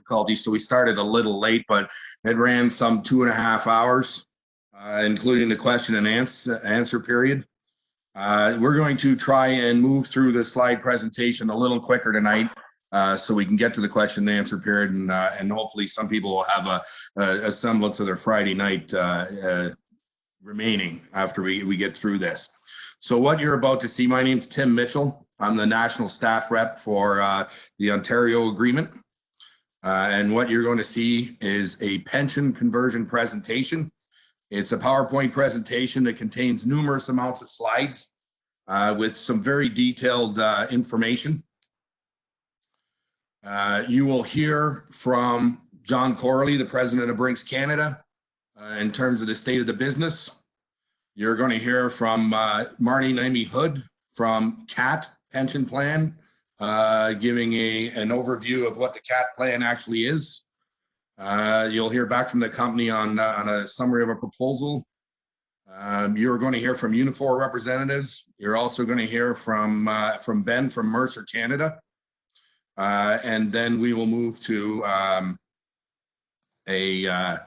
difficulties, so we started a little late, but it ran some 2.5 hours, including the question and answer period. We're going to try and move through the slide presentation a little quicker tonight, so we can get to the question and answer period, and hopefully some people will have a semblance of their Friday night remaining after we get through this. So what you're about to see, my name's Tim Mitchell. I'm the national staff rep for the Ontario Agreement. And what you're going to see is a pension conversion presentation. It's a PowerPoint presentation that contains numerous amounts of slides with some very detailed information. You will hear from John Corley, the president of Brinks Canada, in terms of the state of the business. You're going to hear from Marnie Naimi Hood from CAAT Pension Plan, giving an overview of what the CAAT plan actually is. You'll hear back from the company on a summary of a proposal. You're going to hear from Unifor representatives. You're also going to hear from Ben from Mercer Canada. And then we will move to a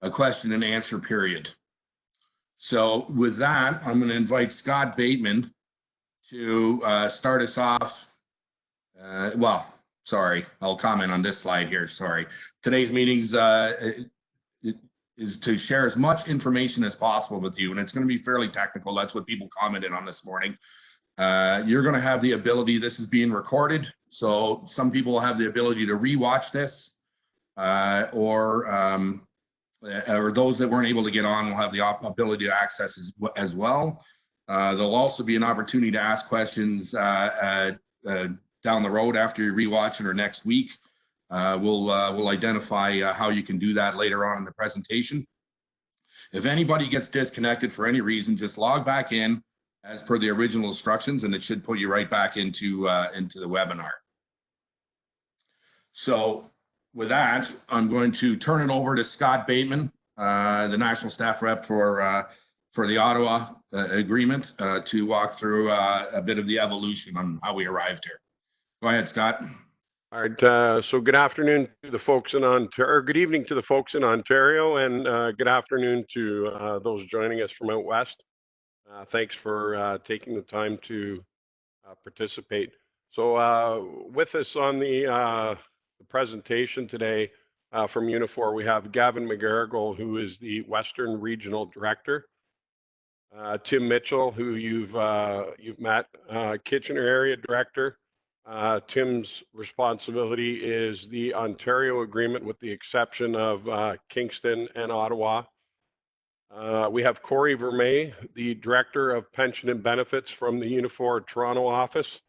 question and answer period. So with that, I'm going to invite Scott Bateman to start us off. Well, sorry, I'll comment on this slide here. Sorry. Today's meetings is to share as much information as possible with you, and it's going to be fairly technical. That's what people commented on this morning. You're going to have the ability, this is being recorded, so some people will have the ability to rewatch this, or those that weren't able to get on will have the ability to access as well. There'll also be an opportunity to ask questions down the road after you rewatch it or next week. We'll identify how you can do that later on in the presentation. If anybody gets disconnected for any reason, just log back in as per the original instructions, and it should put you right back into the webinar. So with that, I'm going to turn it over to Scott Bateman, the national staff rep for the Ottawa Agreement, to walk through a bit of the evolution on how we arrived here. Go ahead, Scott. All right, so good afternoon to the folks in Ontario, or good evening to the folks in Ontario, and good afternoon to those joining us from out west. Thanks for taking the time to participate. So with us on the presentation today from Unifor, we have Gavin McGarrigle, who is the Western Regional Director. Tim Mitchell, who you've met, Kitchener Area Director. Tim's responsibility is the Ontario Agreement with the exception of Kingston and Ottawa. We have Corey Vermey, the Director of Pension and Benefits from the Unifor Toronto office.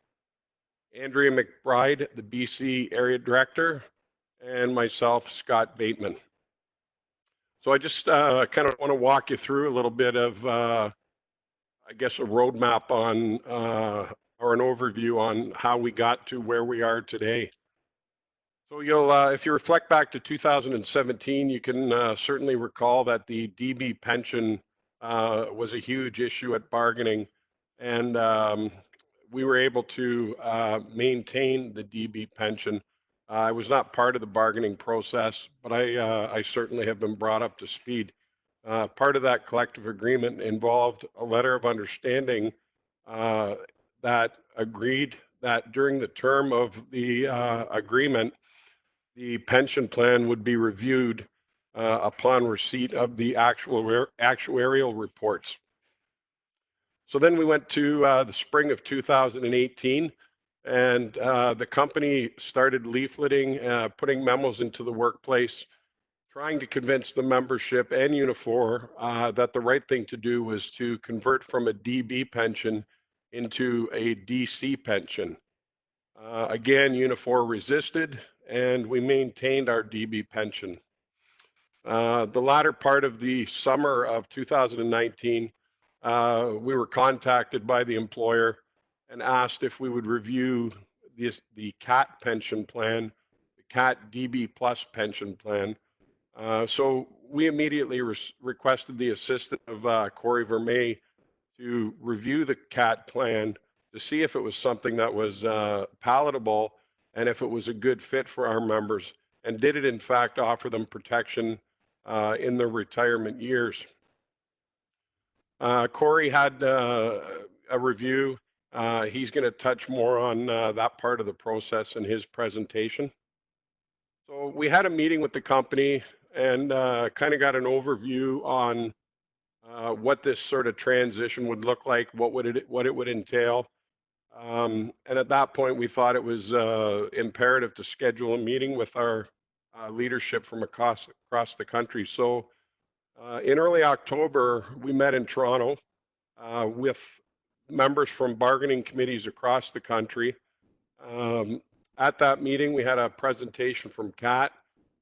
Andrea McBride, the BC Area Director, and myself, Scott Bateman. So I just kind of want to walk you through a little bit of, I guess, a roadmap on or an overview on how we got to where we are today. So you'll, if you reflect back to 2017, you can certainly recall that the DB pension was a huge issue at bargaining, and we were able to maintain the DB pension. I was not part of the bargaining process, but I certainly have been brought up to speed. Part of that collective agreement involved a letter of understanding that agreed that during the term of the agreement, the pension plan would be reviewed upon receipt of the actuarial reports. So then we went to the spring of 2018, and the company started leafleting, putting memos into the workplace, trying to convince the membership and Unifor that the right thing to do was to convert from a DB pension into a DC pension. Again, Unifor resisted, and we maintained our DB pension. The latter part of the summer of 2019, we were contacted by the employer and asked if we would review the CAAT pension plan, the CAAT DB plus pension plan. So we immediately requested the assistance of Corey Vermey to review the CAAT plan to see if it was something that was palatable and if it was a good fit for our members. and did it in fact offer them protection in their retirement years. Corey had a review. He's going to touch more on that part of the process in his presentation. So we had a meeting with the company and kind of got an overview on what this sort of transition would look like, what it would entail. And at that point, we thought it was imperative to schedule a meeting with our leadership from across the country. So in early October, we met in Toronto with members from bargaining committees across the country. At that meeting, we had a presentation from CAAT,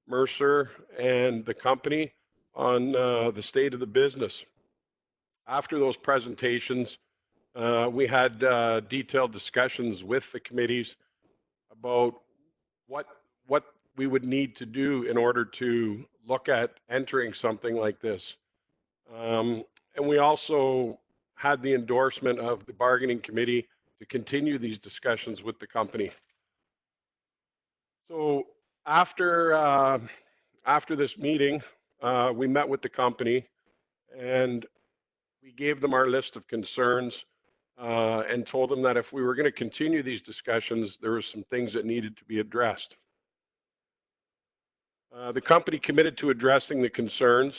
Mercer, and the company on the state of the business. After those presentations, we had detailed discussions with the committees about what we would need to do in order to look at entering something like this. And we also had the endorsement of the bargaining committee to continue these discussions with the company. So after this meeting, we met with the company and we gave them our list of concerns and told them that if we were going to continue these discussions, there were some things that needed to be addressed. The company committed to addressing the concerns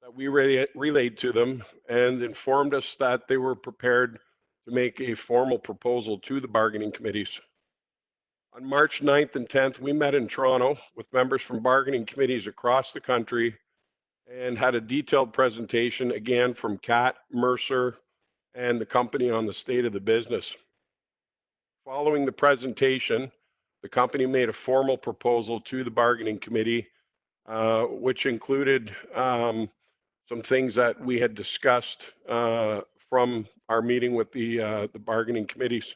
that we relayed to them and informed us that they were prepared to make a formal proposal to the bargaining committees. On March 9th and 10th, we met in Toronto with members from bargaining committees across the country and had a detailed presentation again from CAAT, Mercer, and the company on the state of the business. Following the presentation, the company made a formal proposal to the bargaining committee, which included some things that we had discussed from our meeting with the bargaining committees.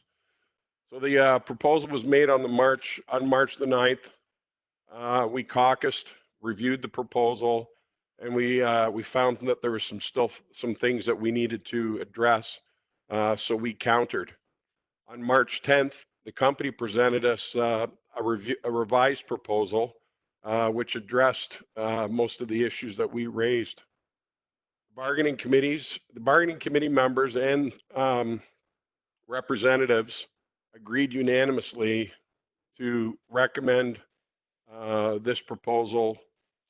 So the proposal was made on March the 9th. We caucused, reviewed the proposal, and we found that there were still some things that we needed to address. So we countered. On March 10th, the company presented us a revised proposal, which addressed most of the issues that we raised. The bargaining committee members and representatives agreed unanimously to recommend this proposal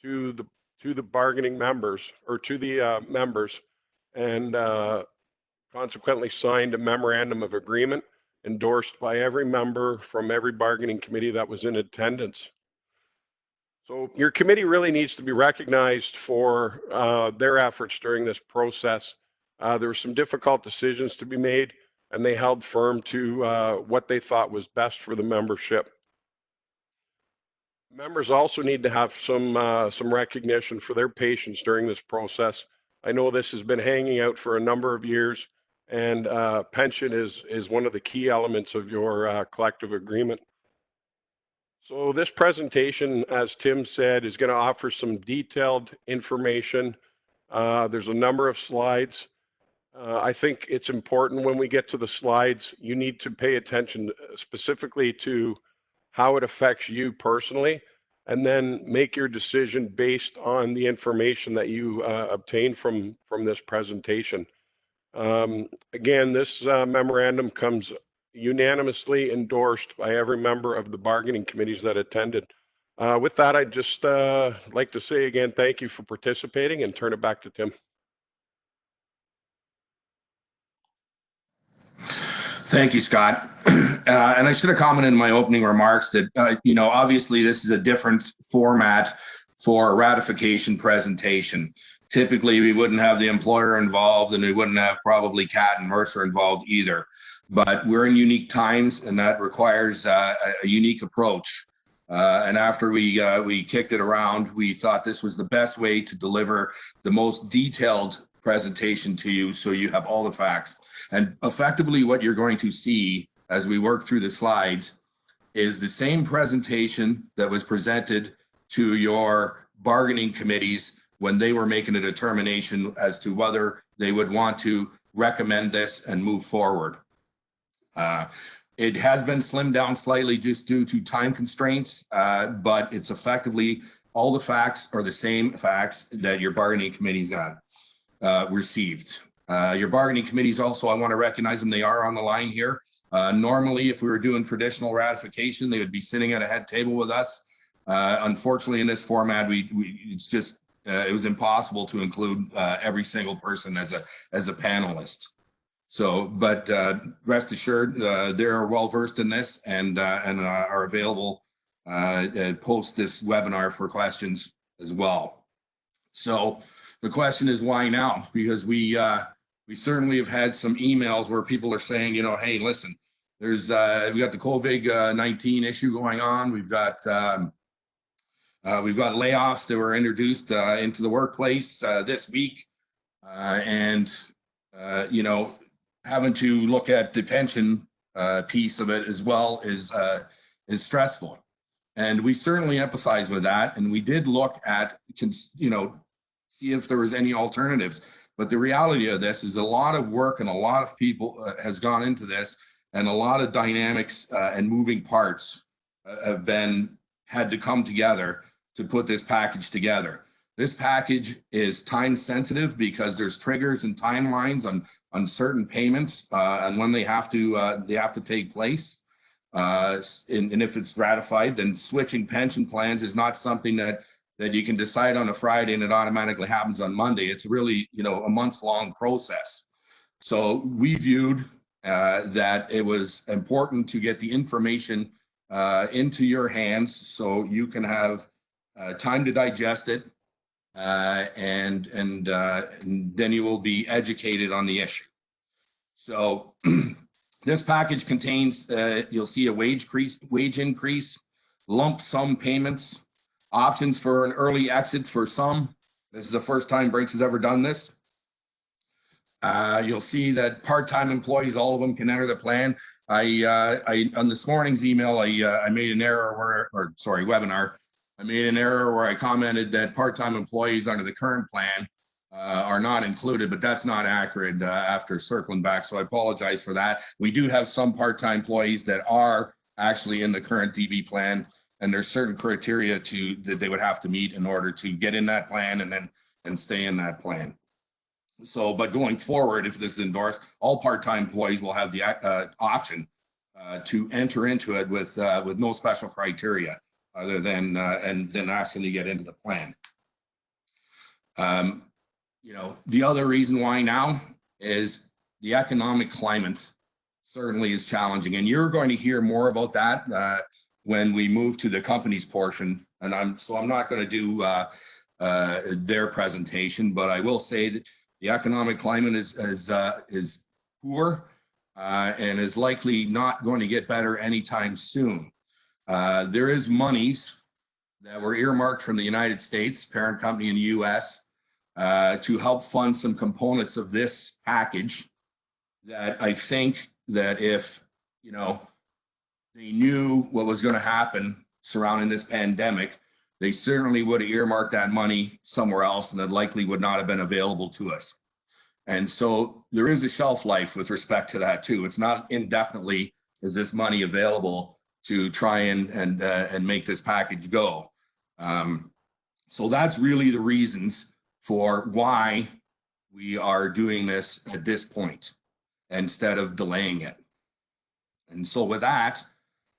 to the bargaining members, or to the members, and consequently signed a memorandum of agreement endorsed by every member from every bargaining committee that was in attendance. So your committee really needs to be recognized for their efforts during this process. There were some difficult decisions to be made, and they held firm to what they thought was best for the membership. Members also need to have some recognition for their patience during this process. I know this has been hanging out for a number of years, and pension is one of the key elements of your collective agreement. So this presentation, as Tim said, is going to offer some detailed information. There's a number of slides. I think it's important when we get to the slides, you need to pay attention specifically to how it affects you personally, and then make your decision based on the information that you obtain from this presentation. Again, this memorandum comes unanimously endorsed by every member of the bargaining committees that attended. With that, I'd just like to say again, thank you for participating, and turn it back to Tim. Thank you, Scott. And I should have commented in my opening remarks that, obviously this is a different format for a ratification presentation. Typically, we wouldn't have the employer involved, and we wouldn't have probably CAAT and Mercer involved either. But we're in unique times, and that requires a unique approach. And after we kicked it around, we thought this was the best way to deliver the most detailed presentation to you, so you have all the facts. And effectively what you're going to see as we work through the slides is the same presentation that was presented to your bargaining committees when they were making a determination as to whether they would want to recommend this and move forward. It has been slimmed down slightly just due to time constraints, but it's effectively all the facts are the same facts that your bargaining committees received. Your bargaining committees also, I want to recognize them. They are on the line here. Normally, if we were doing traditional ratification, they would be sitting at a head table with us. Unfortunately, in this format, it's just it was impossible to include every single person as a panelist. So, but rest assured, they're well versed in this and are available post this webinar for questions as well. So, the question is why now? Because we certainly have had some emails where people are saying, you know, hey, listen, there's we got the COVID-19 issue going on. We've got layoffs that were introduced into the workplace this week, and you know, having to look at the pension piece of it as well is stressful. And we certainly empathize with that. And we did look at, you know, see if there was any alternatives. But the reality of this is a lot of work and a lot of people has gone into this, and a lot of dynamics and moving parts have had to come together to put this package together. This package is time sensitive because there's triggers and timelines on certain payments and when they have to take place. And if it's ratified, then switching pension plans is not something that you can decide on a Friday and it automatically happens on Monday. It's really, you know, a months-long process. So we viewed that it was important to get the information into your hands so you can have time to digest it, and then you will be educated on the issue. So this package contains, you'll see a wage increase, lump sum payments, options for an early exit for some. This is the first time Brinks has ever done this. You'll see that part-time employees, all of them can enter the plan. I on this morning's email, I made an error webinar. I made an error where I commented that part-time employees under the current plan are not included, but that's not accurate after circling back. So I apologize for that. We do have some part-time employees that are actually in the current DB plan, and there's certain criteria that they would have to meet in order to get in that plan and stay in that plan. So, but going forward, if this is endorsed, all part-time employees will have the option to enter into it with no special criteria other than and then asking to get into the plan. You know, the other reason why now is the economic climate certainly is challenging, and you're going to hear more about that when we move to the company's portion. And I'm not going to do their presentation, but I will say that the economic climate is poor and is likely not going to get better anytime soon. There is monies that were earmarked from the United States, parent company in the US, to help fund some components of this package that I think that if, you know, they knew what was going to happen surrounding this pandemic, they certainly would have earmarked that money somewhere else, and it likely would not have been available to us. And so there is a shelf life with respect to that too. It's not indefinitely is this money available to try and make this package go. So that's really the reasons for why we are doing this at this point instead of delaying it. And so with that,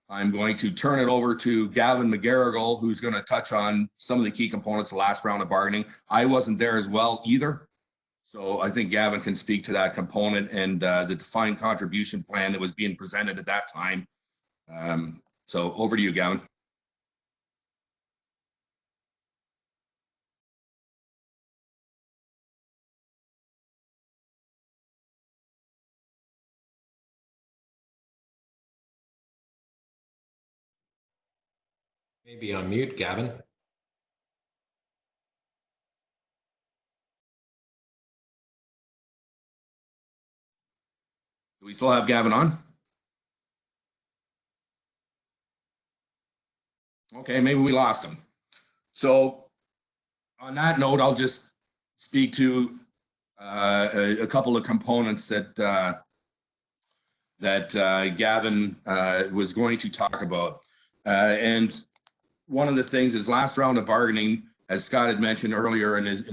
I'm going to turn it over to Gavin McGarrigle, who's going to touch on some of the key components of the last round of bargaining. I wasn't there as well either. So I think Gavin can speak to that component and the defined contribution plan that was being presented at that time. So over to you, Gavin. Maybe on mute, Gavin. Do we still have Gavin on? Okay, maybe we lost him. So on that note, I'll just speak to a couple of components that that Gavin was going to talk about. And one of the things is last round of bargaining, as Scott had mentioned earlier in his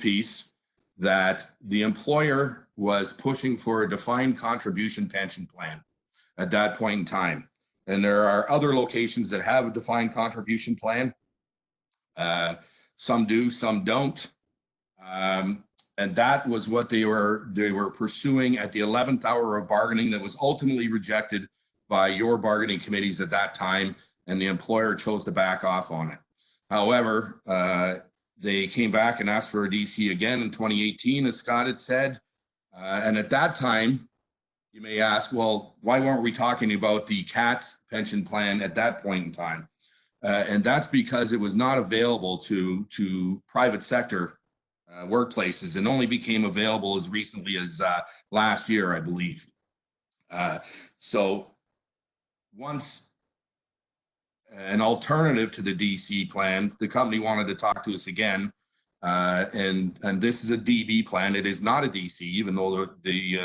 piece, that the employer was pushing for a defined contribution pension plan at that point in time. And there are other locations that have a defined contribution plan. Some do, some don't. And that was what they were pursuing at the 11th hour of bargaining that was ultimately rejected by your bargaining committees at that time, and the employer chose to back off on it. However, they came back and asked for a DC again in 2018, as Scott had said. And at that time, you may ask, well, why weren't we talking about the CAAT pension plan at that point in time? And that's because it was not available to private sector workplaces, and only became available as recently as last year, I believe. So once an alternative to the DC plan, the company wanted to talk to us again. And this is a DB plan. It is not a DC, even though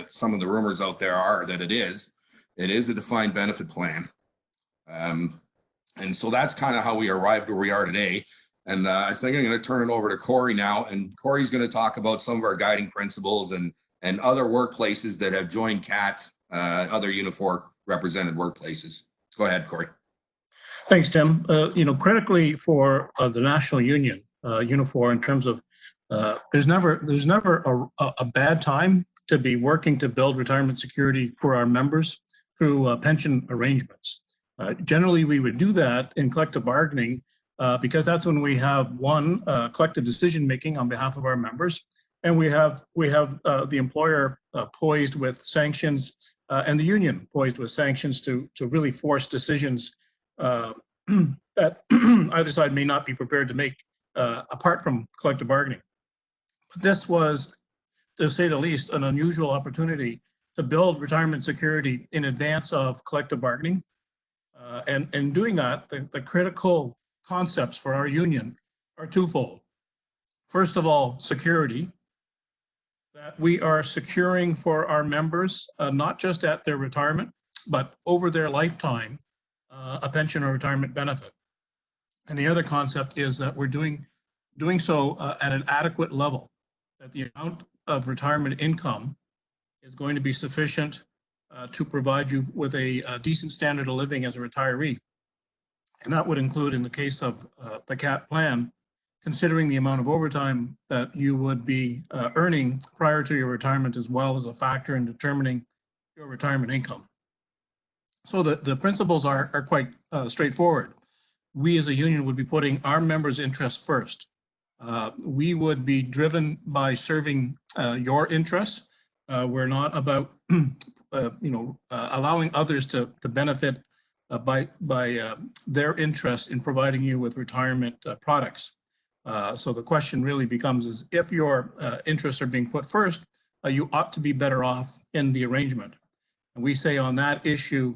some of the rumors out there are that it is. It is a defined benefit plan. And so that's kind of how we arrived where we are today. And I think I'm going to turn it over to Corey now. And Corey's going to talk about some of our guiding principles and other workplaces that have joined CAAT, other Unifor represented workplaces. Go ahead, Corey. Thanks, Tim. Critically for the national union, Unifor, in terms of there's never a bad time to be working to build retirement security for our members through pension arrangements. Generally, we would do that in collective bargaining because that's when we have one collective decision making on behalf of our members, and we have the employer poised with sanctions and the union poised with sanctions to really force decisions that either side may not be prepared to make apart from collective bargaining. But this was, to say the least, an unusual opportunity to build retirement security in advance of collective bargaining. And in doing that, the critical concepts for our union are twofold. First of all, security, that we are securing for our members, not just at their retirement, but over their lifetime, a pension or retirement benefit. And the other concept is that we're doing so at an adequate level, that the amount of retirement income is going to be sufficient to provide you with a decent standard of living as a retiree. And that would include, in the case of the CAAT plan, considering the amount of overtime that you would be earning prior to your retirement, as well as a factor in determining your retirement income. So the principles are quite straightforward. We as a union would be putting our members' interests first. We would be driven by serving your interests. We're not about allowing others to benefit by their interest in providing you with retirement products. So the question really becomes is if your interests are being put first, you ought to be better off in the arrangement. And we say on that issue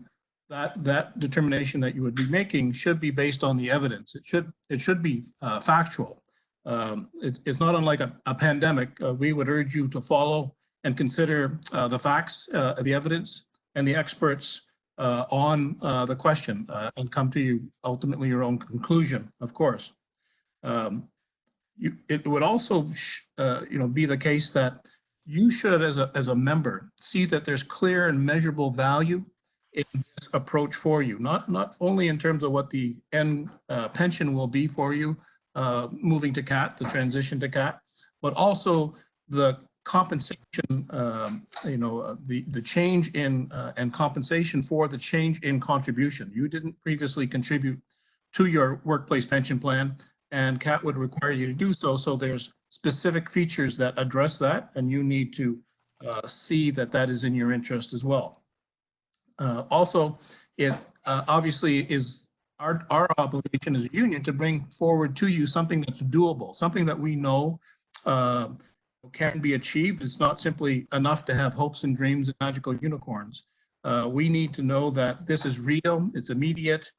that determination that you would be making should be based on the evidence. It should be factual. It's not unlike a pandemic. We would urge you to follow and consider the facts, the evidence, and the experts on the question, and come to you ultimately your own conclusion. Of course, it would also, be the case that you should, as a member, see that there's clear and measurable value in this approach for you. Not only in terms of what the end pension will be for you, moving to CAAT, the transition to CAAT, but also the compensation, the change in and compensation for the change in contribution. You didn't previously contribute to your workplace pension plan, and CAAT would require you to do so. So there's specific features that address that, and you need to see that is in your interest as well. Also, it obviously is our obligation as a union to bring forward to you something that's doable, something that we know can be achieved. It's not simply enough to have hopes and dreams and magical unicorns. We need to know that this is real, it's immediate,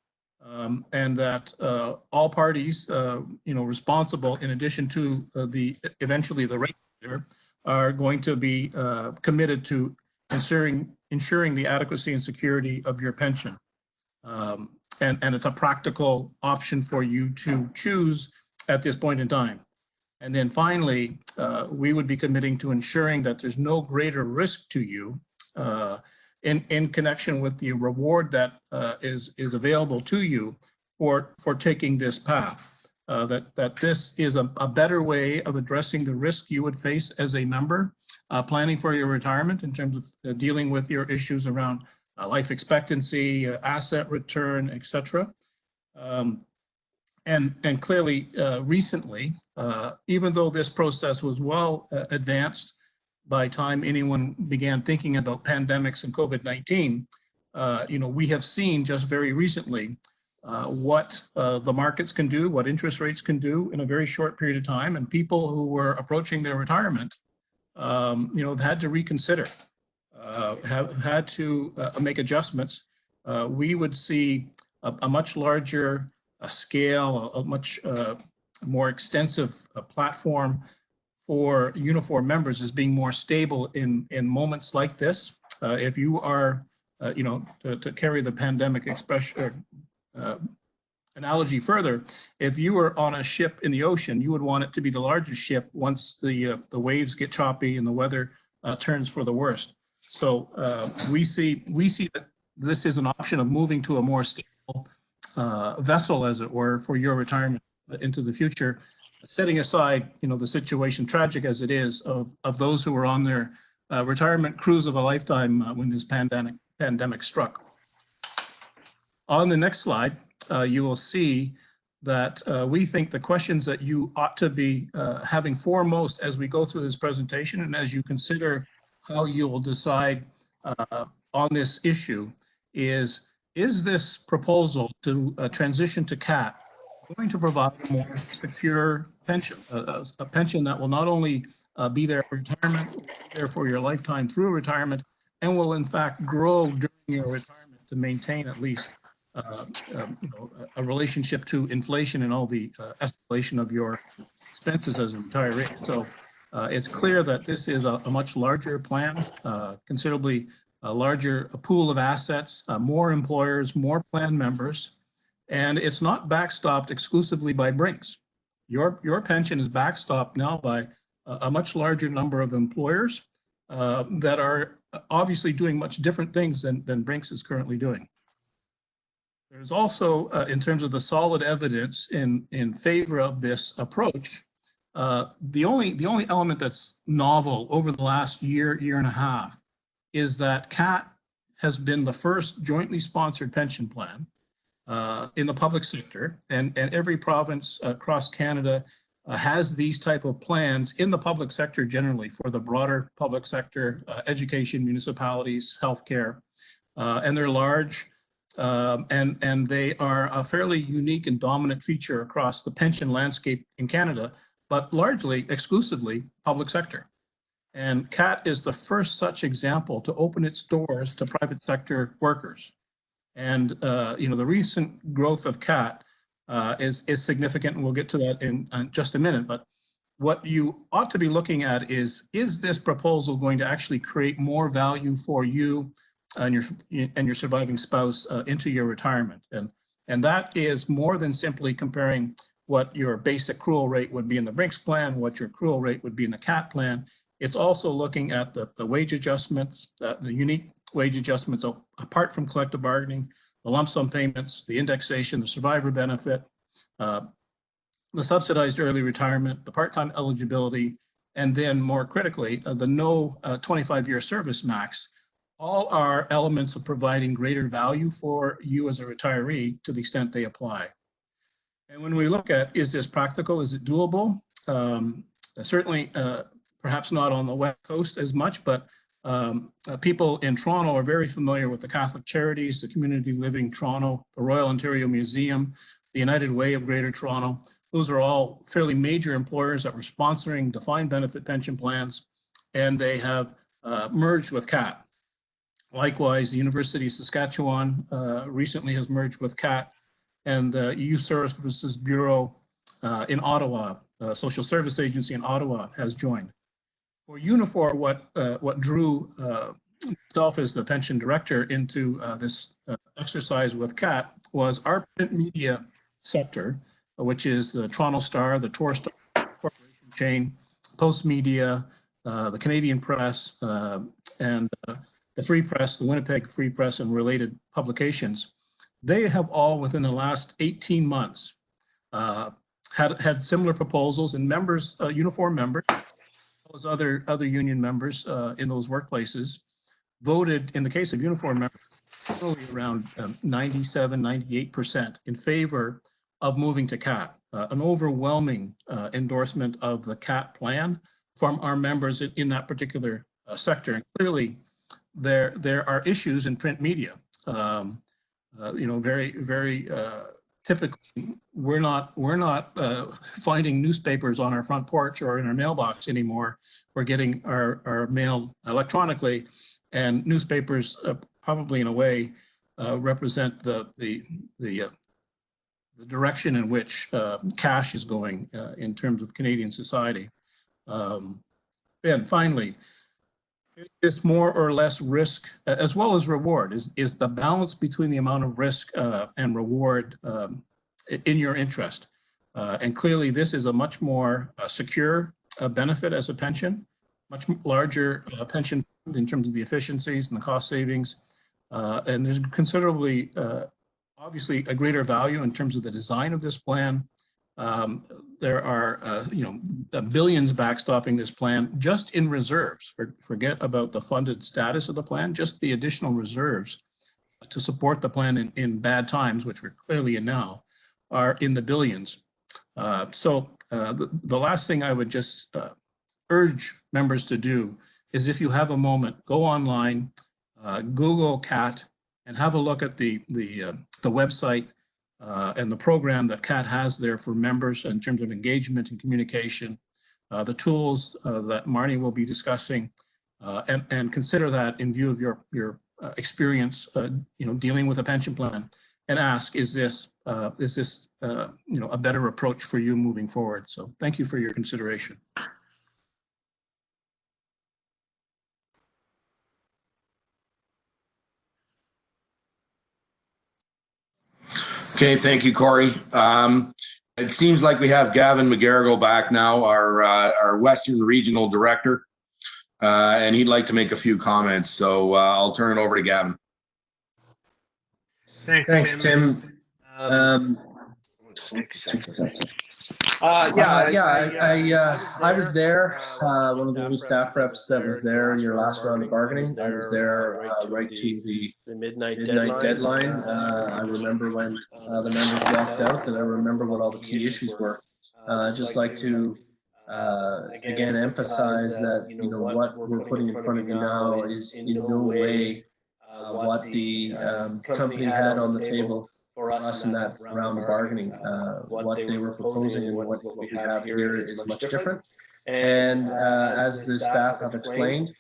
and that all parties, responsible, in addition to eventually the regulator, are going to be committed to ensuring the adequacy and security of your pension. And it's a practical option for you to choose at this point in time. And then finally, we would be committing to ensuring that there's no greater risk to you in connection with the reward that is available to you for taking this path. That this is a better way of addressing the risk you would face as a member, planning for your retirement in terms of dealing with your issues around life expectancy, asset return, etc. And clearly, recently, even though this process was well advanced by time anyone began thinking about pandemics and COVID-19, we have seen just very recently what the markets can do, what interest rates can do in a very short period of time, and people who were approaching their retirement, have had to reconsider, have had to make adjustments. We would see a much larger scale, a much more extensive platform for Unifor members as being more stable in moments like this. If you are, to carry the pandemic expression analogy further, if you were on a ship in the ocean, you would want it to be the largest ship once the waves get choppy and the weather turns for the worst. So we see that this is an option of moving to a more stable vessel, as it were, for your retirement into the future, setting aside, the situation, tragic as it is, of those who were on their retirement cruise of a lifetime when this pandemic struck. On the next slide, you will see that we think the questions that you ought to be having foremost as we go through this presentation and as you consider how you will decide on this issue is this proposal to transition to CAAT going to provide a more secure pension, a pension that will not only be there for retirement, there for your lifetime through retirement, and will in fact grow during your retirement to maintain at least a relationship to inflation and all the escalation of your expenses as a retiree. So it's clear that this is a much larger plan, considerably a larger pool of assets, more employers, more plan members, and it's not backstopped exclusively by Brinks. Your pension is backstopped now by a much larger number of employers that are obviously doing much different things than Brinks is currently doing. There's also, in terms of the solid evidence in favor of this approach, the only element that's novel over the last year and a half is that CAAT has been the first jointly sponsored pension plan in the public sector, and every province across Canada has these type of plans in the public sector generally for the broader public sector, education, municipalities, healthcare, and they're large. And they are a fairly unique and dominant feature across the pension landscape in Canada, but largely exclusively public sector. And CAAT is the first such example to open its doors to private sector workers. And the recent growth of CAAT is significant, and we'll get to that in just a minute. But what you ought to be looking at is this proposal going to actually create more value for you and your surviving spouse into your retirement? And that is more than simply comparing what your basic accrual rate would be in the Brinks plan, what your accrual rate would be in the CAAT plan. It's also looking at the wage adjustments, the unique wage adjustments apart from collective bargaining, the lump sum payments, the indexation, the survivor benefit, the subsidized early retirement, the part-time eligibility, and then more critically, the no 25-year service max. All are elements of providing greater value for you as a retiree to the extent they apply. And when we look at, is this practical? Is it doable? Certainly, perhaps not on the West Coast as much, but people in Toronto are very familiar with the Catholic Charities, the Community Living Toronto, the Royal Ontario Museum, the United Way of Greater Toronto. Those are all fairly major employers that were sponsoring defined benefit pension plans, and they have merged with CAAT. Likewise, the University of Saskatchewan recently has merged with CAAT, and the Youth Services Bureau in Ottawa, Social Service Agency in Ottawa, has joined. For Unifor, what drew myself as the pension director into this exercise with CAAT was our print media sector, which is the Toronto Star, the Tor Star Corporation chain, Post Media, the Canadian Press, and the Free Press, the Winnipeg Free Press, and related publications. They have all, within the last 18 months, had similar proposals, and members, Unifor members, as other union members in those workplaces, voted, in the case of Unifor members, probably around 97, 98% in favor of moving to CAAT. An overwhelming endorsement of the CAAT plan from our members in that particular sector. And clearly, there are issues in print media. Very typically, we're not finding newspapers on our front porch or in our mailbox anymore. We're getting our mail electronically, and newspapers probably in a way represent the direction in which cash is going in terms of Canadian society. And finally, is more or less risk as well as reward, is the balance between the amount of risk and reward in your interest. And clearly this is a much more secure benefit as a pension, much larger pension fund in terms of the efficiencies and the cost savings. And there's considerably, obviously, a greater value in terms of the design of this plan. There are, billions backstopping this plan just in reserves. Forget about the funded status of the plan, just the additional reserves to support the plan in bad times, which we're clearly in now, are in the billions. So the last thing I would just urge members to do is, if you have a moment, go online, Google CAAT, and have a look at the website and the program that CAAT has there for members in terms of engagement and communication, the tools that Marnie will be discussing, and consider that in view of your experience, dealing with a pension plan, and ask, is this a better approach for you moving forward? So thank you for your consideration. Okay, thank you, Corey. It seems like we have Gavin McGarrigle back now, our Western Regional Director, and he'd like to make a few comments. So I'll turn it over to Gavin. Thanks, Tim. I was there, one of the only staff reps that was there in your last round of bargaining. I was there right to the midnight deadline. I remember when the members walked out, and I remember what all the key issues were. I'd just like to again emphasize that what we're putting in front of you now is in no way what the company had on the table for us in that round of bargaining. What they were proposing and what we have here is much different. And as the staff have explained,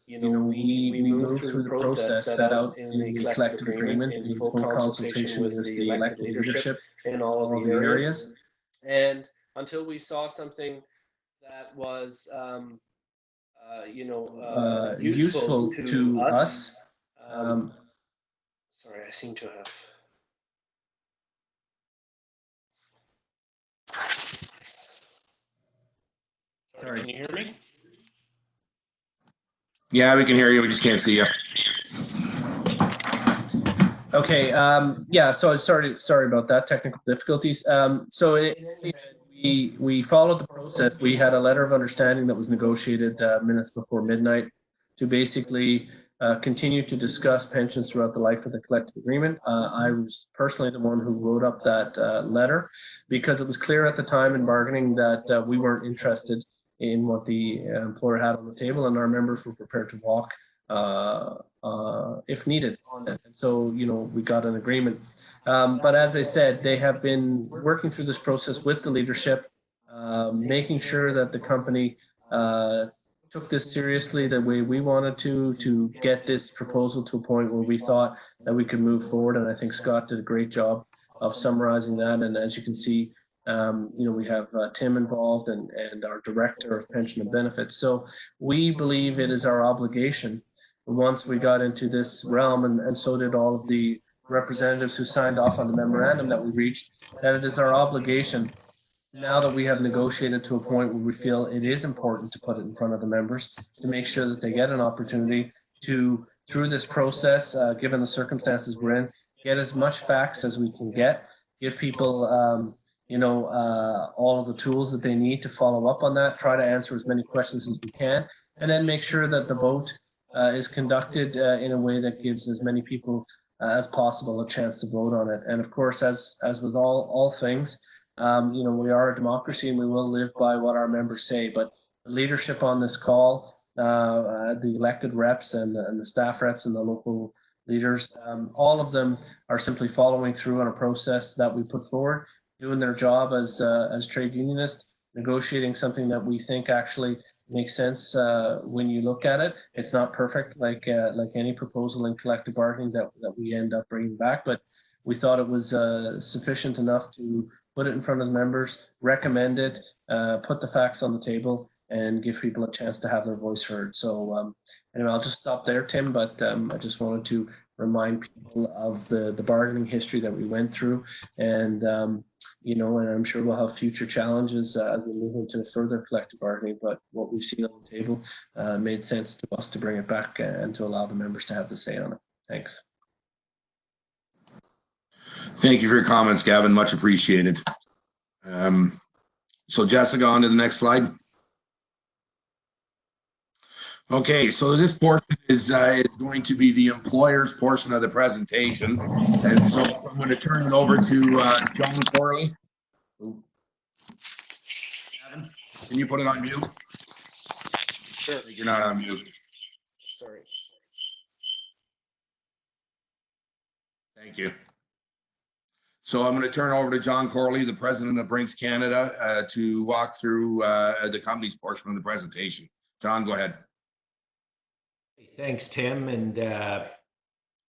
we moved through the process set out in the collective agreement in full consultation with the elected leadership in all of the areas. And until we saw something that was useful to us. Sorry, I seem to have. Sorry, can you hear me? Yeah, we can hear you. We just can't see you. Okay. Yeah. So sorry about that, technical difficulties. We followed the process. We had a letter of understanding that was negotiated minutes before midnight to basically continue to discuss pensions throughout the life of the collective agreement. I was personally the one who wrote up that letter because it was clear at the time in bargaining that we weren't interested in what the employer had on the table, and our members were prepared to walk if needed on it. And so, we got an agreement. But as I said, they have been working through this process with the leadership, making sure that the company took this seriously the way we wanted to get this proposal to a point where we thought that we could move forward. And I think Scott did a great job of summarizing that. And as you can see, We have Tim involved and our director of pension and benefits. So we believe it is our obligation, once we got into this realm, and so did all of the representatives who signed off on the memorandum that we reached, that it is our obligation, now that we have negotiated to a point where we feel it is important to put it in front of the members, to make sure that they get an opportunity to, through this process, given the circumstances we're in, get as much facts as we can get, give people all of the tools that they need to follow up on that, try to answer as many questions as we can, and then make sure that the vote is conducted in a way that gives as many people as possible a chance to vote on it. And of course, as with all things, we are a democracy and we will live by what our members say. But the leadership on this call, the elected reps and the staff reps and the local leaders, all of them are simply following through on a process that we put forward, doing their job as trade unionists, negotiating something that we think actually makes sense when you look at it. It's not perfect like any proposal in collective bargaining that we end up bringing back, but we thought it was sufficient enough to put it in front of the members, recommend it, put the facts on the table, and give people a chance to have their voice heard. So anyway, I'll just stop there, Tim, but I just wanted to remind people of the bargaining history that we went through, and and I'm sure we'll have future challenges as we move into further collective bargaining, but what we've seen on the table made sense to us to bring it back and to allow the members to have the say on it. Thanks. Thank you for your comments, Gavin. Much appreciated. So Jessica, on to the next slide. Okay, so this portion is going to be the employer's portion of the presentation. And so I'm going to turn it over to John Corley. Gavin, can you put it on mute? Sure. You're not on mute. Sorry. Thank you. So I'm going to turn over to John Corley, the president of Brinks Canada, to walk through the company's portion of the presentation. John, go ahead. Thanks, Tim, and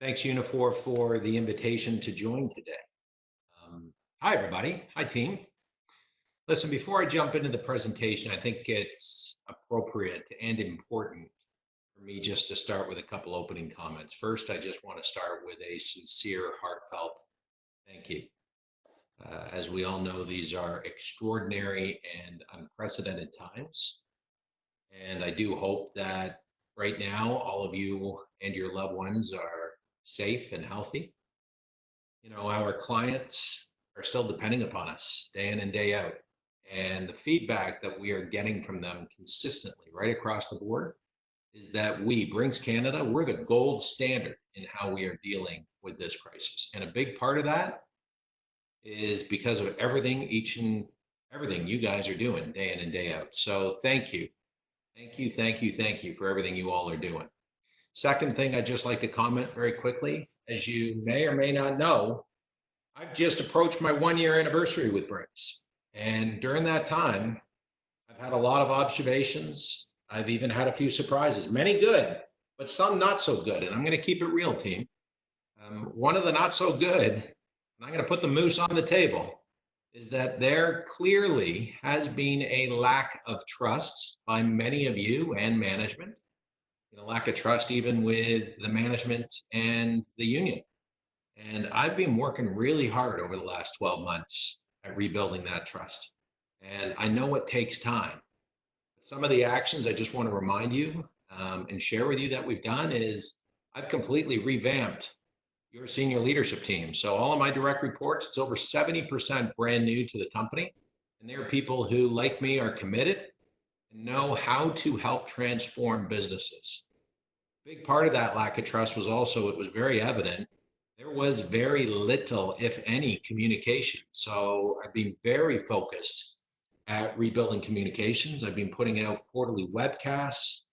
thanks, Unifor, for the invitation to join today. Hi, everybody. Hi, team. Listen, before I jump into the presentation, I think it's appropriate and important for me just to start with a couple opening comments. First, I just want to start with a sincere, heartfelt thank you. As we all know, these are extraordinary and unprecedented times. And I do hope that right now, all of you and your loved ones are safe and healthy. Our clients are still depending upon us day in and day out. And the feedback that we are getting from them consistently right across the board is that we, Brinks Canada, we're the gold standard in how we are dealing with this crisis. And a big part of that is because of everything you guys are doing day in and day out. So thank you. Thank you for everything you all are doing. Second thing, I'd just like to comment very quickly. As you may or may not know, I've just approached my 1-year anniversary with Brinks. And during that time, I've had a lot of observations. I've even had a few surprises, many good, but some not so good. And I'm going to keep it real, team. One of the not so good, and I'm going to put the moose on the table, is that there clearly has been a lack of trust by many of you and management, a lack of trust even with the management and the union. And I've been working really hard over the last 12 months at rebuilding that trust. And I know it takes time. Some of the actions I just want to remind you and share with you that we've done is I've completely revamped your senior leadership team. So all of my direct reports, it's over 70% brand new to the company. And they are people who, like me, are committed and know how to help transform businesses. A big part of that lack of trust was also, it was very evident, there was very little, if any, communication. So I've been very focused at rebuilding communications. I've been putting out quarterly webcasts,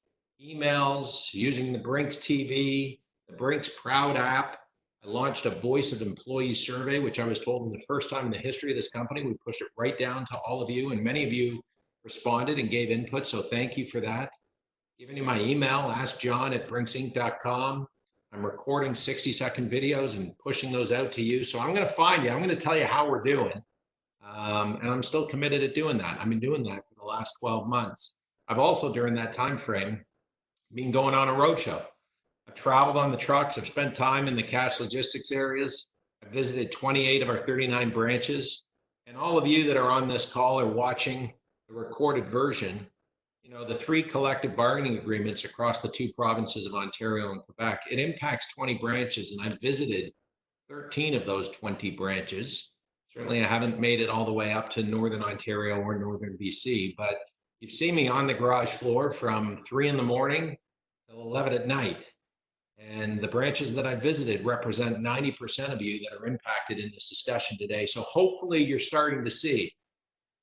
emails, using the Brinks TV, the Brinks Proud app. I launched a Voice of Employees survey, which I was told in the first time in the history of this company. We pushed it right down to all of you, and many of you responded and gave input, so thank you for that. Giving you my email, askjohn@brinksinc.com. I'm recording 60-second videos and pushing those out to you. So I'm going to find you. I'm going to tell you how we're doing. And I'm still committed to doing that. I've been doing that for the last 12 months. I've also, during that time frame, been going on a roadshow. I've traveled on the trucks. I've spent time in the cash logistics areas. I've visited 28 of our 39 branches. And all of you that are on this call are watching the recorded version. You know, the 3 collective bargaining agreements across the 2 provinces of Ontario and Quebec, it impacts 20 branches, and I've visited 13 of those 20 branches. Certainly, I haven't made it all the way up to Northern Ontario or Northern BC, but you've seen me on the garage floor from 3 in the morning till 11 at night. And the branches that I visited represent 90% of you that are impacted in this discussion today. So hopefully you're starting to see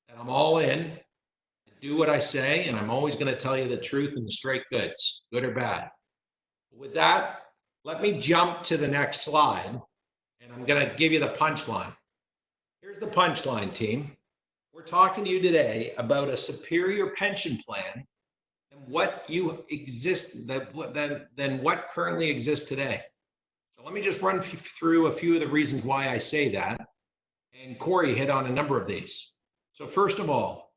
that I'm all in, I do what I say, and I'm always going to tell you the truth and the straight goods, good or bad. With that, let me jump to the next slide, and I'm going to give you the punchline. Here's the punchline, team. We're talking to you today about a superior pension plan than what currently exists today. So let me just run through a few of the reasons why I say that. And Corey hit on a number of these. So first of all,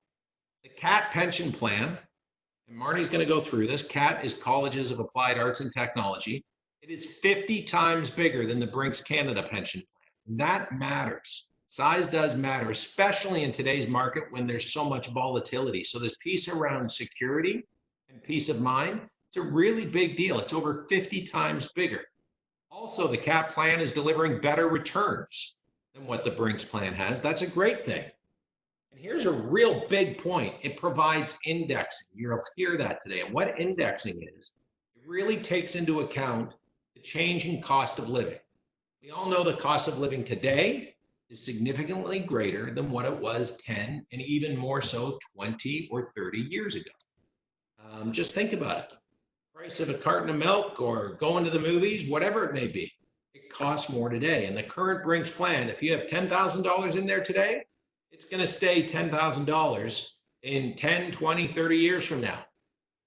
the CAAT pension plan, and Marnie's going to go through this. CAAT is Colleges of Applied Arts and Technology. It is 50 times bigger than the Brinks Canada pension plan. And that matters. Size does matter, especially in today's market when there's so much volatility. So this piece around security and peace of mind, it's a really big deal. It's over 50 times bigger. Also, the CAAT plan is delivering better returns than what the Brinks plan has. That's a great thing. And here's a real big point. It provides indexing. You'll hear that today. And what indexing is, it really takes into account the changing cost of living. We all know the cost of living today is significantly greater than what it was 10 and even more so 20 or 30 years ago. Just think about it. Price of a carton of milk or going to the movies, whatever it may be, it costs more today. And the current Brinks plan, if you have $10,000 in there today, it's going to stay $10,000 in 10, 20, 30 years from now.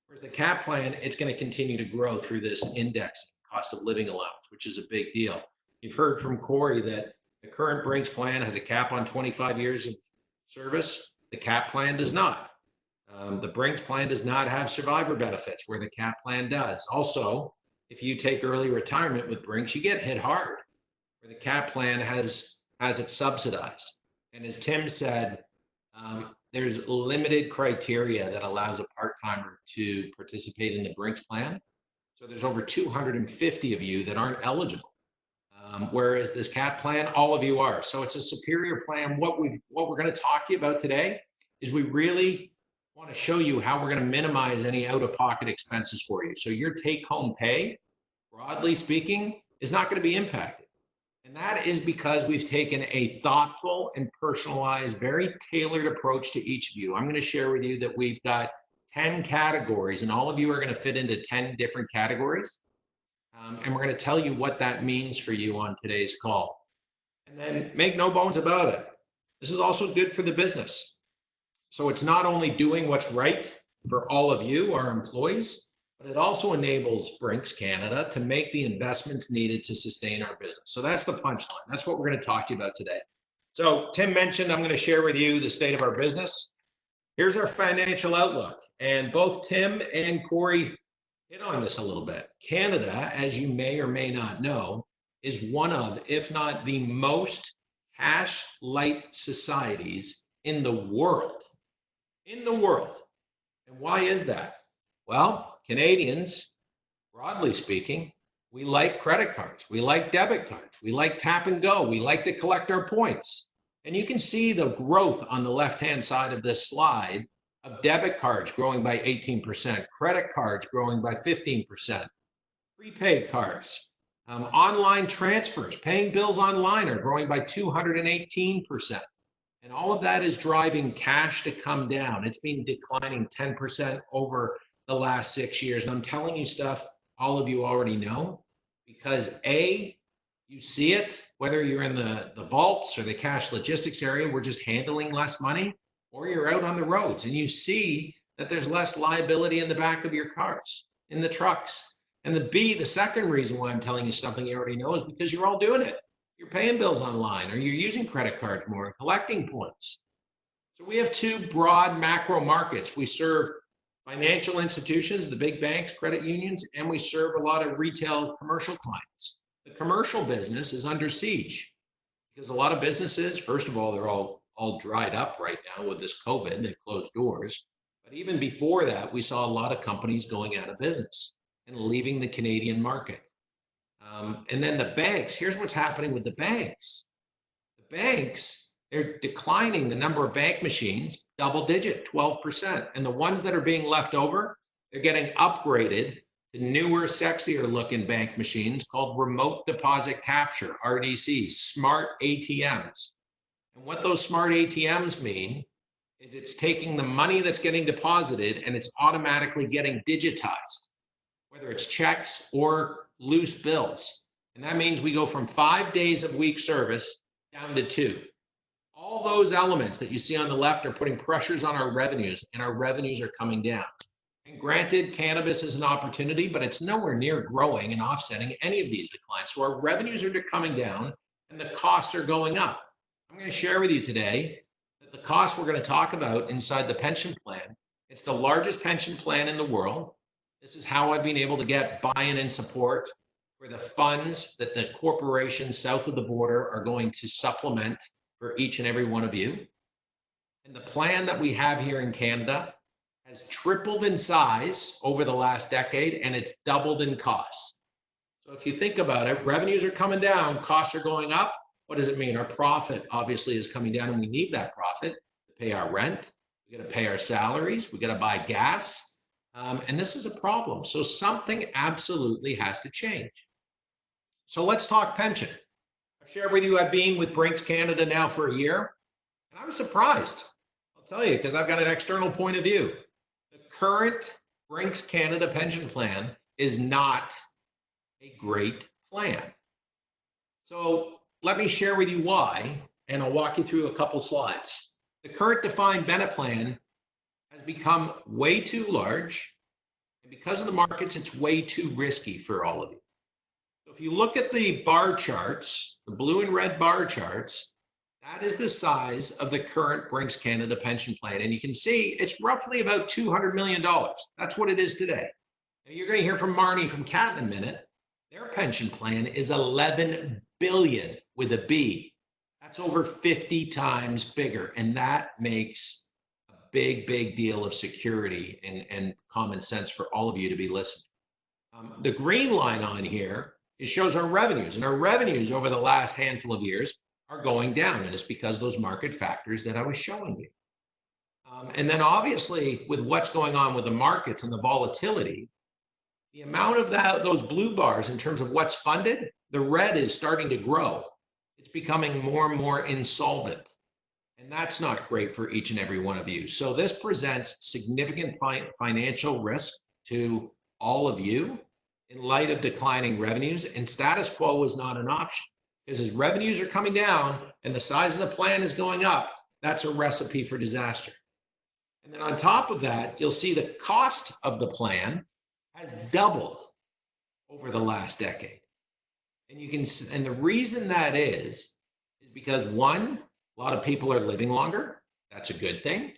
Whereas the CAAT plan, it's going to continue to grow through this index cost of living allowance, which is a big deal. You've heard from Corey that the current Brinks plan has a cap on 25 years of service. The CAAT plan does not. The Brinks plan does not have survivor benefits where the CAAT plan does. Also, if you take early retirement with Brinks, you get hit hard, where the CAAT plan has it subsidized. And as Tim said, there's limited criteria that allows a part-timer to participate in the Brinks plan. So there's over 250 of you that aren't eligible. Whereas this CAAT plan, all of you are. So it's a superior plan. What we're going to talk to you about today is we really want to show you how we're going to minimize any out-of-pocket expenses for you. So your take-home pay, broadly speaking, is not going to be impacted. And that is because we've taken a thoughtful and personalized, very tailored approach to each of you. I'm going to share with you that we've got 10 categories, and all of you are going to fit into 10 different categories. And we're going to tell you what that means for you on today's call. And then make no bones about it. This is also good for the business. So it's not only doing what's right for all of you, our employees, but it also enables Brinks Canada to make the investments needed to sustain our business. So that's the punchline. That's what we're going to talk to you about today. So Tim mentioned, I'm going to share with you the state of our business. Here's our financial outlook. And both Tim and Corey hit on this a little bit. Canada, as you may or may not know, is one of, if not the most cash light societies in the world. In the world. And why is that? Well, Canadians, broadly speaking, we like credit cards. We like debit cards. We like tap and go. We like to collect our points. And you can see the growth on the left-hand side of this slide of debit cards growing by 18%, credit cards growing by 15%, prepaid cards, online transfers, paying bills online are growing by 218%. And all of that is driving cash to come down. It's been declining 10% over the last 6 years. And I'm telling you stuff all of you already know, because A, you see it, whether you're in the vaults or the cash logistics area, we're just handling less money, or you're out on the roads and you see that there's less liability in the back of your cars, in the trucks. And the second reason why I'm telling you something you already know is because you're all doing it. you're paying bills online, or you're using credit cards more and collecting points. So we have two broad macro markets. We serve financial institutions, the big banks, credit unions, and we serve a lot of retail commercial clients. The commercial business is under siege because a lot of businesses, first of all, they're all dried up right now with this COVID. They've closed doors. But even before that, we saw a lot of companies going out of business and leaving the Canadian market. And then the banks, here's what's happening with the banks. The banks, they're declining the number of bank machines, double digit, 12%. And the ones that are being left over, they're getting upgraded to newer, sexier looking bank machines called remote deposit capture, RDC, smart ATMs. And what those smart ATMs mean is it's taking the money that's getting deposited and it's automatically getting digitized, whether it's checks or loose bills. And that means we go from 5 days of weak service down to 2. All those elements that you see on the left are putting pressures on our revenues, and our revenues are coming down. And granted, cannabis is an opportunity, but it's nowhere near growing and offsetting any of these declines. So our revenues are coming down and the costs are going up. I'm going to share with you today that the cost we're going to talk about inside the pension plan, it's the largest pension plan in the world. This is how I've been able to get buy-in and support for the funds that the corporations south of the border are going to supplement for each and every one of you. And the plan that we have here in Canada has tripled in size over the last decade, and it's doubled in cost. So if you think about it, revenues are coming down, costs are going up. What does it mean? Our profit obviously is coming down, and we need that profit to pay our rent. We got to pay our salaries. We got to buy gas. And this is a problem. So something absolutely has to change. So let's talk pension. I've shared with you, I've been with Brinks Canada now for a year, and I was surprised. I'll tell you, because I've got an external point of view. The current Brinks Canada pension plan is not a great plan. So let me share with you why, and I'll walk you through a couple slides. The current defined benefit plan has become way too large, and because of the markets, it's way too risky for all of you. So if you look at the bar charts, the blue and red bar charts, that is the size of the current Brinks Canada pension plan. And you can see it's roughly about $200 million. That's what it is today. Now you're going to hear from Marnie from CAAT in a minute. Their pension plan is 11 billion with a B. That's over 50 times bigger. And that makes a big, big deal of security and common sense for all of you to be listening. The green line on here, it shows our revenues, and our revenues over the last handful of years are going down, and it's because those market factors that I was showing you. And then obviously with what's going on with the markets and the volatility, the amount of those blue bars in terms of what's funded, the red is starting to grow. It's becoming more and more insolvent, and that's not great for each and every one of you. So this presents significant financial risk to all of you in light of declining revenues, and status quo is not an option, because as revenues are coming down and the size of the plan is going up, that's a recipe for disaster. And then on top of that, you'll see the cost of the plan has doubled over the last decade. And and the reason that is because one, a lot of people are living longer. That's a good thing.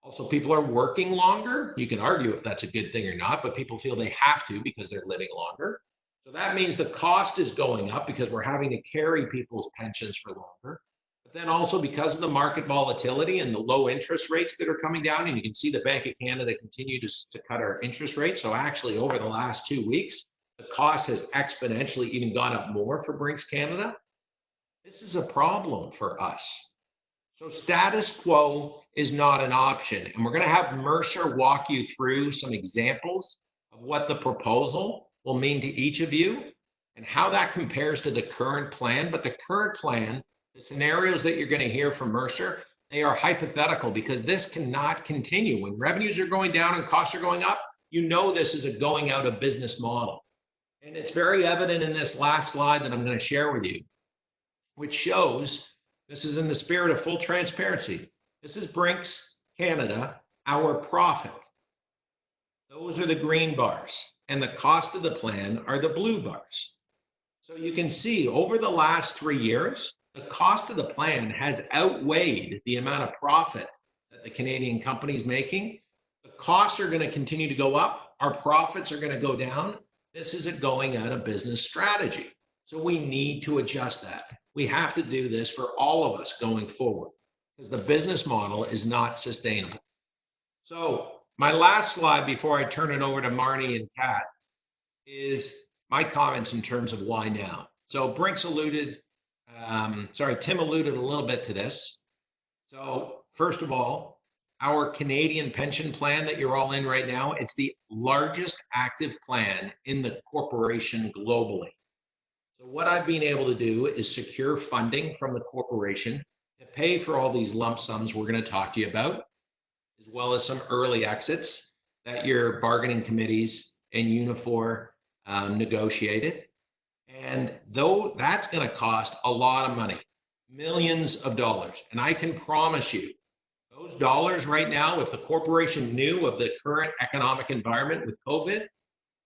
Also, people are working longer. You can argue if that's a good thing or not, but people feel they have to because they're living longer. So that means the cost is going up because we're having to carry people's pensions for longer. But then also because of the market volatility and the low interest rates that are coming down, and you can see the Bank of Canada continue to cut our interest rates. So actually over the last 2 weeks, the cost has exponentially even gone up more for Brinks Canada. This is a problem for us. So status quo is not an option. And we're going to have Mercer walk you through some examples of what the proposal will mean to each of you and how that compares to the current plan. But the current plan, the scenarios that you're going to hear from Mercer, they are hypothetical because this cannot continue. When revenues are going down and costs are going up, you know this is a going out of business model. And it's very evident in this last slide that I'm going to share with you, which shows this is in the spirit of full transparency. This is Brinks Canada, our profit. Those are the green bars, and the cost of the plan are the blue bars. So you can see over the last 3 years, the cost of the plan has outweighed the amount of profit that the Canadian company is making. The costs are going to continue to go up. Our profits are going to go down. This is a going out of business strategy. So we need to adjust that. We have to do this for all of us going forward because the business model is not sustainable. So my last slide before I turn it over to Marnie and Kat is my comments in terms of why now. So Brinks alluded, Tim alluded a little bit to this. So first of all, our Canadian pension plan that you're all in right now, it's the largest active plan in the corporation globally. So what I've been able to do is secure funding from the corporation to pay for all these lump sums we're going to talk to you about, as well as some early exits that your bargaining committees and Unifor negotiated. And though that's going to cost a lot of money, millions of dollars, and I can promise you, those dollars right now, if the corporation knew of the current economic environment with COVID,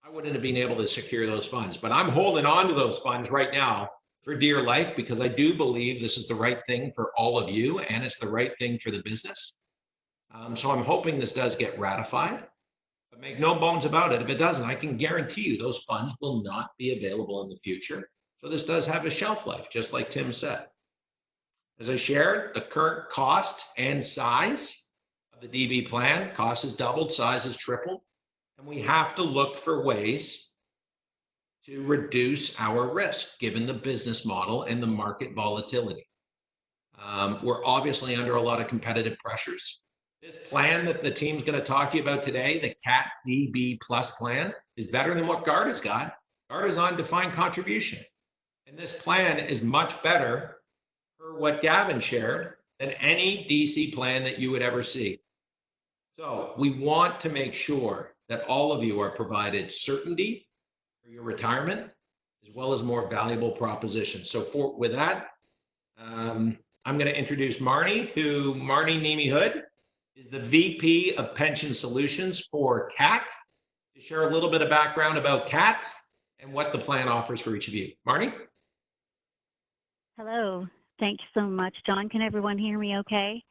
I wouldn't have been able to secure those funds. But I'm holding on to those funds right now for dear life because I do believe this is the right thing for all of you and it's the right thing for the business. So I'm hoping this does get ratified. But make no bones about it, if it doesn't, I can guarantee you those funds will not be available in the future. So this does have a shelf life, just like Tim said. As I shared, the current cost and size of the DB plan, cost has doubled, size has tripled, and we have to look for ways to reduce our risk given the business model and the market volatility. We're obviously under a lot of competitive pressures. This plan that the team's going to talk to you about today, the CAAT DB Plus plan, is better than what GARD has got. GARD is on defined contribution. And this plan is much better for what Gavin shared than any DC plan that you would ever see. So we want to make sure that all of you are provided certainty for your retirement, as well as more valuable propositions. So with that, I'm going to introduce Marnie Nemi Hood is the VP of Pension Solutions for CAAT, to share a little bit of background about CAAT and what the plan offers for each of you. Marnie? Hello. Thanks so much, John. Can everyone hear me okay?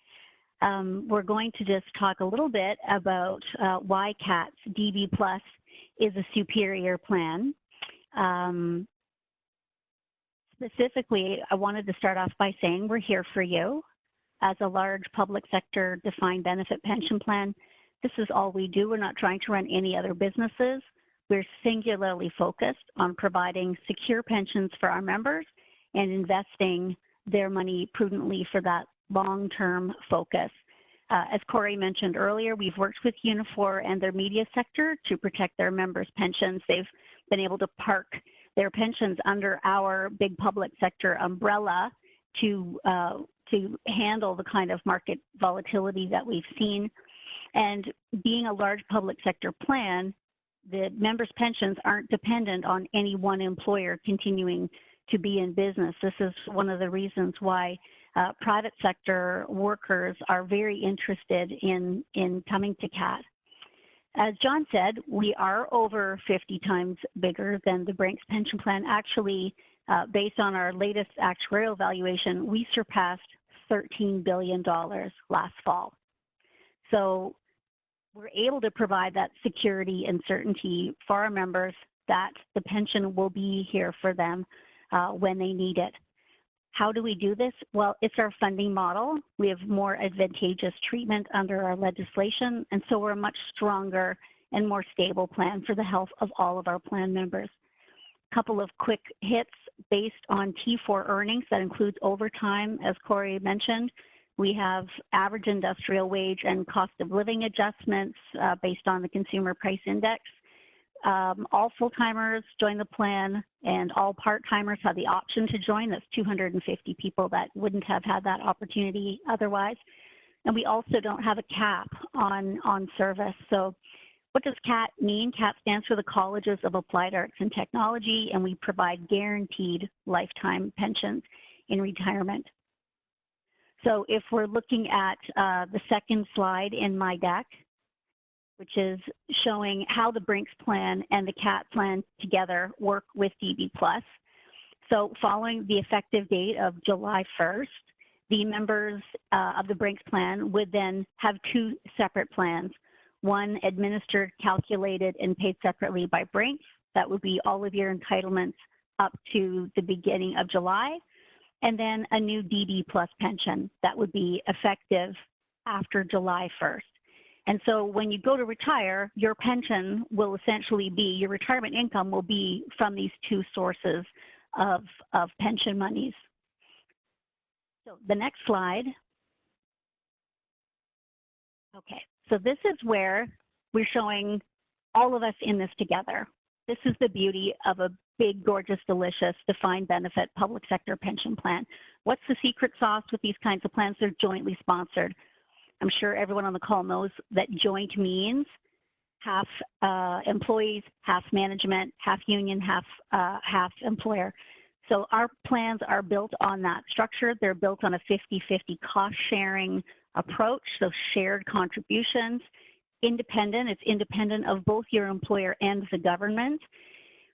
We're going to just talk a little bit about why CAAT's DB Plus is a superior plan. Specifically, I wanted to start off by saying we're here for you. As a large public sector defined benefit pension plan, this is all we do. We're not trying to run any other businesses. We're singularly focused on providing secure pensions for our members and investing their money prudently for that long-term focus. As Corey mentioned earlier, we've worked with Unifor and their media sector to protect their members' pensions. They've been able to park their pensions under our big public sector umbrella to handle the kind of market volatility that we've seen. And being a large public sector plan, the members' pensions aren't dependent on any one employer continuing to be in business. This is one of the reasons why private sector workers are very interested in coming to CAAT. As John said, we are over 50 times bigger than the Brinks pension plan. Actually, based on our latest actuarial valuation, we surpassed $13 billion last fall. So we're able to provide that security and certainty for our members that the pension will be here for them when they need it. How do we do this? Well, it's our funding model. We have more advantageous treatment under our legislation, and so we're a much stronger and more stable plan for the health of all of our plan members. A couple of quick hits based on T4 earnings that includes overtime, as Corey mentioned. We have average industrial wage and cost of living adjustments based on the Consumer Price Index. All full-timers join the plan and all part-timers have the option to join. That's 250 people that wouldn't have had that opportunity otherwise. And we also don't have a cap on service. So what does CAAT mean? CAAT stands for the Colleges of Applied Arts and Technology, and we provide guaranteed lifetime pensions in retirement. So if we're looking at the second slide in my deck, which is showing how the Brinks plan and the CAAT plan together work with DB Plus. So following the effective date of July 1st, the members of the Brinks plan would then have two separate plans. One administered, calculated, and paid separately by Brinks. That would be all of your entitlements up to the beginning of July. And then a new DB Plus pension that would be effective after July 1st. And so when you go to retire, your pension will essentially be, your retirement income will be from these two sources of pension monies. So the next slide. Okay, so this is where we're showing all of us in this together. This is the beauty of a big, gorgeous, delicious, defined benefit public sector pension plan. What's the secret sauce with these kinds of plans? They're jointly sponsored. I'm sure everyone on the call knows that joint means half employees, half management, half union, half employer. So our plans are built on that structure. They're built on a 50-50 cost sharing approach, so shared contributions. Independent, it's independent of both your employer and the government.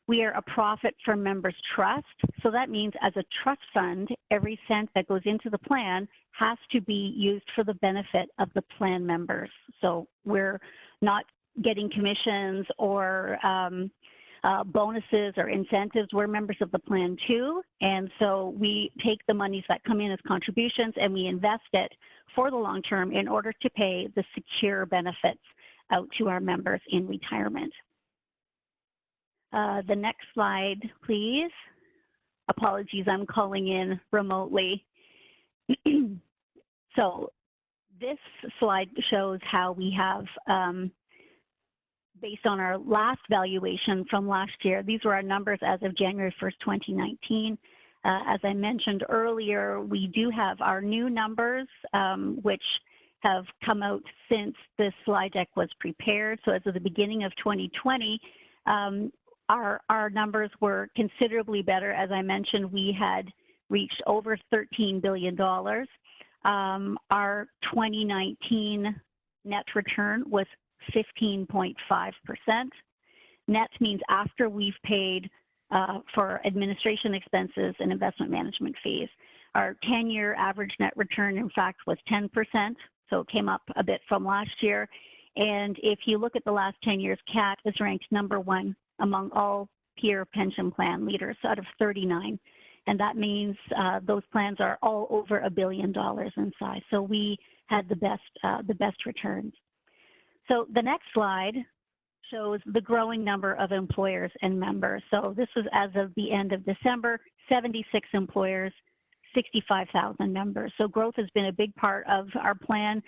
We are a profit from members' trust. So that means as a trust fund, every cent that goes into the plan has to be used for the benefit of the plan members. So we're not getting commissions or bonuses or incentives. We're members of the plan too. And so we take the monies that come in as contributions and we invest it for the long term in order to pay the secure benefits out to our members in retirement. The next slide, please. Apologies, I'm calling in remotely. So this slide shows how we have, based on our last valuation from last year, these were our numbers as of January 1st, 2019. As I mentioned earlier, we do have our new numbers, which have come out since this slide deck was prepared. So as of the beginning of 2020, our numbers were considerably better. As I mentioned, we had reached over $13 billion. Our 2019 net return was 15.5%. Net means after we've paid for administration expenses and investment management fees. Our 10-year average net return, in fact, was 10%, so it came up a bit from last year. And if you look at the last 10 years, CAAT is ranked #1 among all peer pension plan leaders out of 39. And that means those plans are all over $1 billion in size. So we had the best returns. So the next slide shows the growing number of employers and members. So this was as of the end of December, 76 employers, 65,000 members. So growth has been a big part of our plan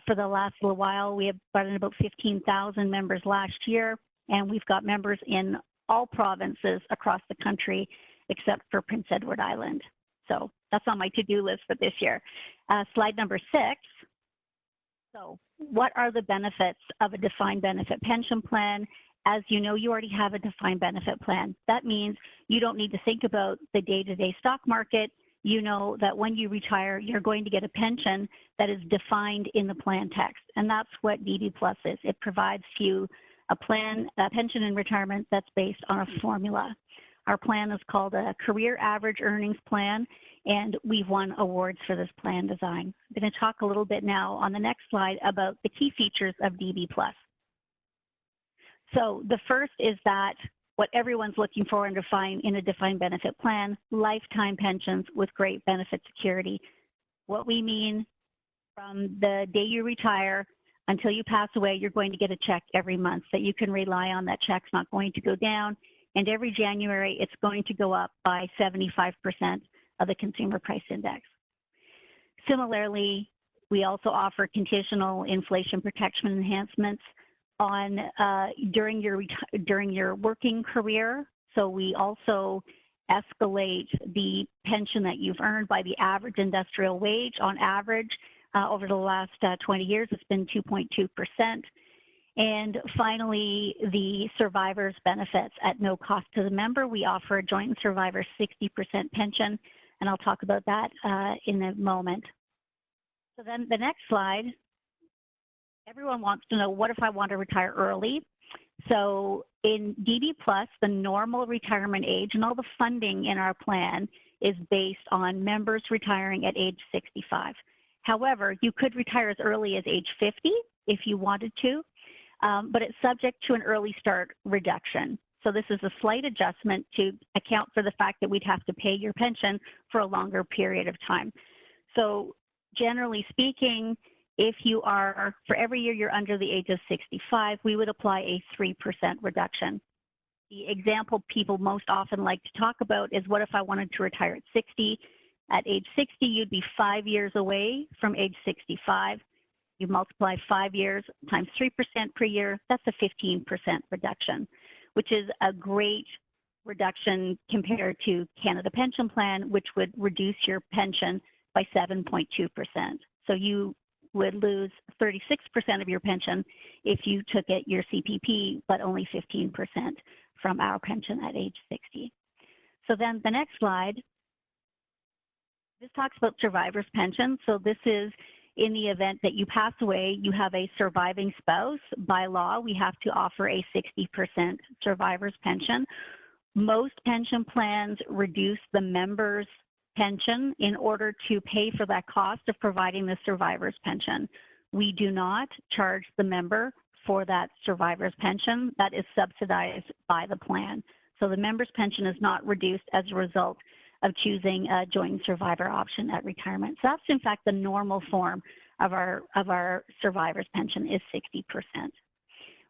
for the last little while. We have brought in about 15,000 members last year, and we've got members in all provinces across the country except for Prince Edward Island. So that's on my to-do list for this year. Slide number 6. So what are the benefits of a defined benefit pension plan? As you know, you already have a defined benefit plan. That means you don't need to think about the day-to-day stock market. You know that when you retire, you're going to get a pension that is defined in the plan text. And that's what DB Plus is. It provides you a pension in retirement that's based on a formula. Our plan is called a Career Average Earnings Plan, and we've won awards for this plan design. I'm going to talk a little bit now on the next slide about the key features of DB Plus. So the first is that what everyone's looking for in a defined benefit plan, lifetime pensions with great benefit security. What we mean, from the day you retire until you pass away, you're going to get a check every month that you can rely on. That check's not going to go down. And every January, it's going to go up by 75% of the Consumer Price Index. Similarly, we also offer conditional inflation protection enhancements on during your working career. So we also escalate the pension that you've earned by the average industrial wage. On average, over the last 20 years, it's been 2.2%. And finally, the survivor's benefits at no cost to the member. We offer a joint and survivor 60% pension, and I'll talk about that in a moment. So then the next slide, everyone wants to know, what if I want to retire early? So in DB Plus, the normal retirement age and all the funding in our plan is based on members retiring at age 65. However, you could retire as early as age 50 if you wanted to, but it's subject to an early start reduction. So this is a slight adjustment to account for the fact that we'd have to pay your pension for a longer period of time. So generally speaking, if you are, for every year you're under the age of 65, we would apply a 3% reduction. The example people most often like to talk about is, what if I wanted to retire at 60? At age 60, you'd be 5 years away from age 65. You multiply 5 years times 3% per year, that's a 15% reduction, which is a great reduction compared to Canada Pension Plan, which would reduce your pension by 7.2%. So you would lose 36% of your pension if you took it your CPP, but only 15% from our pension at age 60. So then the next slide, this talks about survivor's pension. So this is in the event that you pass away, you have a surviving spouse. By law, we have to offer a 60% survivor's pension. Most pension plans reduce the member's pension in order to pay for that cost of providing the survivor's pension. We do not charge the member for that survivor's pension. That is subsidized by the plan. So the member's pension is not reduced as a result of choosing a joint survivor option at retirement. So that's in fact the normal form of our survivor's pension is 60%.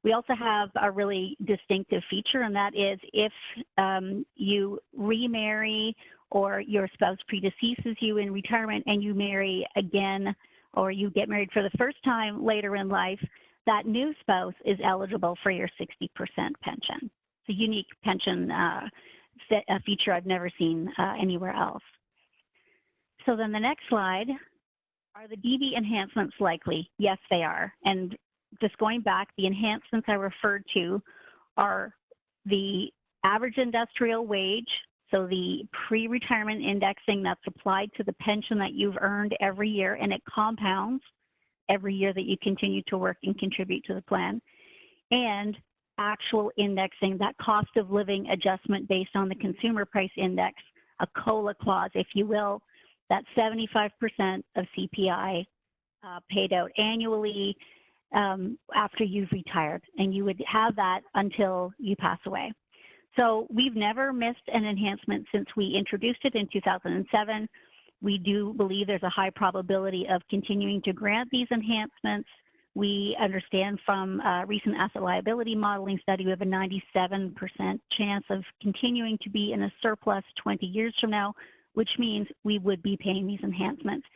We also have a really distinctive feature, and that is if you remarry or your spouse predeceases you in retirement and you marry again, or you get married for the first time later in life, that new spouse is eligible for your 60% pension. It's a unique pension feature I've never seen anywhere else. So then the next slide, are the DB enhancements likely? Yes, they are. And just going back, the enhancements I referred to are the average industrial wage, so the pre-retirement indexing that's applied to the pension that you've earned every year, and it compounds every year that you continue to work and contribute to the plan, and actual indexing, that cost of living adjustment based on the consumer price index, a COLA clause, if you will, that's 75% of CPI paid out annually after you've retired, and you would have that until you pass away. So we've never missed an enhancement since we introduced it in 2007. We do believe there's a high probability of continuing to grant these enhancements. We understand from a recent asset liability modeling study, we have a 97% chance of continuing to be in a surplus 20 years from now, which means we would be paying these enhancements.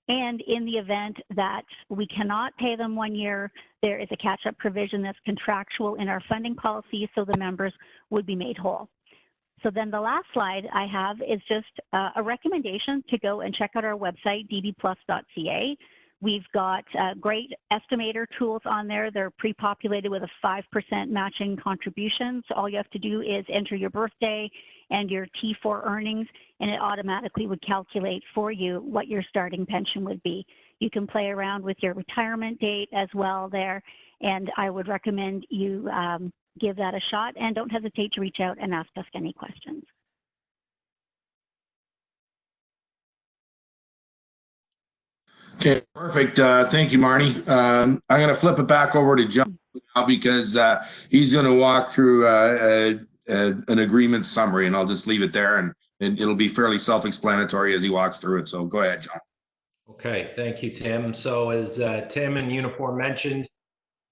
And in the event that we cannot pay them 1 year, there is a catch-up provision that's contractual in our funding policy, so the members would be made whole. So then the last slide I have is just a recommendation to go and check out our website, dbplus.ca. We've got great estimator tools on there. They're pre-populated with a 5% matching contribution. So all you have to do is enter your birthday and your T4 earnings, and it automatically would calculate for you what your starting pension would be. You can play around with your retirement date as well there, and I would recommend you give that a shot, and don't hesitate to reach out and ask us any questions. Okay, perfect. Thank you, Marnie. I'm going to flip it back over to John now because he's going to walk through an agreement summary, and I'll just leave it there, and it'll be fairly self-explanatory as he walks through it. So go ahead, John. Okay, thank you, Tim. So as Tim and Unifor mentioned,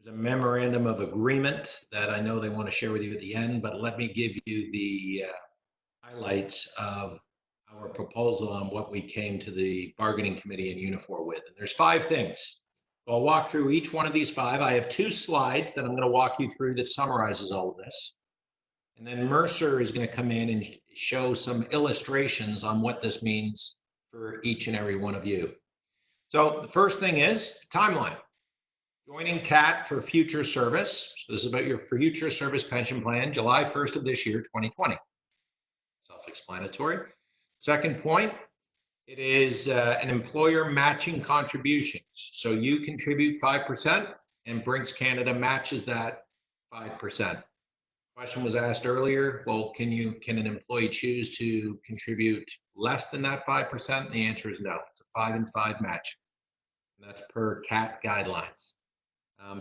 there's a memorandum of agreement that I know they want to share with you at the end, but let me give you the highlights of our proposal on what we came to the bargaining committee and Unifor with. And there's 5 things. So I'll walk through each one of these 5. I have 2 slides that I'm going to walk you through that summarizes all of this. And then Mercer is going to come in and show some illustrations on what this means for each and every one of you. So the first thing is timeline. Joining CAAT for future service. So this is about your future service pension plan, July 1st of this year, 2020. Self-explanatory. Second point, it is an employer matching contributions. So you contribute 5% and Brinks Canada matches that 5%. Question was asked earlier, well, can an employee choose to contribute less than that 5%? And the answer is no. It's a 5 and 5 match. And that's per CAAT guidelines.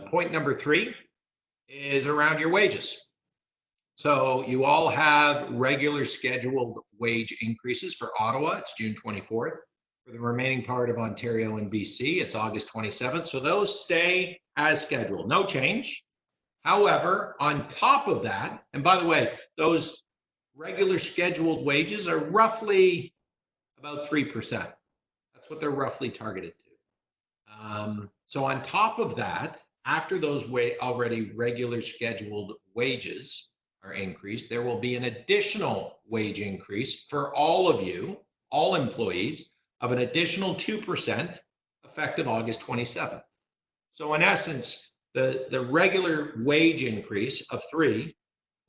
Point number 3 is around your wages. So you all have regular scheduled wage increases for Ottawa. It's June 24th. For the remaining part of Ontario and BC, it's August 27th. So those stay as scheduled, no change. However, on top of that, and by the way, those regular scheduled wages are roughly about 3%. That's what they're roughly targeted to. So on top of that, after those already regular scheduled wages are increased, there will be an additional wage increase for all of you, all employees, of an additional 2% effective August 27th. So in essence, the regular wage increase of 3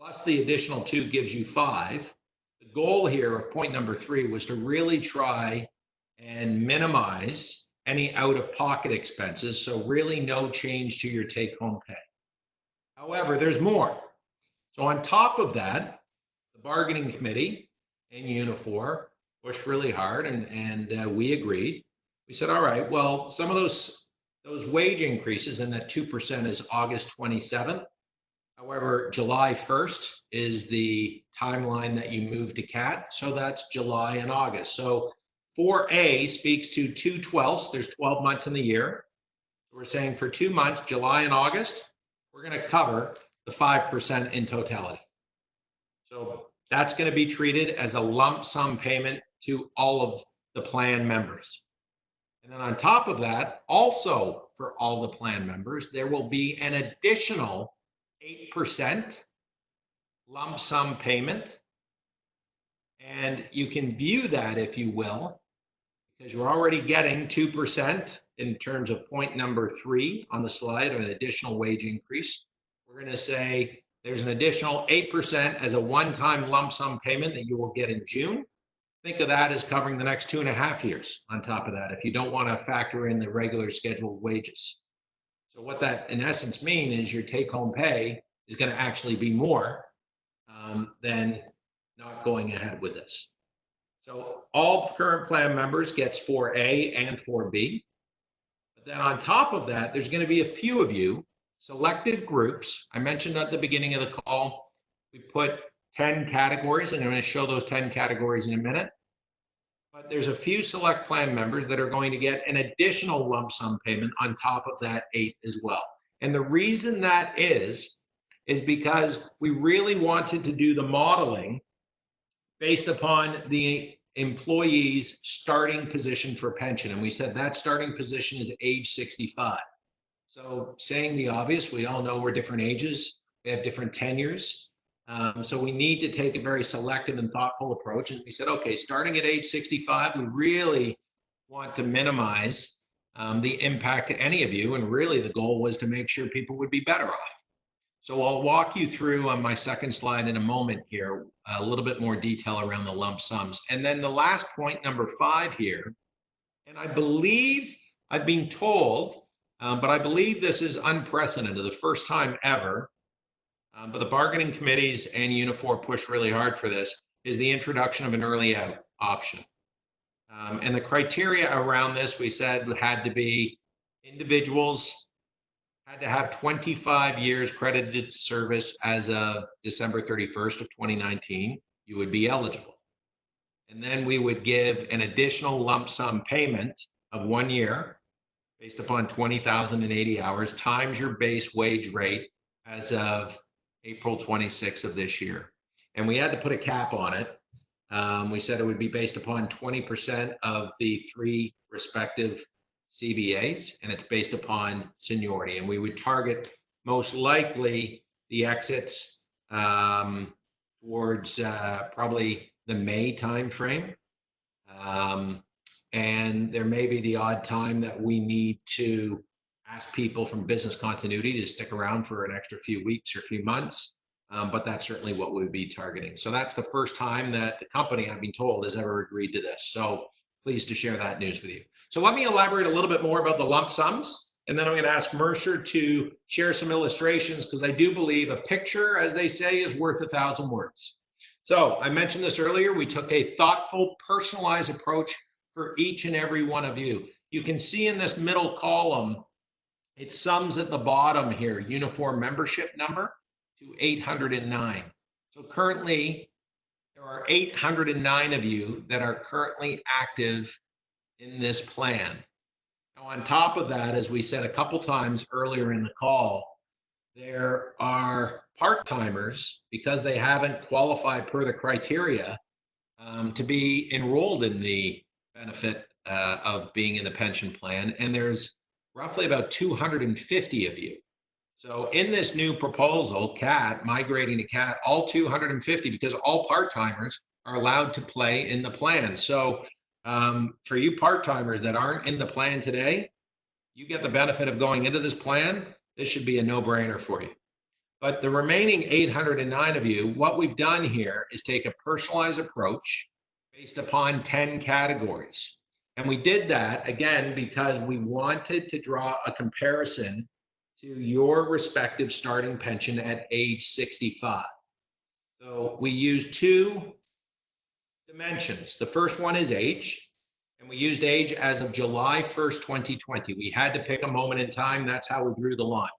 plus the additional 2 gives you 5. The goal here of point number 3 was to really try and minimize any out-of-pocket expenses, so really no change to your take-home pay. However, there's more. So on top of that, the bargaining committee and Unifor pushed really hard, and we agreed. We said, all right, well, some of those wage increases, and that 2% is August 27th. However, July 1st is the timeline that you move to CAAT. So that's July and August. So 4A speaks to 2/12. There's 12 months in the year. We're saying for 2 months, July and August, we're going to cover the 5% in totality. So that's going to be treated as a lump sum payment to all of the plan members. And then on top of that, also for all the plan members, there will be an additional 8% lump sum payment. And you can view that, if you will, because you're already getting 2% in terms of point number 3 on the slide, an additional wage increase. We're going to say there's an additional 8% as a one-time lump sum payment that you will get in June. Think of that as covering the next 2.5 years on top of that, if you don't want to factor in the regular scheduled wages. So what that in essence means is your take-home pay is going to actually be more than not going ahead with this. So all current plan members gets 4A and 4B. But then on top of that, there's going to be a few of you, selective groups. I mentioned at the beginning of the call, we put 10 categories, and I'm going to show those 10 categories in a minute. But there's a few select plan members that are going to get an additional lump sum payment on top of that 8 as well. And the reason that is because we really wanted to do the modeling based upon the employee's starting position for pension. And we said that starting position is age 65. So saying the obvious, we all know we're different ages, we have different tenures. So we need to take a very selective and thoughtful approach. And we said, okay, starting at age 65, we really want to minimize the impact to any of you. And really the goal was to make sure people would be better off. So I'll walk you through on my second slide in a moment here, a little bit more detail around the lump sums. And then the last point, number 5 here, and I believe I've been told, but I believe this is unprecedented, the first time ever, but the bargaining committees and Unifor pushed really hard for this, is the introduction of an early out option. And the criteria around this, we said, had to be individuals had to have 25 years credited service as of December 31st of 2019, you would be eligible. And then we would give an additional lump sum payment of 1 year based upon 20,080 hours times your base wage rate as of April 26th of this year. And we had to put a cap on it. We said it would be based upon 20% of the 3 respective CBAs, and it's based upon seniority. And we would target most likely the exits towards probably the May timeframe. And there may be the odd time that we need to ask people from business continuity to stick around for an extra few weeks or few months. But that's certainly what we would be targeting. So that's the first time that the company, I've been told, has ever agreed to this. So pleased to share that news with you. So let me elaborate a little bit more about the lump sums. and then I'm going to ask Mercer to share some illustrations, because I do believe a picture, as they say, is worth 1,000 words. So I mentioned this earlier. We took a thoughtful, personalized approach for each and every one of you. You can see in this middle column, it sums at the bottom here, Unifor membership number to 809. So currently, there are 809 of you that are currently active in this plan. Now, on top of that, as we said a couple times earlier in the call, there are part-timers, because they haven't qualified per the criteria to be enrolled in the benefit of being in the pension plan. And there's roughly about 250 of you. So in this new proposal, CAAT, migrating to CAAT, all 250, because all part-timers are allowed to play in the plan. So for you part-timers that aren't in the plan today, you get the benefit of going into this plan. This should be a no-brainer for you. But the remaining 809 of you, what we've done here is take a personalized approach based upon 10 categories. And we did that, again, because we wanted to draw a comparison to your respective starting pension at age 65. So we used two dimensions. The first one is age, and we used age as of July 1st, 2020. We had to pick a moment in time. That's how we drew the line.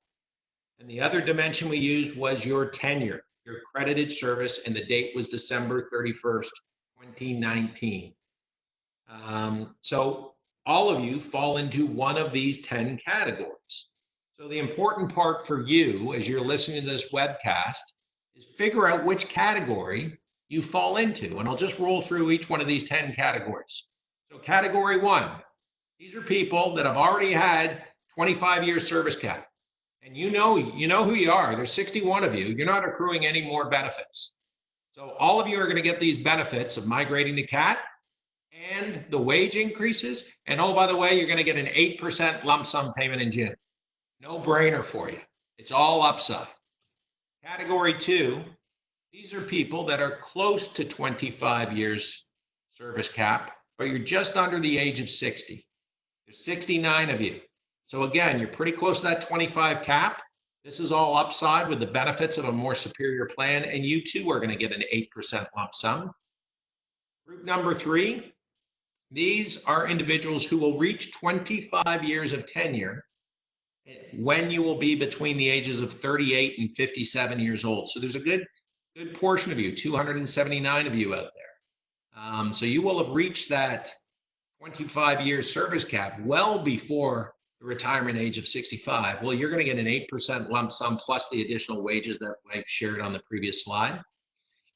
And the other dimension we used was your tenure, your credited service, and the date was December 31st, 2019. So all of you fall into one of these 10 categories. So the important part for you as you're listening to this webcast is figure out which category you fall into. And I'll just roll through each one of these 10 categories. So category 1, these are people that have already had 25 years service cap. And you know who you are. There's 61 of you. You're not accruing any more benefits. So all of you are going to get these benefits of migrating to CAAT and the wage increases. And oh, by the way, you're going to get an 8% lump sum payment in June. No brainer for you. It's all upside. Category 2, these are people that are close to 25 years service cap, but you're just under the age of 60. There's 69 of you. So again, you're pretty close to that 25 cap. This is all upside with the benefits of a more superior plan, and you too are going to get an 8% lump sum. Group number 3, these are individuals who will reach 25 years of tenure when you will be between the ages of 38 and 57 years old. So there's a good portion of you, 279 of you out there. So you will have reached that 25-year service cap well before the retirement age of 65. Well, you're going to get an 8% lump sum plus the additional wages that I've shared on the previous slide.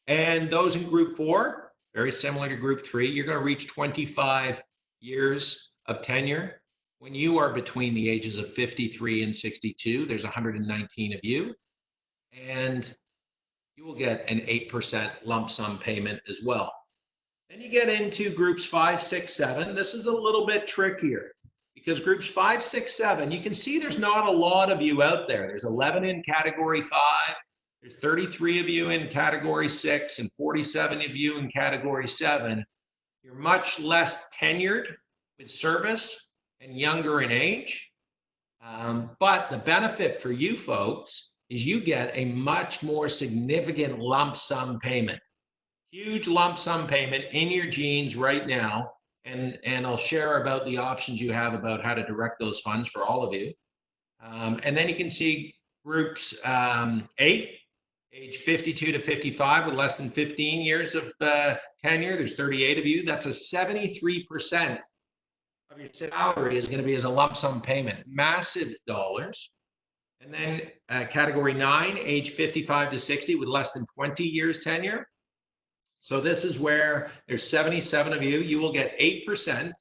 And those in group 4, very similar to group 3, you're going to reach 25 years of tenure when you are between the ages of 53 and 62. There's 119 of you, and you will get an 8% lump sum payment as well. Then you get into groups 5, 6, 7. This is a little bit trickier because groups 5, 6, 7, you can see there's not a lot of you out there. There's 11 in category 5. There's 33 of you in category 6 and 47 of you in category 7. You're much less tenured with service and younger in age. But the benefit for you folks is you get a much more significant lump sum payment. Huge lump sum payment in your jeans right now. And I'll share about the options you have about how to direct those funds for all of you. And then you can see groups 8, age 52 to 55 with less than 15 years of tenure. There's 38 of you. That's a 73% of your salary is going to be as a lump sum payment. Massive dollars. And then category 9, age 55 to 60 with less than 20 years tenure. So this is where there's 77 of you. You will get 8%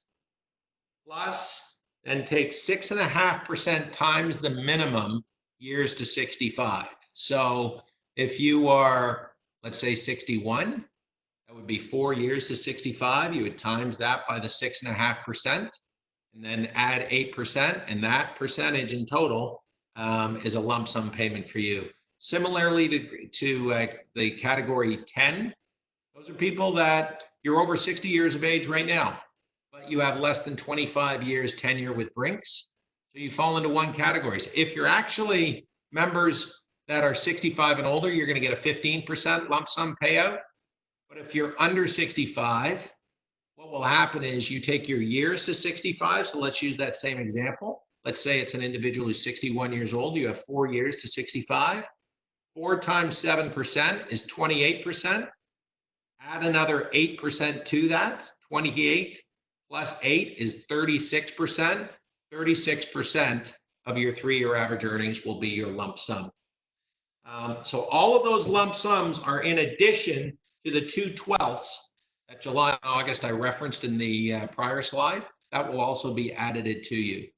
plus and take 6.5% times the minimum years to 65. So if you are, let's say 61, that would be 4 years to 65. You would times that by the 6.5% and then add 8%. And that percentage in total is a lump sum payment for you. Similarly to the category 10, those are people that you're over 60 years of age right now, but you have less than 25 years tenure with Brinks. So you fall into one category. So if you're actually members that are 65 and older, you're going to get a 15% lump sum payout. But if you're under 65, what will happen is you take your years to 65. So let's use that same example. Let's say it's an individual who's 61 years old. You have 4 years to 65. 4 times 7% is 28%. Add another 8% to that. 28 plus 8 is 36%. 36% of your 3-year average earnings will be your lump sum. So all of those lump sums are in addition to the 2/12 that July and August I referenced in the prior slide. That will also be added to you.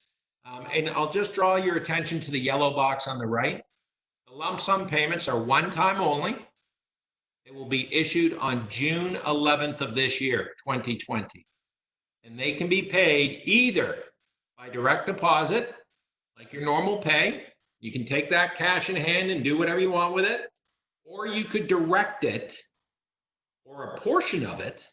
And I'll just draw your attention to the yellow box on the right. The lump sum payments are one time only. They will be issued on June 11th of this year, 2020. And they can be paid either by direct deposit, like your normal pay. You can take that cash in hand and do whatever you want with it, or you could direct it or a portion of it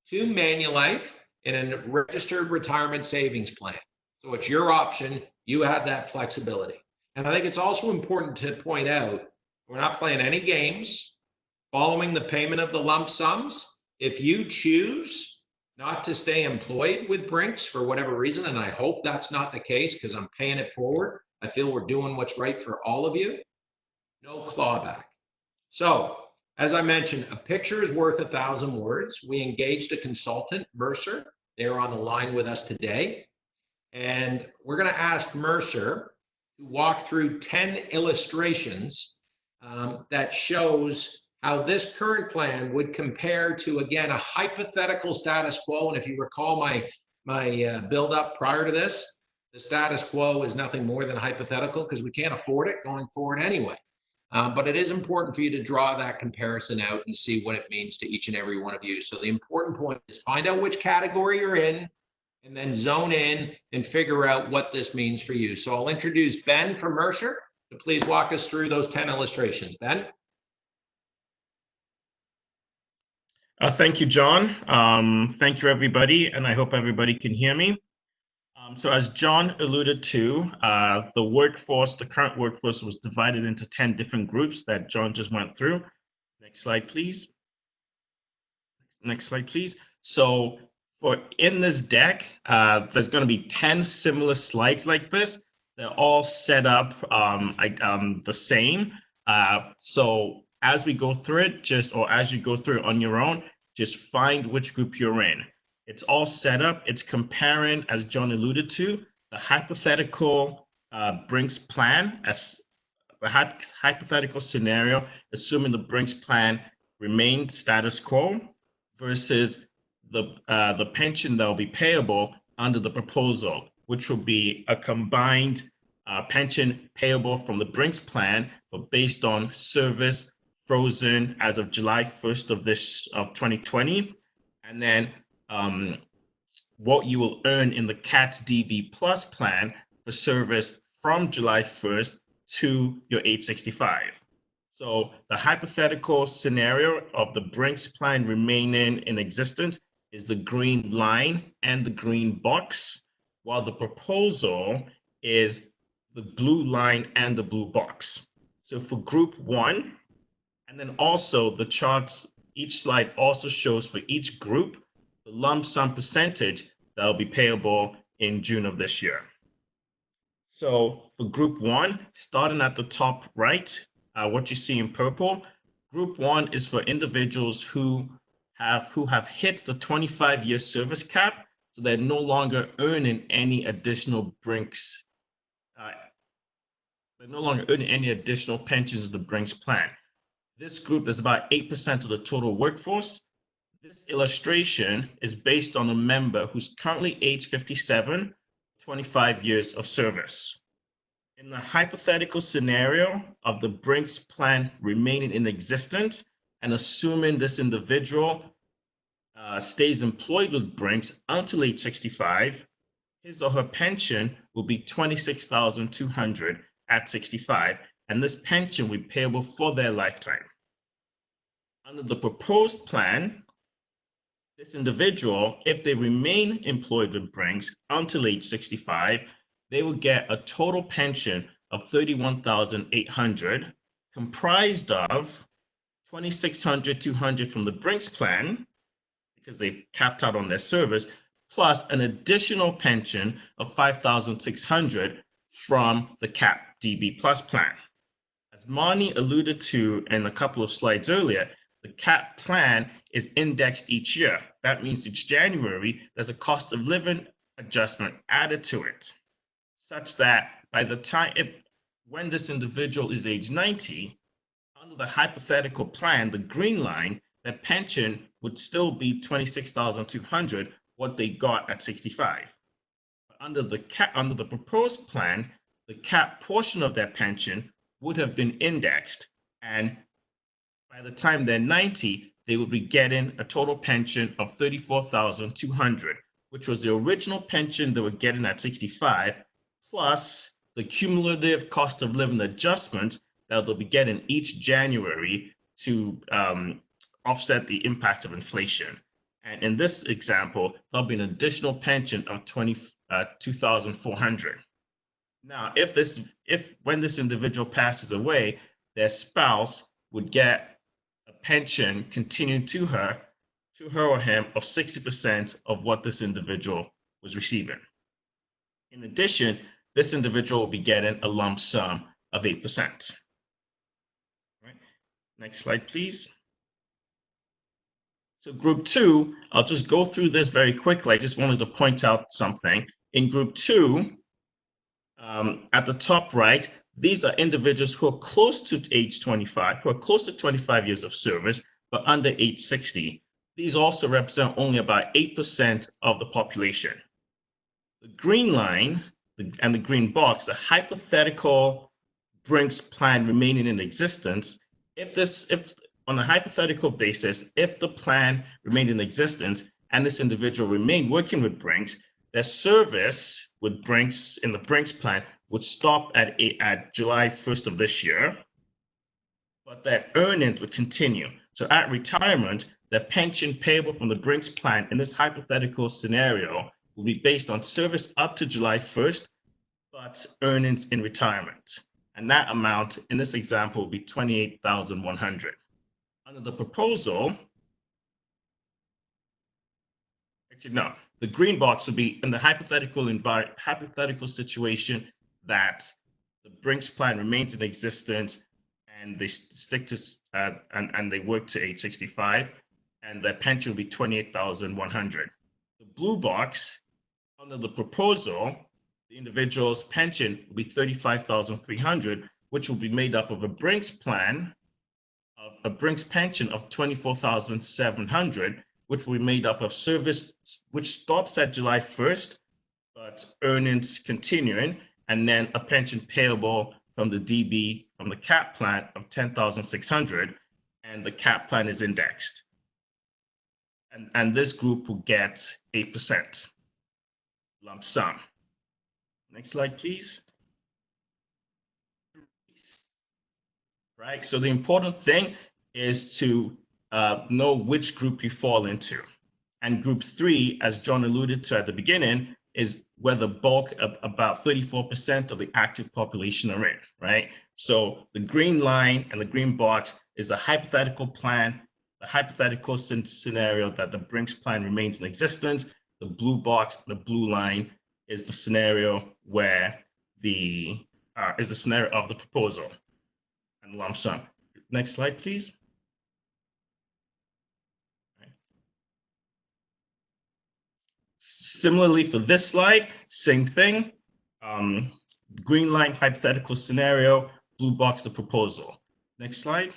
to Manulife in a registered retirement savings plan. So it's your option. You have that flexibility. And I think it's also important to point out, we're not playing any games. Following the payment of the lump sums, if you choose not to stay employed with Brinks for whatever reason, and I hope that's not the case because I'm paying it forward, I feel we're doing what's right for all of you, no clawback. So, as I mentioned, a picture is worth 1,000 words. We engaged a consultant, Mercer. They're on the line with us today. And we're going to ask Mercer to walk through 10 illustrations that shows how this current plan would compare to, again, a hypothetical status quo. And if you recall my build up prior to this, the status quo is nothing more than hypothetical because we can't afford it going forward anyway. But it is important for you to draw that comparison out and see what it means to each and every one of you. So the important point is find out which category you're in and then zone in and figure out what this means for you. So I'll introduce Ben from Mercer to please walk us through those 10 illustrations. Ben? Thank you, John. Thank you, everybody, and I hope everybody can hear me. So as John alluded to, the current workforce was divided into 10 different groups that John just went through. Next slide, please. Next slide, please. So in this deck, there's going to be 10 similar slides like this. They're all set up the same. So as we go through it, as you go through it on your own, just find which group you're in. It's all set up. It's comparing, as John alluded to, the hypothetical Brinks plan as the hypothetical scenario, assuming the Brinks plan remained status quo versus the pension that will be payable under the proposal, which will be a combined pension payable from the Brinks plan, but based on service frozen as of July 1st of 2020, and then what you will earn in the CAAT DB Plus plan for service from July 1st to your age 65. So the hypothetical scenario of the Brinks plan remaining in existence is the green line and the green box, while the proposal is the blue line and the blue box. So for group one, and then also the charts, each slide also shows for each group the lump sum percentage that will be payable in June of this year. So for group one, starting at the top right, what you see in purple, group one is for individuals who have hit the 25-year service cap, so they're no longer earning any additional Brinks. They're no longer earning any additional pensions of the Brinks plan. This group is about 8% of the total workforce. This illustration is based on a member who's currently age 57, 25 years of service. In the hypothetical scenario of the Brinks plan remaining in existence and assuming this individual stays employed with Brinks until age 65, his or her pension will be $26,200 at 65, and this pension will be payable for their lifetime. Under the proposed plan, this individual, if they remain employed with Brinks until age 65, they would get a total pension of $31,800, comprised of $2,600 from the Brinks plan, because they've capped out on their service, plus an additional pension of $5,600 from the CAAT DB Plus plan. As Marnie alluded to in a couple of slides earlier, the CAAT plan is indexed each year. That means each January, there's a cost of living adjustment added to it, such that by the time, when this individual is age 90, under the hypothetical plan, the green line, their pension would still be $26,200, what they got at 65. Under the proposed plan, the CAAT portion of their pension would have been indexed, and by the time they're 90, they would be getting a total pension of $34,200, which was the original pension they were getting at 65, plus the cumulative cost of living adjustment that they'll be getting each January to offset the impacts of inflation. And in this example, there'll be an additional pension of $22,400. Now, when this individual passes away, their spouse would get a pension continuing to her or him of 60% of what this individual was receiving. In addition, this individual will be getting a lump sum of 8%. Right. Next slide, please. So group 2, I'll just go through this very quickly. I just wanted to point out something. In group 2, at the top right, these are individuals who are close to age 25, who are close to 25 years of service, but under age 60. These also represent only about 8% of the population. The green line and the green box, the hypothetical Brinks plan remaining in existence, if on a hypothetical basis, if the plan remained in existence and this individual remained working with Brinks, their service with Brinks in the Brinks plan would stop at July 1st of this year, but their earnings would continue. So at retirement, their pension payable from the Brinks plan in this hypothetical scenario will be based on service up to July 1st, but earnings in retirement. And that amount in this example will be $28,100. Under the proposal, actually, no, the green box would be in the hypothetical situation that the Brinks plan remains in existence and they stick to and they work to age 65, and their pension will be $28,100. The blue box, under the proposal, the individual's pension will be $35,300, which will be made up of a Brinks plan, of a Brinks pension of $24,700, which will be made up of service, which stops at July 1st, but earnings continuing, and then a pension payable from the DB, from the CAAT plan of $10,600, and the CAAT plan is indexed. And this group will get 8% lump sum. Next slide, please. Right, so the important thing is to know which group you fall into. And group 3, as John alluded to at the beginning, is where the bulk of about 34% of the active population are in, right? So the green line and the green box is the hypothetical plan, the hypothetical scenario that the Brinks plan remains in existence. The blue box, the blue line, is the scenario where is the scenario of the proposal and lump sum. Next slide, please. Similarly for this slide, same thing. Green line, hypothetical scenario, blue box, the proposal. Next slide.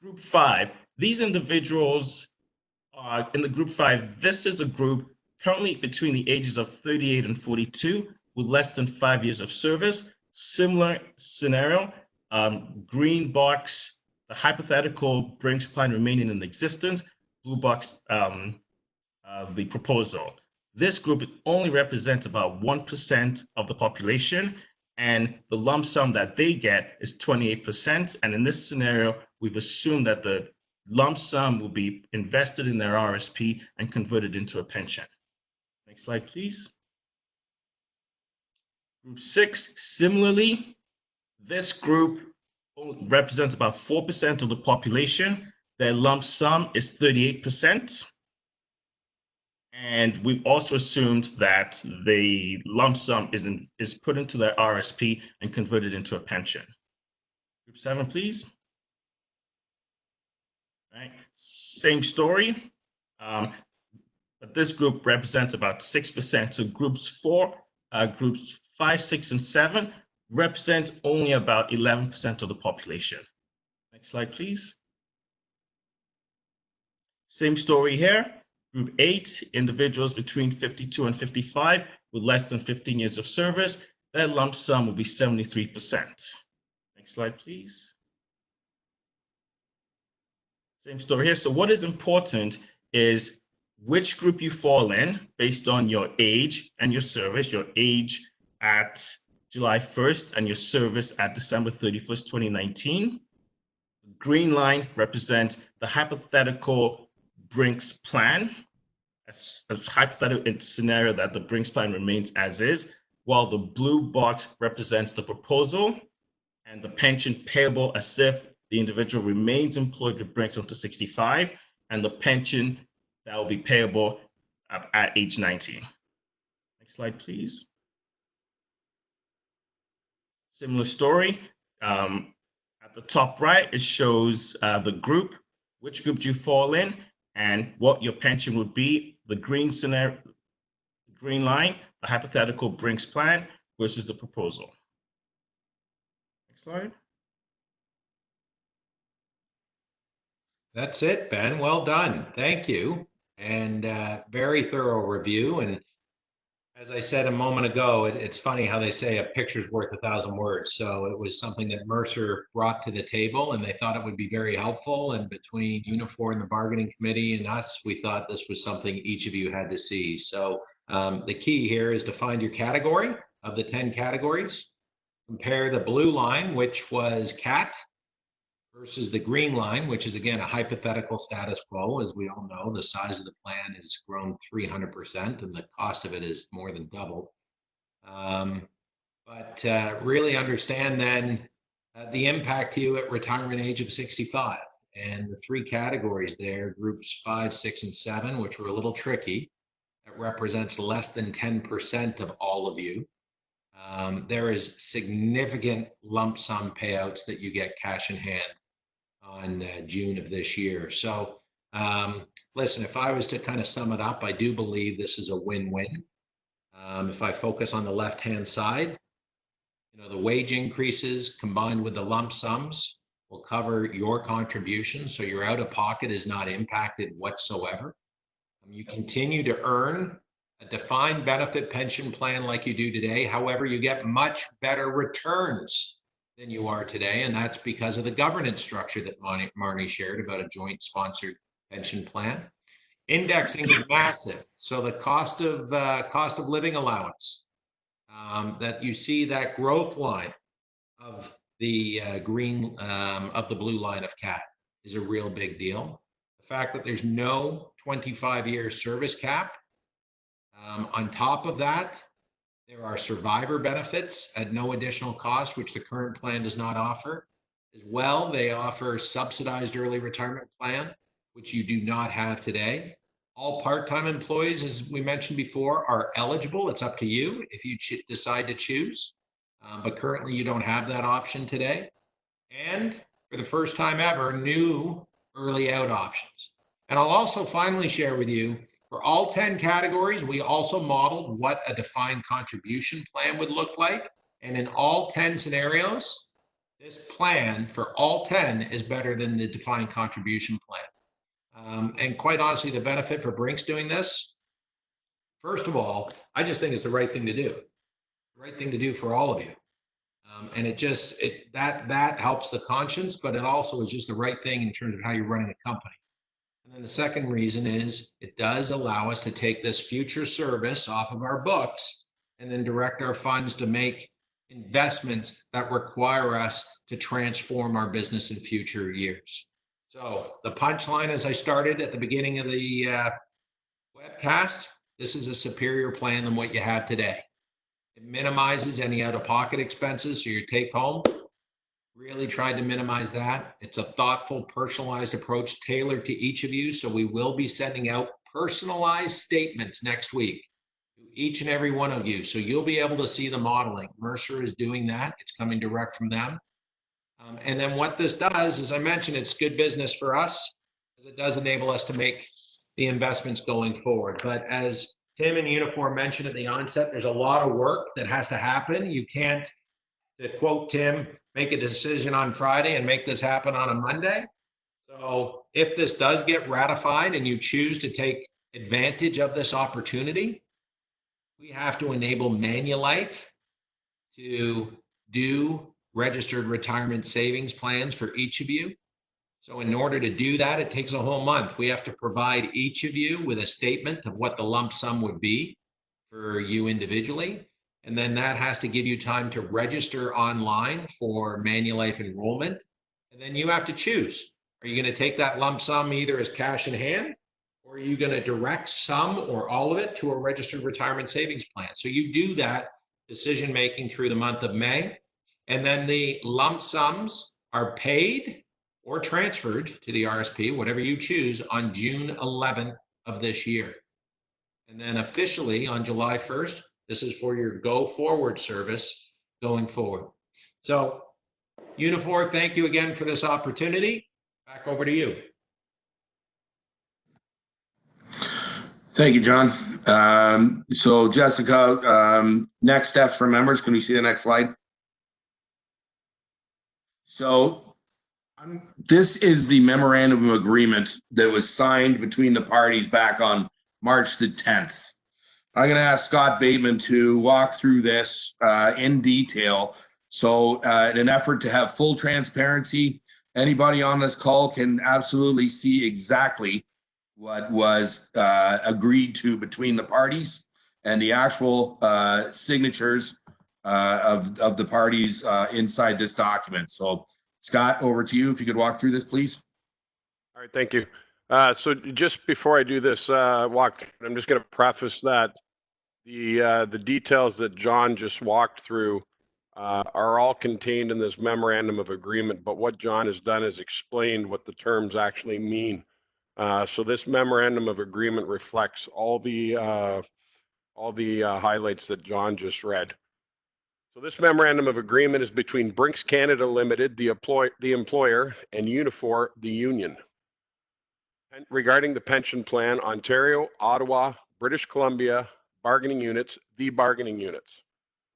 Group 5, these individuals are in the group 5. This is a group currently between the ages of 38 and 42 with less than 5 years of service. Similar scenario, green box, the hypothetical Brinks plan remaining in existence, blue box, the proposal. This group only represents about 1% of the population, and the lump sum that they get is 28%. And in this scenario, we've assumed that the lump sum will be invested in their RSP and converted into a pension. Next slide, please. Group 6, similarly, this group represents about 4% of the population. Their lump sum is 38%. And we've also assumed that the lump sum is put into their RSP and converted into a pension. Group 7, please. All right. Same story, but this group represents about 6%. So groups 5, 6, and 7 represent only about 11% of the population. Next slide, please. Same story here. Group 8, individuals between 52 and 55 with less than 15 years of service. Their lump sum will be 73%. Next slide, please. Same story here. So what is important is which group you fall in based on your age and your service, your age at July 1st and your service at December 31st, 2019. Green line represents the hypothetical Brinks plan, a hypothetical scenario that the Brinks plan remains as is, while the blue box represents the proposal and the pension payable as if the individual remains employed with Brinks until 65, and the pension that will be payable at age 90. Next slide, please. Similar story. At the top right, it shows the group, which group you fall in, and what your pension would be. The green scenario, the green line, the hypothetical Brinks plan versus the proposal. Next slide. That's it, Ben. Well done. Thank you. And very thorough review. And as I said a moment ago, it's funny how they say a picture's worth 1,000 words. So it was something that Mercer brought to the table and they thought it would be very helpful. And between Unifor and the bargaining committee and us, we thought this was something each of you had to see. So the key here is to find your category of the 10 categories. Compare the blue line, which was CAAT, versus the green line, which is again a hypothetical status quo. As we all know, the size of the plan has grown 300% and the cost of it is more than doubled. But really understand then the impact to you at retirement age of 65. And the three categories there, groups 5, 6, and 7, which were a little tricky, that represents less than 10% of all of you. There is significant lump sum payouts that you get cash in hand on June of this year. So listen, if I was to kind of sum it up, I do believe this is a win-win. If I focus on the left-hand side, you know, the wage increases combined with the lump sums will cover your contributions, so your out-of-pocket is not impacted whatsoever. You continue to earn a defined benefit pension plan like you do today. However, you get much better returns than you are today, and that's because of the governance structure that Marnie shared about a joint sponsored pension plan. Indexing is massive, so the cost of living allowance that you see, that growth line of the green of the blue line of CAAT is a real big deal. The fact that there's no 25-year service cap. On top of that, there are survivor benefits at no additional cost, which the current plan does not offer. As well, they offer subsidized early retirement plan, which you do not have today. All part-time employees, as we mentioned before, are eligible. It's up to you if you decide to choose, but currently you don't have that option today. And for the first time ever, new early out options. And I'll also finally share with you, for all 10 categories, we also modeled what a defined contribution plan would look like. And in all 10 scenarios, this plan for all 10 is better than the defined contribution plan. And quite honestly, the benefit for Brinks doing this, first of all, I just think it's the right thing to do. The right thing to do for all of you. And that helps the conscience, but it also is just the right thing in terms of how you're running a company. And then the second reason is it does allow us to take this future service off of our books and then direct our funds to make investments that require us to transform our business in future years. So the punchline, as I started at the beginning of the webcast, this is a superior plan than what you have today. It minimizes any out-of-pocket expenses, so your take home, really tried to minimize that. It's a thoughtful, personalized approach tailored to each of you. So we will be sending out personalized statements next week to each and every one of you. So you'll be able to see the modeling. Mercer is doing that. It's coming direct from them. And then what this does, as I mentioned, it's good business for us, because it does enable us to make the investments going forward. But as Tim and Unifor mentioned at the onset, there's a lot of work that has to happen. You can't, to quote Tim, make a decision on Friday and make this happen on a Monday. So if this does get ratified and you choose to take advantage of this opportunity, we have to enable Manulife to do registered retirement savings plans for each of you. So in order to do that, it takes a whole month. We have to provide each of you with a statement of what the lump sum would be for you individually. And then that has to give you time to register online for Manulife enrollment. And then you have to choose. Are you going to take that lump sum either as cash in hand, or are you going to direct some or all of it to a registered retirement savings plan? So you do that decision making through the month of May. And then the lump sums are paid or transferred to the RSP, whatever you choose, on June 11th of this year. And then officially on July 1st, this is for your go forward service going forward. So Unifor, thank you again for this opportunity. Back over to you. Thank you, John. So Jessica, next steps for members. Can we see the next slide? So this is the memorandum of agreement that was signed between the parties back on March the 10th. I'm going to ask Scott Bateman to walk through this in detail. So in an effort to have full transparency, anybody on this call can absolutely see exactly what was agreed to between the parties and the actual signatures of the parties inside this document. So Scott, over to you. If you could walk through this, please. All right, thank you. So just before I do this walk, I'm just going to preface that the details that John just walked through are all contained in this memorandum of agreement, but what John has done is explained what the terms actually mean. So this memorandum of agreement reflects all the highlights that John just read. So this memorandum of agreement is between Brinks Canada Limited, the employer, and Unifor, the union, and regarding the pension plan, Ontario, Ottawa, British Columbia bargaining units, the bargaining units.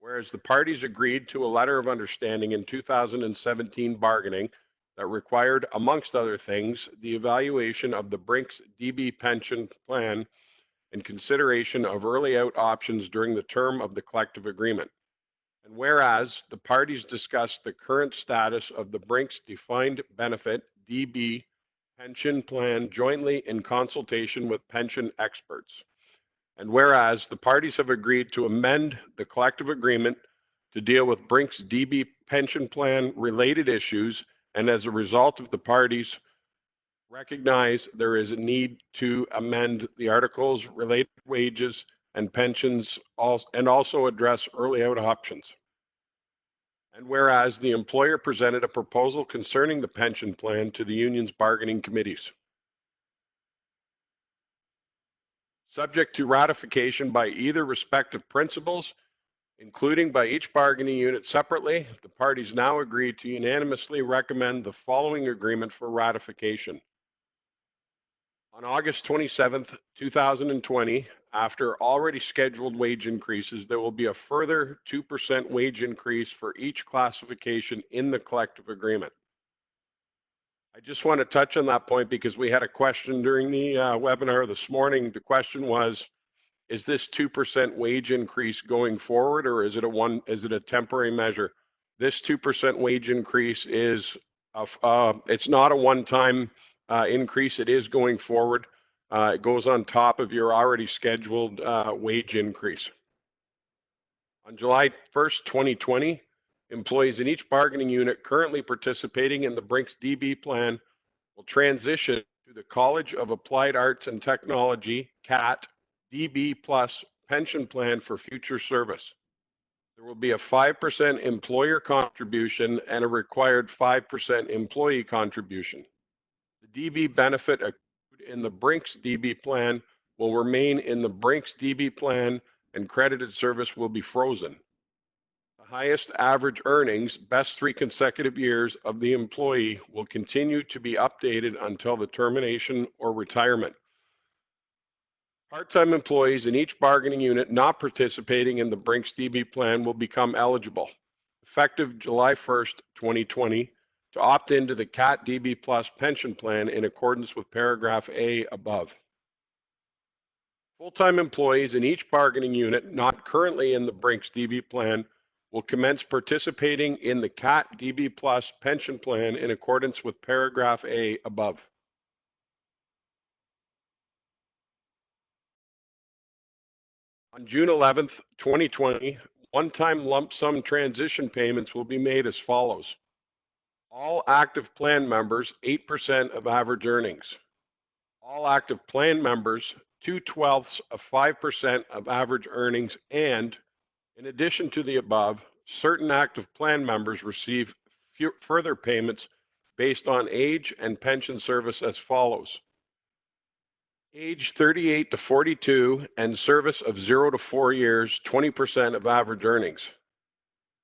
Whereas the parties agreed to a letter of understanding in 2017 bargaining that required, amongst other things, the evaluation of the Brinks DB pension plan and consideration of early out options during the term of the collective agreement. And whereas the parties discussed the current status of the Brinks defined benefit DB pension plan jointly in consultation with pension experts. And whereas the parties have agreed to amend the collective agreement to deal with Brinks DB pension plan related issues, and as a result of the parties recognize there is a need to amend the articles related wages and pensions and also address early out options. And whereas the employer presented a proposal concerning the pension plan to the union's bargaining committees. Subject to ratification by either respective principals, including by each bargaining unit separately, the parties now agree to unanimously recommend the following agreement for ratification. On August 27th, 2020, after already scheduled wage increases, there will be a further 2% wage increase for each classification in the collective agreement. I just want to touch on that point because we had a question during the webinar this morning. The question was, is this 2% wage increase going forward, or is it a temporary measure? This 2% wage increase is it's not a one-time increase. It is going forward. It goes on top of your already scheduled wage increase. On July 1st, 2020, employees in each bargaining unit currently participating in the Brinks DB plan will transition to the College of Applied Arts and Technology, CAAT DB Plus pension plan for future service. There will be a 5% employer contribution and a required 5% employee contribution. The DB benefit accrued in the Brinks DB plan will remain in the Brinks DB plan, and credited service will be frozen. The highest average earnings, best 3 consecutive years of the employee, will continue to be updated until the termination or retirement. Part-time employees in each bargaining unit not participating in the Brinks DB plan will become eligible, effective July 1st, 2020, to opt into the CAAT DB Plus pension plan in accordance with paragraph A above. Full-time employees in each bargaining unit not currently in the Brinks DB plan will commence participating in the CAAT DB Plus pension plan in accordance with paragraph A above. On June 11th, 2020, one-time lump sum transition payments will be made as follows. All active plan members, 8% of average earnings. All active plan members, 2/12 of 5% of average earnings, and, in addition to the above, certain active plan members receive further payments based on age and pension service as follows. Age 38 to 42 and service of 0 to 4 years, 20% of average earnings.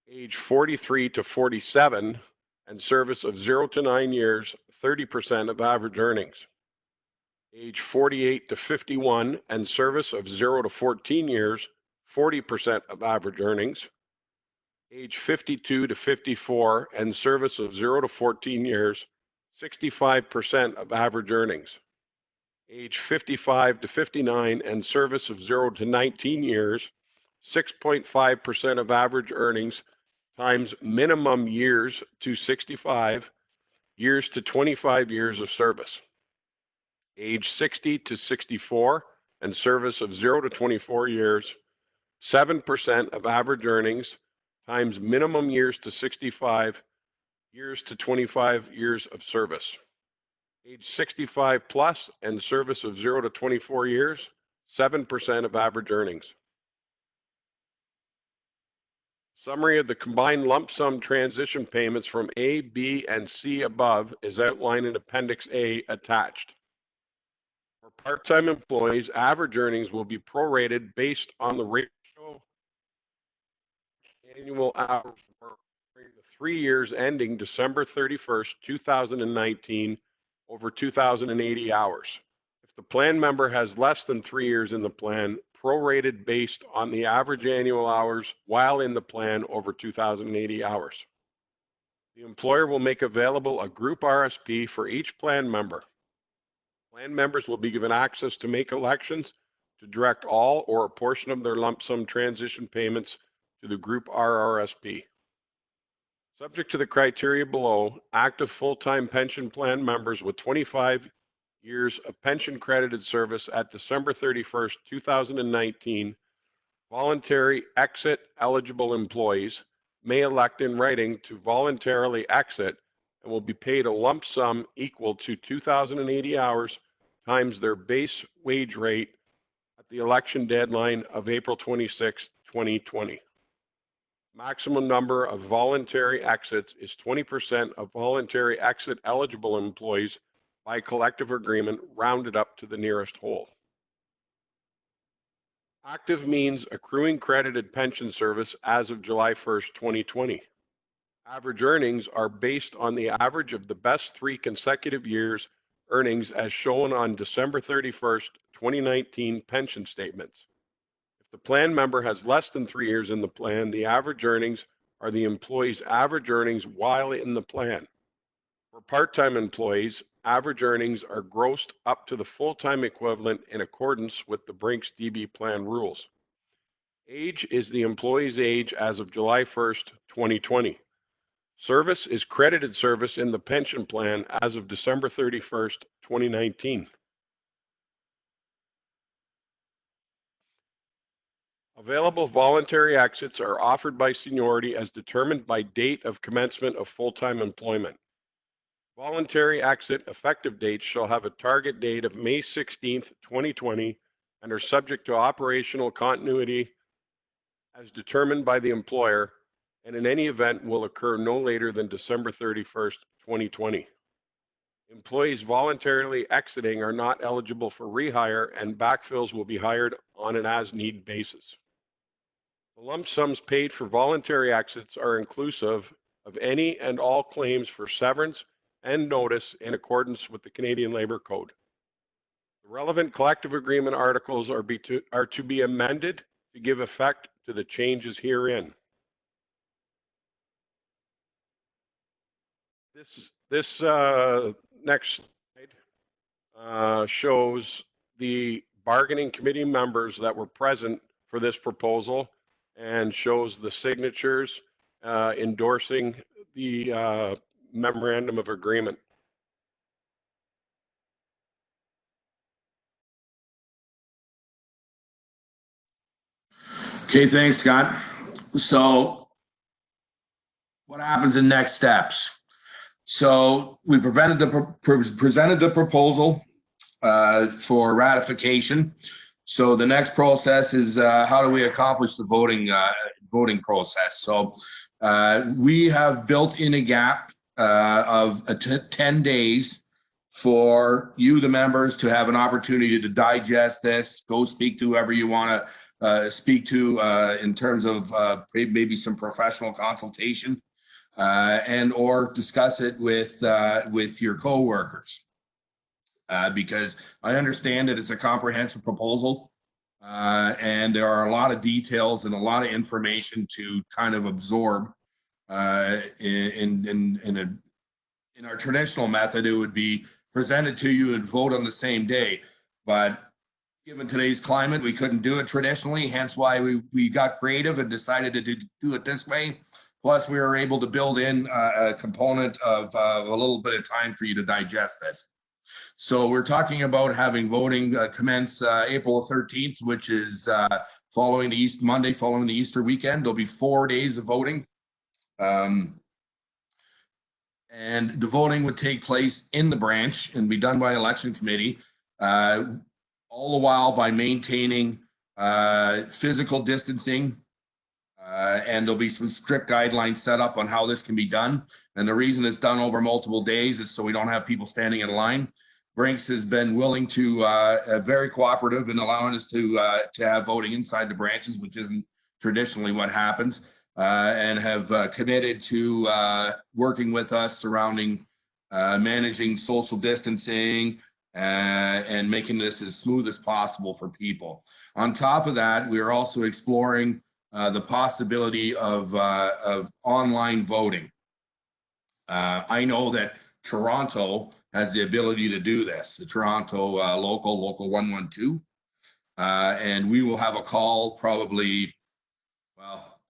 Age 43 to 47 and service of 0 to 9 years, 30% of average earnings. Age 48 to 51 and service of 0 to 14 years, 40% of average earnings. Age 52 to 54 and service of 0 to 14 years, 65% of average earnings. Age 55 to 59 and service of 0 to 19 years, 6.5% of average earnings times minimum years to 65, years to 25 years of service. Age 60 to 64 and service of 0 to 24 years, 7% of average earnings times minimum years to 65, years to 25 years of service. Age 65 plus and service of 0 to 24 years, 7% of average earnings. Summary of the combined lump sum transition payments from A, B, and C above is outlined in Appendix A attached. For part-time employees, average earnings will be prorated based on the ratio annual hours worked during the 3 years ending December 31st, 2019 over 2,080 hours. If the plan member has less than 3 years in the plan, prorated based on the average annual hours while in the plan over 2,080 hours. The employer will make available a group RSP for each plan member. Plan members will be given access to make elections to direct all or a portion of their lump sum transition payments to the group RRSP. Subject to the criteria below, active full-time pension plan members with 25 years of pension credited service at December 31st, 2019, voluntary exit eligible employees may elect in writing to voluntarily exit and will be paid a lump sum equal to 2,080 hours times their base wage rate at the election deadline of April 26, 2020. Maximum number of voluntary exits is 20% of voluntary exit eligible employees by collective agreement rounded up to the nearest whole. Active means accruing credited pension service as of July 1st, 2020. Average earnings are based on the average of the best 3 consecutive years' earnings as shown on December 31st, 2019 pension statements. If the plan member has less than 3 years in the plan, the average earnings are the employee's average earnings while in the plan. For part-time employees, average earnings are grossed up to the full-time equivalent in accordance with the Brinks DB plan rules. Age is the employee's age as of July 1st, 2020. Service is credited service in the pension plan as of December 31st, 2019. Available voluntary exits are offered by seniority as determined by date of commencement of full-time employment. Voluntary exit effective dates shall have a target date of May 16th, 2020 and are subject to operational continuity as determined by the employer, and in any event will occur no later than December 31st, 2020. Employees voluntarily exiting are not eligible for rehire, and backfills will be hired on an as-need basis. The lump sums paid for voluntary exits are inclusive of any and all claims for severance and notice in accordance with the Canadian Labour Code. The relevant collective agreement articles are to be amended to give effect to the changes herein. This next slide shows the bargaining committee members that were present for this proposal and shows the signatures endorsing the memorandum of agreement. Okay, thanks, Scott. So what happens in next steps? So we presented the proposal for ratification. So the next process is how do we accomplish the voting process? So we have built in a gap of 10 days for you, the members, to have an opportunity to digest this, go speak to whoever you want to speak to in terms of maybe some professional consultation and or discuss it with your coworkers. Because I understand that it's a comprehensive proposal and there are a lot of details and a lot of information to kind of absorb. In our traditional method, it would be presented to you and vote on the same day. But given today's climate, we couldn't do it traditionally, hence why we got creative and decided to do it this way. Plus, we were able to build in a component of a little bit of time for you to digest this. So we're talking about having voting commence April 13th, which is Monday following the Easter weekend. There'll be 4 days of voting. And the voting would take place in the branch and be done by election committee, all the while by maintaining physical distancing. And there'll be some strict guidelines set up on how this can be done. And the reason it's done over multiple days is so we don't have people standing in line. Brinks has been willing to very cooperative in allowing us to have voting inside the branches, which isn't traditionally what happens, and have committed to working with us surrounding managing social distancing and making this as smooth as possible for people. On top of that, we are also exploring the possibility of online voting. I know that Toronto has the ability to do this, the Toronto local 112. And we will have a call probably, well,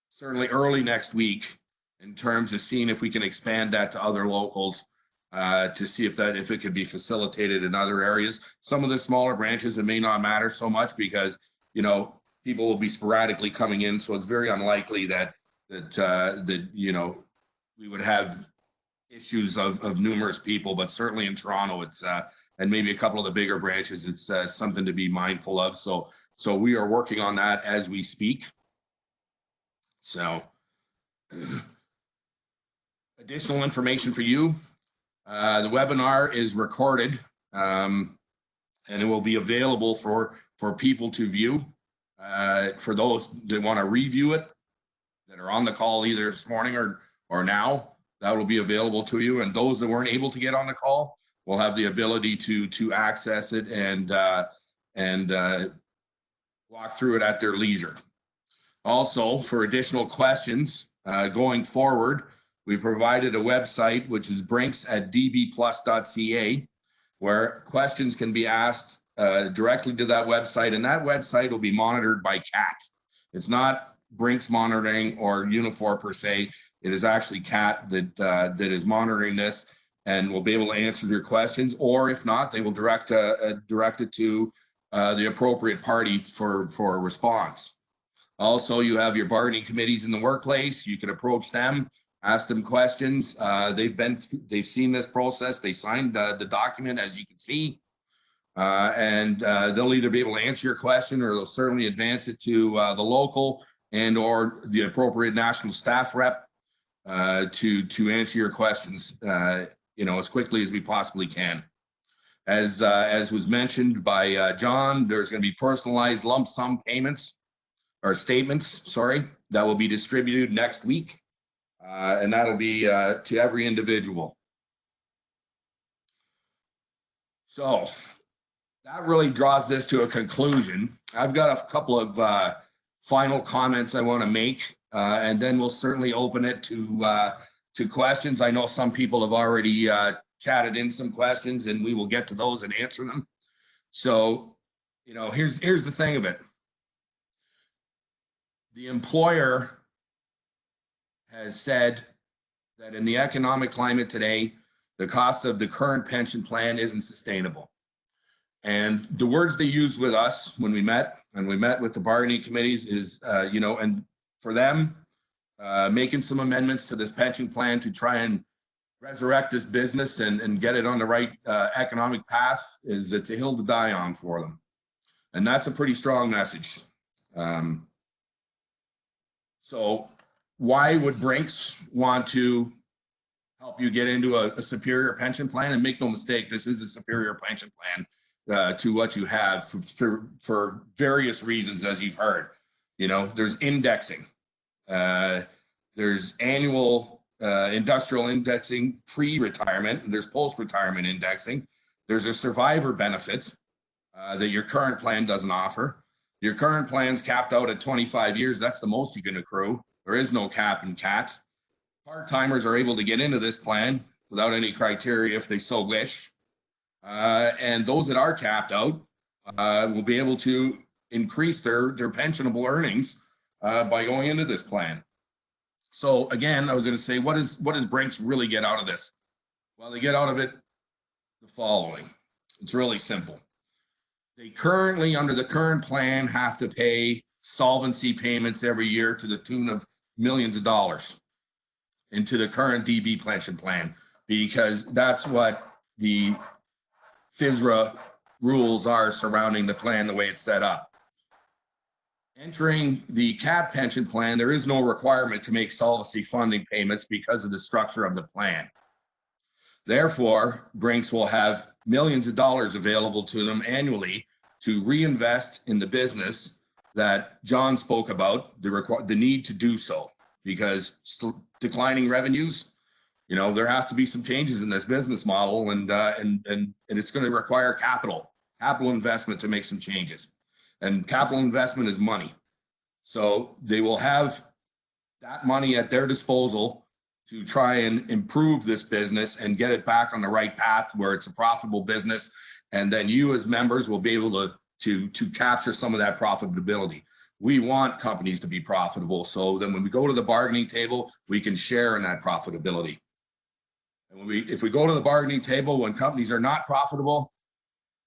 certainly early next week in terms of seeing if we can expand that to other locals to see if it could be facilitated in other areas. Some of the smaller branches, it may not matter so much because, you know, people will be sporadically coming in. So it's very unlikely that you know, we would have issues of numerous people, but certainly in Toronto, it's and maybe a couple of the bigger branches, it's something to be mindful of. So we are working on that as we speak. So additional information for you. The webinar is recorded and it will be available for people to view. For those that want to review it, that are on the call either this morning or now, that will be available to you. And those that weren't able to get on the call will have the ability to access it and walk through it at their leisure. Also, for additional questions going forward, we provided a website, which is brinks@dbplus.ca, where questions can be asked directly to that website, and that website will be monitored by CAAT. It's not Brinks monitoring or Unifor per se. It is actually CAAT that is monitoring this and will be able to answer your questions, or if not, they will direct it to the appropriate party for a response. Also, you have your bargaining committees in the workplace. You can approach them, ask them questions. They've seen this process. They signed the document, as you can see. and they'll either be able to answer your question, or they'll certainly advance it to the local and or the appropriate national staff rep to answer your questions, as quickly as we possibly can. As was mentioned by John, there's going to be personalized lump sum payments or statements, that will be distributed next week, and that'll be to every individual. So that really draws this to a conclusion. I've got a couple of final comments I want to make, and then we'll certainly open it to questions. I know some people have already chatted in some questions, and we will get to those and answer them. So, here's the thing of it. The employer has said that in the economic climate today, the cost of the current pension plan isn't sustainable. And the words they used with us when we met, and we met with the bargaining committees, is, and for them, making some amendments to this pension plan to try and resurrect this business and get it on the right economic path, it's a hill to die on for them. And that's a pretty strong message. So why would Brinks want to help you get into a superior pension plan? And make no mistake, this is a superior pension plan to what you have for various reasons, as you've heard. There's indexing, there's annual industrial indexing pre-retirement, and there's post-retirement indexing. There's a survivor benefit that your current plan doesn't offer. Your current plan's capped out at 25 years. That's the most you can accrue. There is no cap in CAAT. Part-timers are able to get into this plan without any criteria if they so wish. And those that are capped out will be able to increase their pensionable earnings by going into this plan. So again, I was going to say, what does Brinks really get out of this? Well, they get out of it the following. It's really simple. They currently, under the current plan, have to pay solvency payments every year to the tune of millions of dollars into the current DB pension plan, because that's what the FSRA rules are surrounding the plan, the way it's set up. Entering the CAAT pension plan, there is no requirement to make solvency funding payments because of the structure of the plan. Therefore, Brinks will have millions of dollars available to them annually to reinvest in the business that John spoke about, the need to do so, because declining revenues, there has to be some changes in this business model, and it's going to require capital investment to make some changes. And capital investment is money. So they will have that money at their disposal to try and improve this business and get it back on the right path where it's a profitable business. And then you as members will be able to capture some of that profitability. We want companies to be profitable, so then when we go to the bargaining table, we can share in that profitability. And if we go to the bargaining table when companies are not profitable,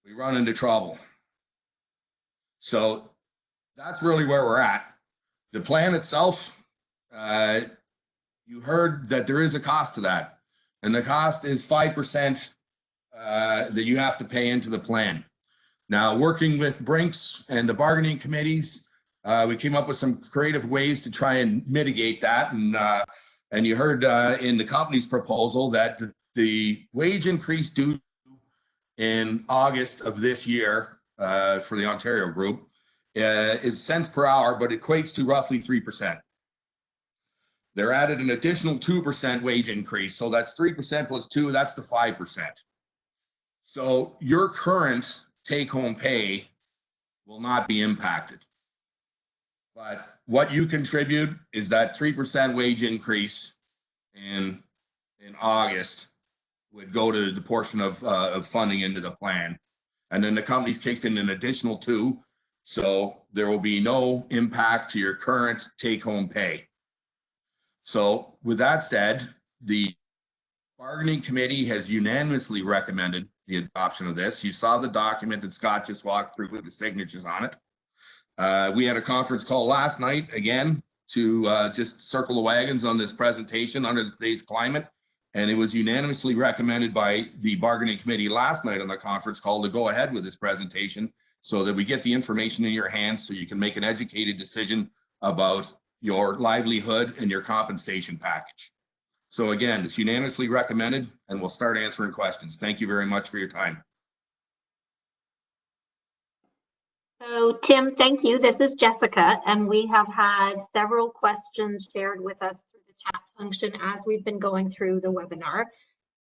we run into trouble. So that's really where we're at. The plan itself, you heard that there is a cost to that, and the cost is 5% that you have to pay into the plan. Now, working with Brinks and the bargaining committees, we came up with some creative ways to try and mitigate that. And you heard in the company's proposal that the wage increase due in August of this year for the Ontario group is cents per hour, but equates to roughly 3%. They're added an additional 2% wage increase. So that's 3% plus 2, that's the 5%. So your current take-home pay will not be impacted. But what you contribute is that 3% wage increase in August would go to the portion of funding into the plan. And then the company's kicked in an additional 2. So there will be no impact to your current take-home pay. So with that said, the bargaining committee has unanimously recommended the adoption of this. You saw the document that Scott just walked through with the signatures on it. We had a conference call last night, again, to just circle the wagons on this presentation under today's climate. And it was unanimously recommended by the bargaining committee last night on the conference call to go ahead with this presentation so that we get the information in your hands so you can make an educated decision about your livelihood and your compensation package. So again, it's unanimously recommended, and we'll start answering questions. Thank you very much for your time. So Tim, thank you. This is Jessica, and we have had several questions shared with us through the chat function as we've been going through the webinar,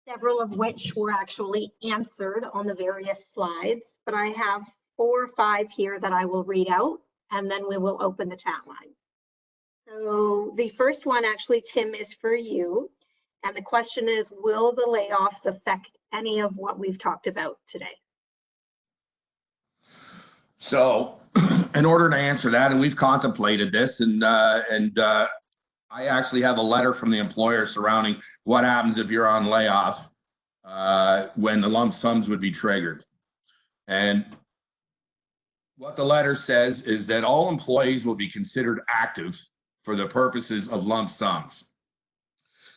several of which were actually answered on the various slides, but I have 4 or 5 here that I will read out, and then we will open the chat line. So the first one actually, Tim, is for you. And the question is, will the layoffs affect any of what we've talked about today? So in order to answer that, and we've contemplated this, and I actually have a letter from the employer surrounding what happens if you're on layoff when the lump sums would be triggered. And what the letter says is that all employees will be considered active for the purposes of lump sums.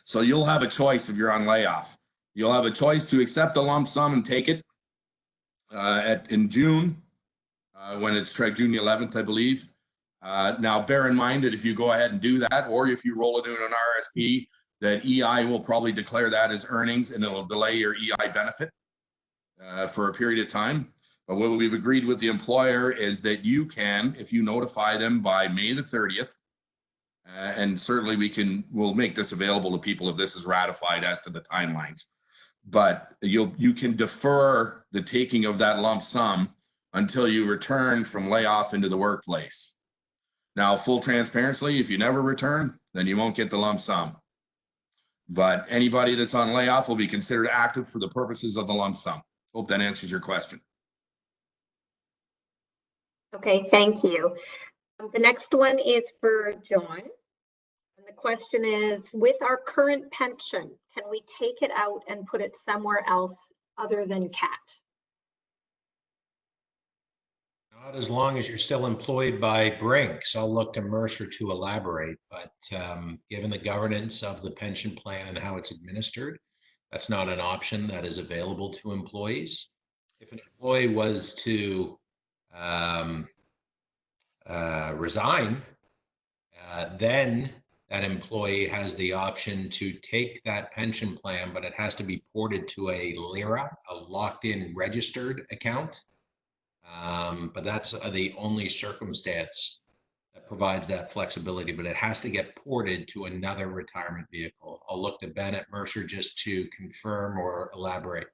So you'll have a choice if you're on layoff. You'll have a choice to accept the lump sum and take it in June, when it's June the 11th, I believe. Now, bear in mind that if you go ahead and do that, or if you roll it into an RSP, that EI will probably declare that as earnings and it'll delay your EI benefit for a period of time. But what we've agreed with the employer is that you can, if you notify them by May the 30th, and certainly we'll make this available to people if this is ratified as to the timelines. But you can defer the taking of that lump sum until you return from layoff into the workplace. Now, full transparency, if you never return, then you won't get the lump sum. But anybody that's on layoff will be considered active for the purposes of the lump sum. Hope that answers your question. Okay, thank you. The next one is for John. And the question is, with our current pension, can we take it out and put it somewhere else other than CAAT? Not as long as you're still employed by Brinks. I'll look to Mercer to elaborate, but given the governance of the pension plan and how it's administered, that's not an option that is available to employees. If an employee was to resign, then that employee has the option to take that pension plan, but it has to be ported to a LIRA, a locked-in registered account. But that's the only circumstance that provides that flexibility, but it has to get ported to another retirement vehicle. I'll look to Ben at Mercer just to confirm or elaborate.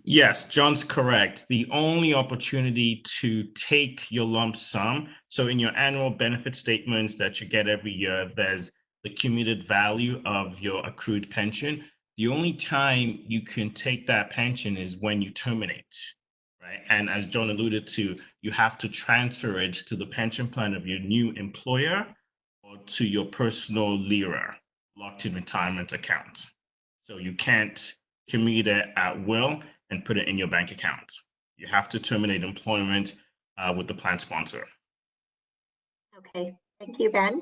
Yes, John's correct. The only opportunity to take your lump sum, so in your annual benefit statements that you get every year, there's the cumulative value of your accrued pension. The only time you can take that pension is when you terminate, right? And as John alluded to, you have to transfer it to the pension plan of your new employer or to your personal LIRA, locked-in retirement account. So you can't commute it at will and put it in your bank account. You have to terminate employment with the plan sponsor. Okay, thank you, Ben.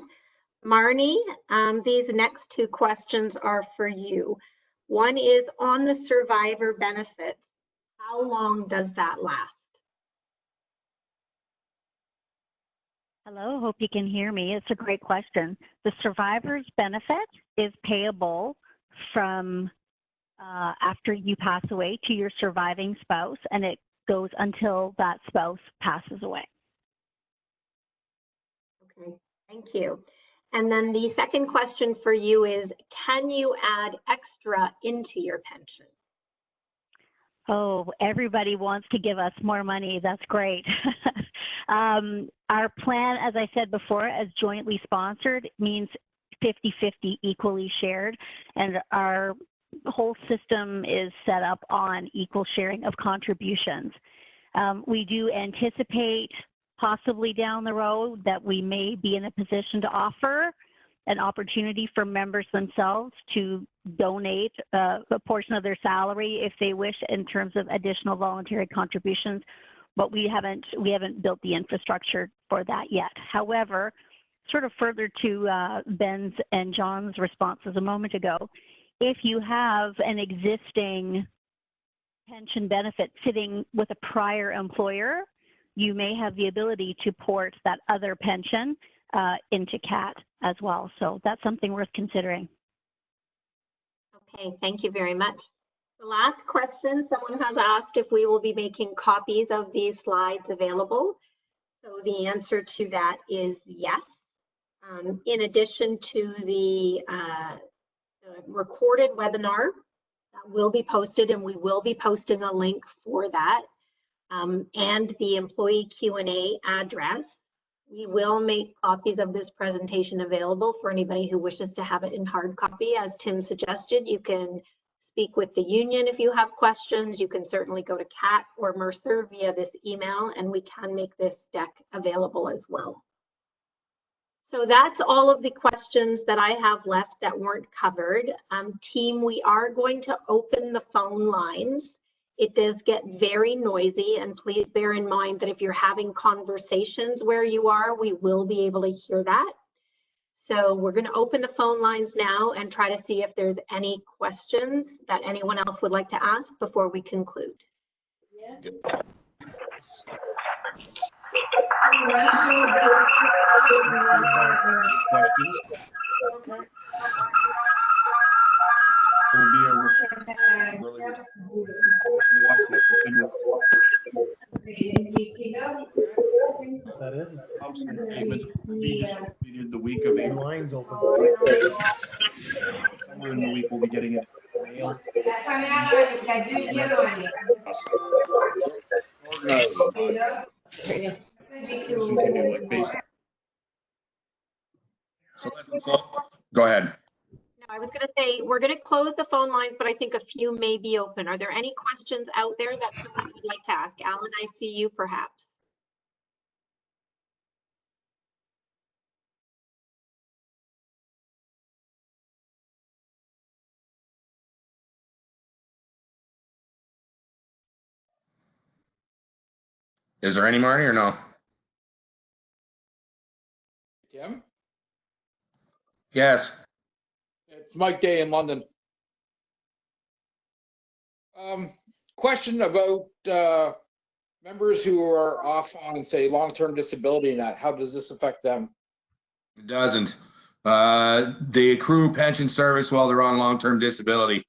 Marnie, these next 2 questions are for you. One is on the survivor benefits. How long does that last? Hello, hope you can hear me. It's a great question. The survivor's benefit is payable from after you pass away to your surviving spouse, and it goes until that spouse passes away. Okay, thank you. And then the second question for you is, can you add extra into your pension? Oh, everybody wants to give us more money. That's great. Our plan, as I said before, as jointly sponsored means 50-50 equally shared, and our whole system is set up on equal sharing of contributions. We do anticipate possibly down the road that we may be in a position to offer an opportunity for members themselves to donate a portion of their salary if they wish in terms of additional voluntary contributions, but we haven't built the infrastructure for that yet. However, sort of further to Ben's and John's responses a moment ago, if you have an existing pension benefit sitting with a prior employer, you may have the ability to port that other pension into CAAT as well. So that's something worth considering. Okay, thank you very much. The last question, someone has asked if we will be making copies of these slides available. So the answer to that is yes. In addition to the recorded webinar that will be posted, and we will be posting a link for that, and the employee Q&A address, we will make copies of this presentation available for anybody who wishes to have it in hard copy. As Tim suggested, you can speak with the union if you have questions. You can certainly go to CAAT or Mercer via this email, and we can make this deck available as well. So that's all of the questions that I have left that weren't covered. Team, we are going to open the phone lines. It does get very noisy, and please bear in mind that if you're having conversations where you are, we will be able to hear that. So we're going to open the phone lines now and try to see if there's any questions that anyone else would like to ask before we conclude. Yeah. Questions. Okay. There will be a early watch that. That is pumps and payments will be distributed the week of April. Lines open. Somewhere in the week we'll be getting it in the mail. Organized. Person can do like based. So go ahead. No, I was going to say we're going to close the phone lines, but I think a few may be open. Are there any questions out there that someone would like to ask? Alan, I see you perhaps. Is there any, Marty, or no? Tim? Yes. It's Mike Day in London. Question about members who are off on, say, long-term disability and that. How does this affect them? It doesn't. They accrue pension service while they're on long-term disability.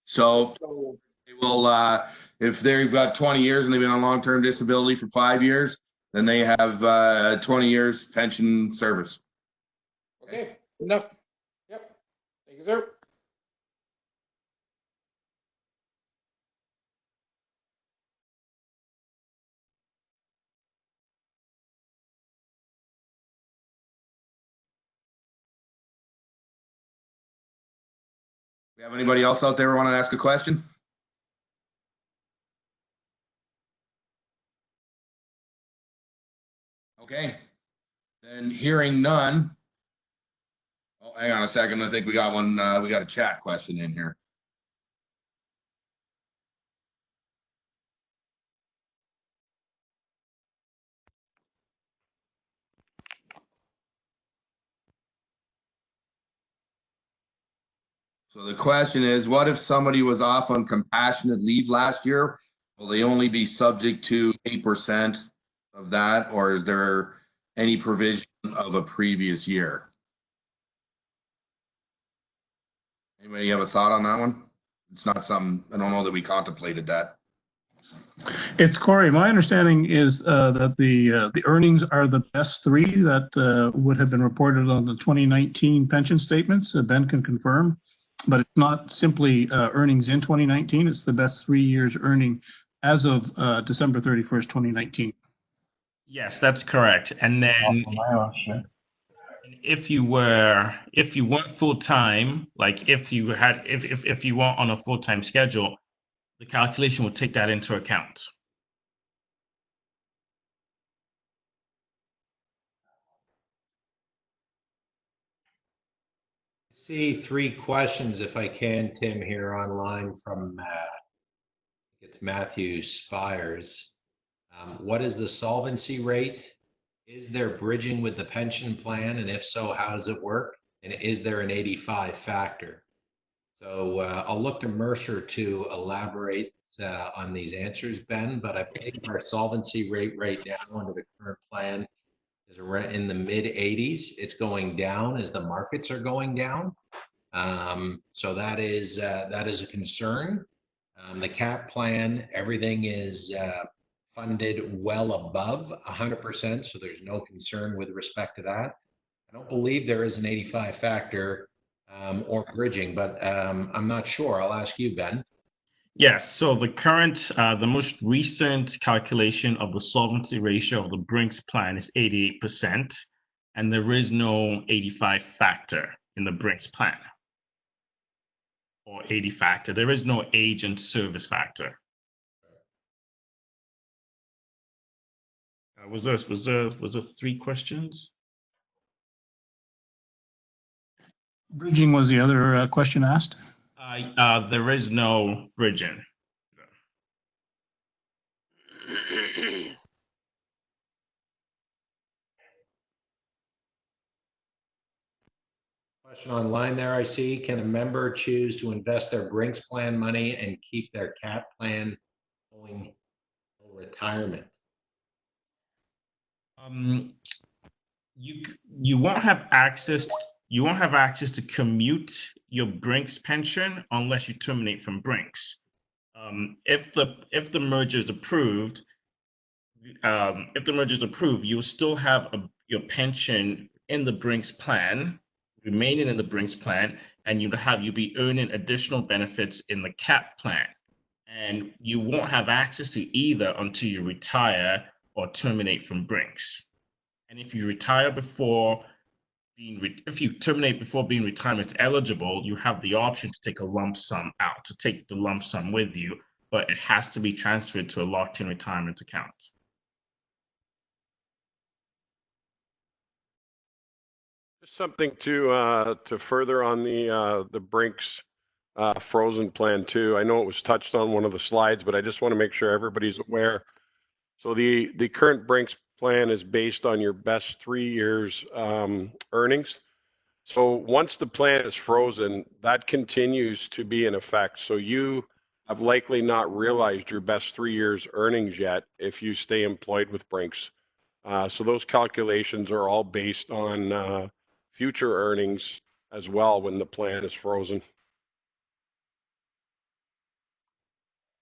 So they will, if they've got 20 years and they've been on long-term disability for 5 years, then they have 20 years pension service. Okay, enough. Yep. Thank you, sir. We have anybody else out there who want to ask a question? Okay, then hearing none. Oh, hang on a second. I think we got one. We got a chat question in here. So the question is, what if somebody was off on compassionate leave last year? Will they only be subject to 8% of that, or is there any provision of a previous year? Anybody have a thought on that one? It's not something, I don't know that we contemplated that. It's Corey. My understanding is that the earnings are the best three that would have been reported on the 2019 pension statements. Ben can confirm, but it's not simply earnings in 2019. It's the best 3 years earning as of December 31st, 2019. Yes, that's correct. And then if you weren't full time, like if you weren't on a full time schedule, the calculation will take that into account. See 3 questions, if I can, Tim, here online from it's Matthew Spires. What is the solvency rate? Is there bridging with the pension plan? And if so, how does it work? And is there an 85 factor? So I'll look to Mercer to elaborate on these answers, Ben, but I believe our solvency rate right now under the current plan is around in the mid 80s. It's going down as the markets are going down. So that is a concern. The CAAT plan, everything is funded well above 100%, so there's no concern with respect to that. I don't believe there is an 85 factor or bridging, but I'm not sure. I'll ask you, Ben. Yes, so the most recent calculation of the solvency ratio of the Brinks plan is 88%, and there is no 85 factor in the Brinks plan. Or 80 factor. There is no age and service factor. Was there 3 questions? Bridging was the other question asked. There is no bridging. Question online there I see. Can a member choose to invest their Brinks plan money and keep their CAAT plan going till retirement? You won't have access. You won't have access to commute your Brinks pension unless you terminate from Brinks. If the merger is approved, you'll still have your pension in the Brinks plan, remaining in the Brinks plan, and you'll be earning additional benefits in the CAAT plan, and you won't have access to either until you retire or terminate from Brinks. And if you retire before if you terminate before being retirement eligible, you have the option to take a lump sum out, to take the lump sum with you, but it has to be transferred to a locked-in retirement account. Just something to further on the Brinks frozen plan too. I know it was touched on one of the slides, but I just want to make sure everybody's aware. So the current Brinks plan is based on your best 3 years earnings. So once the plan is frozen, that continues to be in effect. So you have likely not realized your best 3 years earnings yet if you stay employed with Brinks. So those calculations are all based on future earnings as well when the plan is frozen.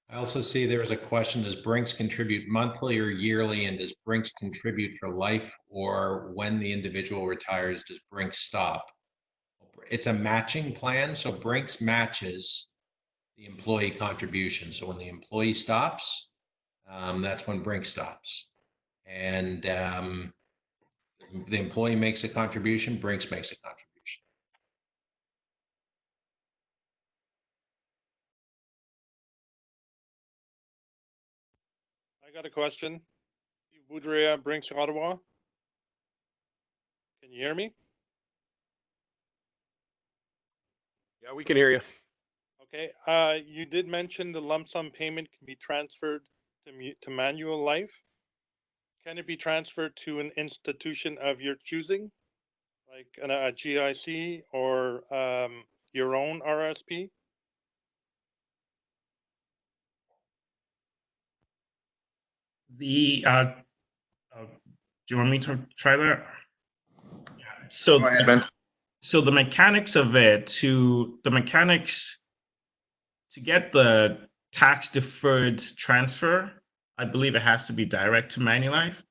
I also see there is a question, does Brinks contribute monthly or yearly, and does Brinks contribute for life, or when the individual retires, does Brinks stop? It's a matching plan, so Brinks matches the employee contribution. So when the employee stops, that's when Brinks stops. And the employee makes a contribution, Brinks makes a contribution. I got a question. Boudria, Brinks, Ottawa. Can you hear me? Yeah, we can hear you. Okay. You did mention the lump sum payment can be transferred to manual life. Can it be transferred to an institution of your choosing, like a GIC or your own RSP? Do you want me to try that? Yeah. So, Go ahead, Ben. So the mechanics of it, to get the tax deferred transfer, I believe it has to be direct to Manulife.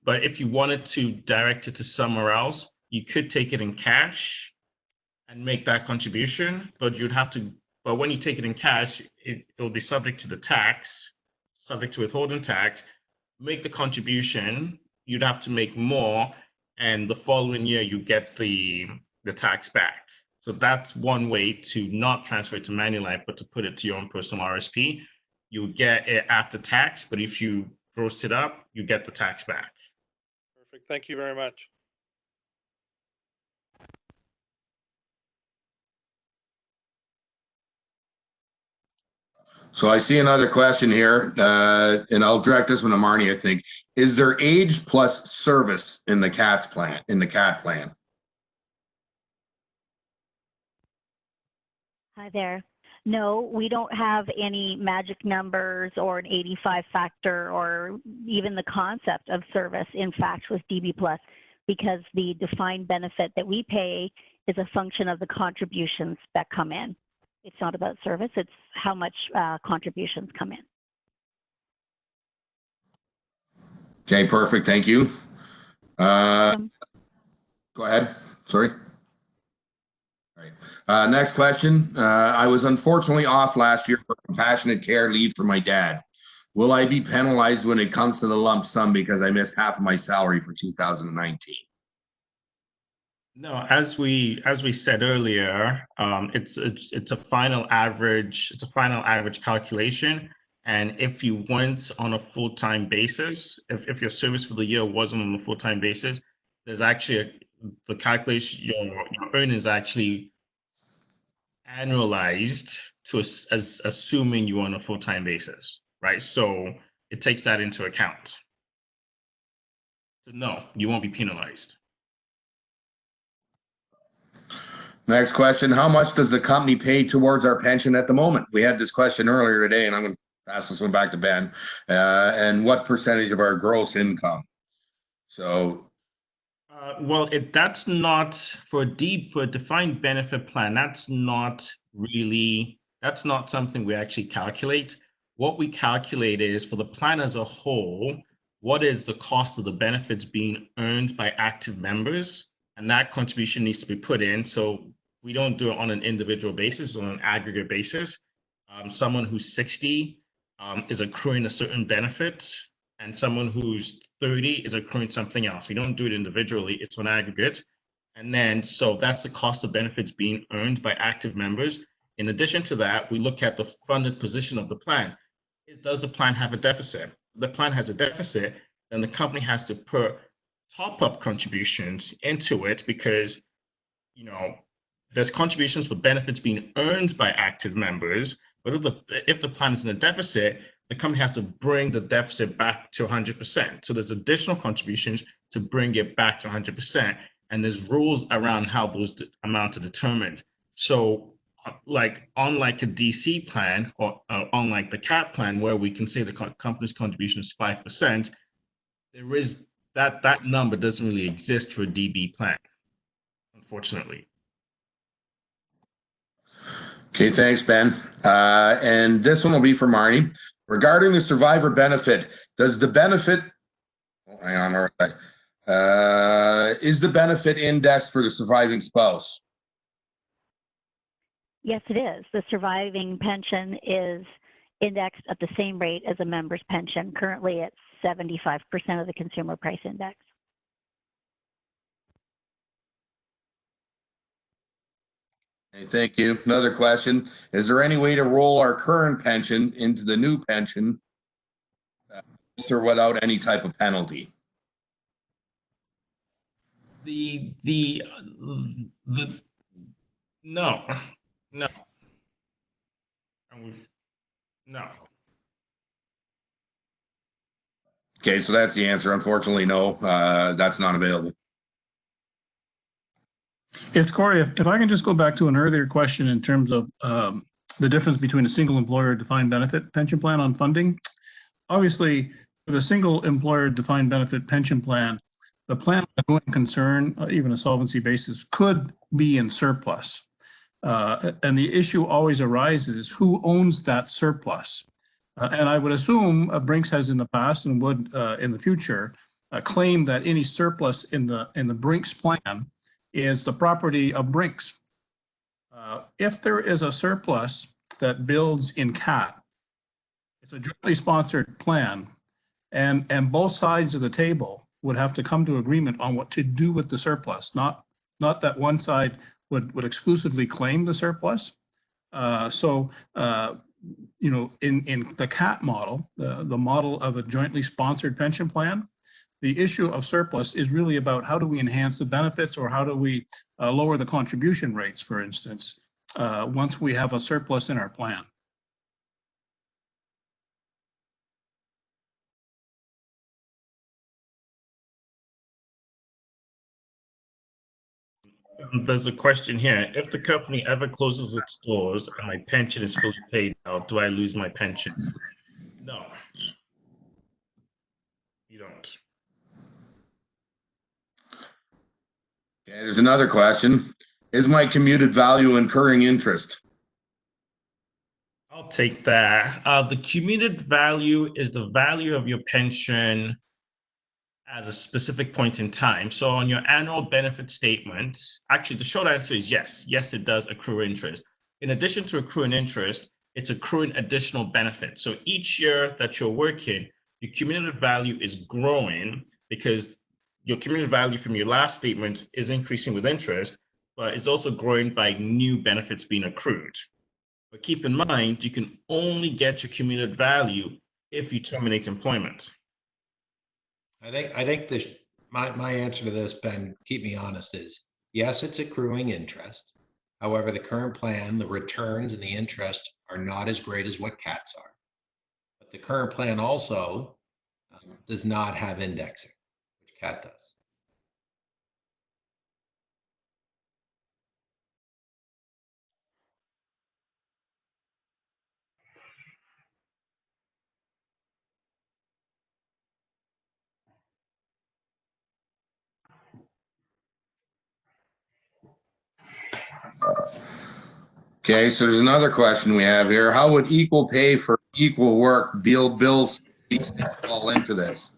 But if you wanted to direct it to somewhere else, you could take it in cash and make that contribution, but when you take it in cash, it will be subject to the tax, subject to withholding tax. Make the contribution, you'd have to make more, and the following year you get the tax back. So that's one way to not transfer it to Manulife, but to put it to your own personal RSP. You get it after tax, but if you gross it up, you get the tax back. Perfect. Thank you very much. So I see another question here, and I'll direct this one to Marnie, I think. Is there age plus service in the CAAT plan? Hi there. No, we don't have any magic numbers or an 85 factor or even the concept of service, in fact, with DB Plus, because the defined benefit that we pay is a function of the contributions that come in. It's not about service, it's how much contributions come in. Okay, perfect. Thank you. Go ahead. Sorry. All right. Next question. I was unfortunately off last year for compassionate care leave for my dad. Will I be penalized when it comes to the lump sum because I missed half of my salary for 2019? No, as we said earlier, it's a final average. It's a final average calculation, and if you went on a full-time basis, if your service for the year wasn't on a full-time basis, there's actually the calculation. Your earnings actually annualized to as assuming you're on a full-time basis, right? So it takes that into account. So no, you won't be penalized. Next question. How much does the company pay towards our pension at the moment? We had this question earlier today, and I'm going to pass this one back to Ben. And what percentage of our gross income? So, well, that's not for a defined benefit plan. That's not something we actually calculate. What we calculate is for the plan as a whole, what is the cost of the benefits being earned by active members? And that contribution needs to be put in. So we don't do it on an individual basis, on an aggregate basis. Someone who's 60 is accruing a certain benefit, and someone who's 30 is accruing something else. We don't do it individually, it's on aggregate. And then, so that's the cost of benefits being earned by active members. In addition to that, we look at the funded position of the plan. Does the plan have a deficit? If the plan has a deficit, then the company has to put top-up contributions into it because, there's contributions for benefits being earned by active members, but if the plan is in a deficit, the company has to bring the deficit back to 100%. So there's additional contributions to bring it back to 100%. And there's rules around how those amounts are determined. So unlike a DC plan or unlike the CAAT plan, where we can say the company's contribution is 5%, there is that number doesn't really exist for a DB plan, unfortunately. okay, thanks, Ben. And this one will be for Marnie. Regarding the survivor benefit, does the benefit, hang on, all right. Is the benefit indexed for the surviving spouse? Yes, it is. The surviving pension is indexed at the same rate as a member's pension. Currently, it's 75% of the consumer price index. Okay, thank you. Another question. Is there any way to roll our current pension into the new pension with or without any type of penalty? No. No. Okay, so that's the answer. Unfortunately, no, that's not available. Yes, Corey, if I can just go back to an earlier question in terms of the difference between a single employer defined benefit pension plan on funding. Obviously, for the single employer defined benefit pension plan, the plan of going concern, even a solvency basis, could be in surplus. And the issue always arises, who owns that surplus? And I would assume Brinks has in the past and would in the future claim that any surplus in the Brinks plan is the property of Brinks. If there is a surplus that builds in CAAT, it's a jointly sponsored plan, and both sides of the table would have to come to agreement on what to do with the surplus, not that one side would exclusively claim the surplus. In the CAAT model, the model of a jointly sponsored pension plan, the issue of surplus is really about how do we enhance the benefits or how do we lower the contribution rates, for instance, once we have a surplus in our plan. There's a question here. If the company ever closes its doors and my pension is fully paid out, do I lose my pension? No, you don't. Okay, there's another question. Is my commuted value incurring interest? I'll take that. The commuted value is the value of your pension at a specific point in time. So on your annual benefit statement, actually the short answer is yes. Yes, it does accrue interest. In addition to accruing interest, it's accruing additional benefits. So each year that you're working, your cumulative value is growing because your cumulative value from your last statement is increasing with interest, but it's also growing by new benefits being accrued. But keep in mind, you can only get your cumulative value if you terminate employment. I think my answer to this, Ben, keep me honest, is yes, it's accruing interest. However, the current plan, the returns and the interest are not as great as what CAATs are. But the current plan also does not have indexing, which CAAT does. Okay, so there's another question we have here. How would equal pay for equal work bills fall into this?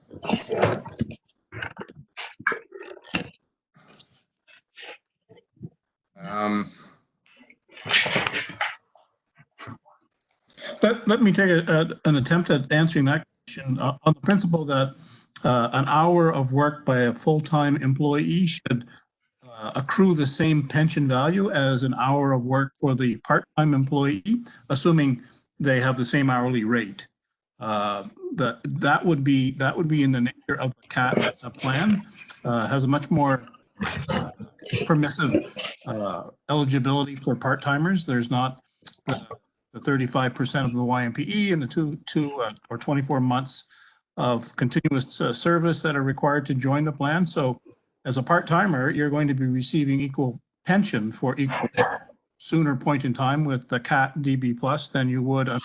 Let me take an attempt at answering that question on the principle that an hour of work by a full-time employee should accrue the same pension value as an hour of work for the part-time employee, assuming they have the same hourly rate. That would be in the nature of the CAAT plan. Has a much more permissive eligibility for part-timers. There's not the 35% of the YMPE and the two or 24 months of continuous service that are required to join the plan. So as a part-timer, you're going to be receiving equal pension for equal sooner point in time with the CAAT DB Plus than you would an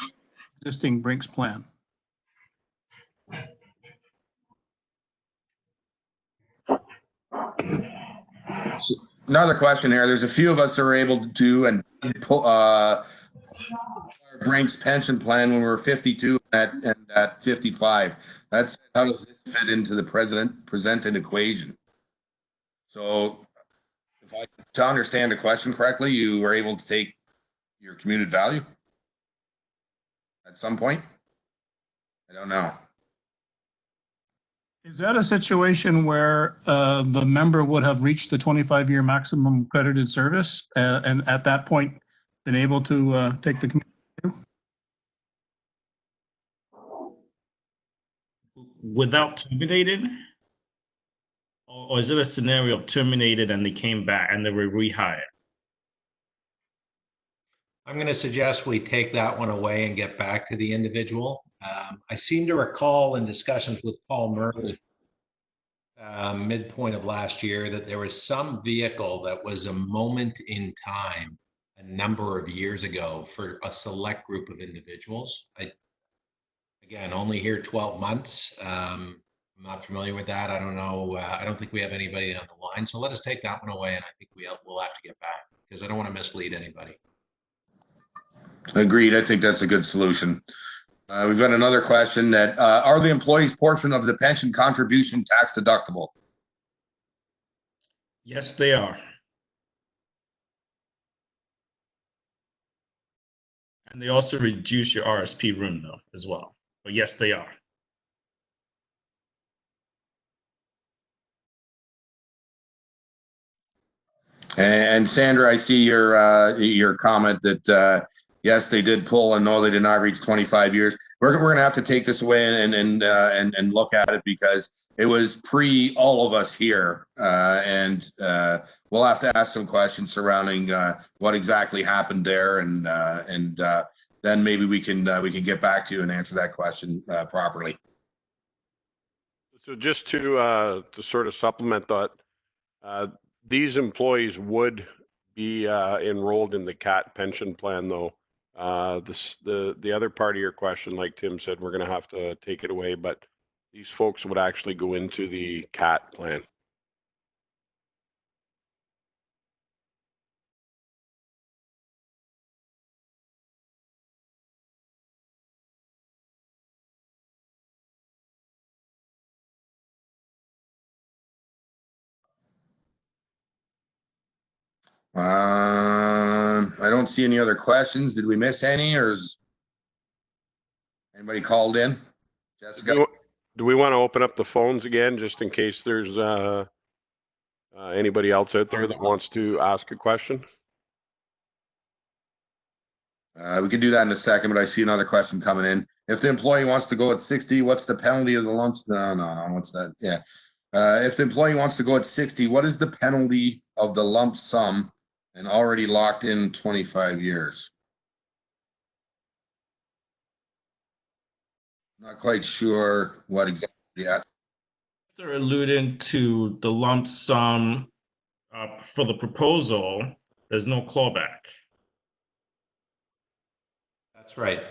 existing Brinks plan. So another question here. There's a few of us that are able to and Brinks pension plan when we were 52 and at 55. That's how does this fit into the presented equation? So if to understand the question correctly, you were able to take your commuted value at some point? I don't know. Is that a situation where the member would have reached the 25-year maximum credited service and at that point been able to take the community? Without terminated? Or is it a scenario of terminated and they came back and they were rehired? I'm going to suggest we take that one away and get back to the individual. I seem to recall in discussions with Paul Murray midpoint of last year that there was some vehicle that was a moment in time a number of years ago for a select group of individuals. Again, only here 12 months. I'm not familiar with that. I don't know. I don't think we have anybody on the line. So let us take that one away. And I think we'll have to get back because I don't want to mislead anybody. Agreed. I think that's a good solution. We've got another question that are the employees' portion of the pension contribution tax deductible? Yes, they are. And they also reduce your RSP room though as well. But yes, they are. And Sandra, I see your comment that yes, they did pull and no, they did not reach 25 years. We're going to have to take this away and look at it because it was pre all of us here, and we'll have to ask some questions surrounding what exactly happened there, and then maybe we can get back to you and answer that question properly. So just to sort of supplement that, these employees would be enrolled in the CAAT pension plan, though. The other part of your question, like Tim said, we're going to have to take it away, but these folks would actually go into the CAAT plan. I don't see any other questions. Did we miss any, or is anybody called in? Jessica? Do we want to open up the phones again, just in case there's anybody else out there that wants to ask a question? We can do that in a second, but I see another question coming in. If the employee wants to go at 60, what's the penalty of the lumps? No, what's that? Yeah. If the employee wants to go at 60, what is the penalty of the lump sum and already locked in 25 years? Not quite sure what exactly. Yeah. They're alluding to the lump sum for the proposal. There's no clawback. That's right.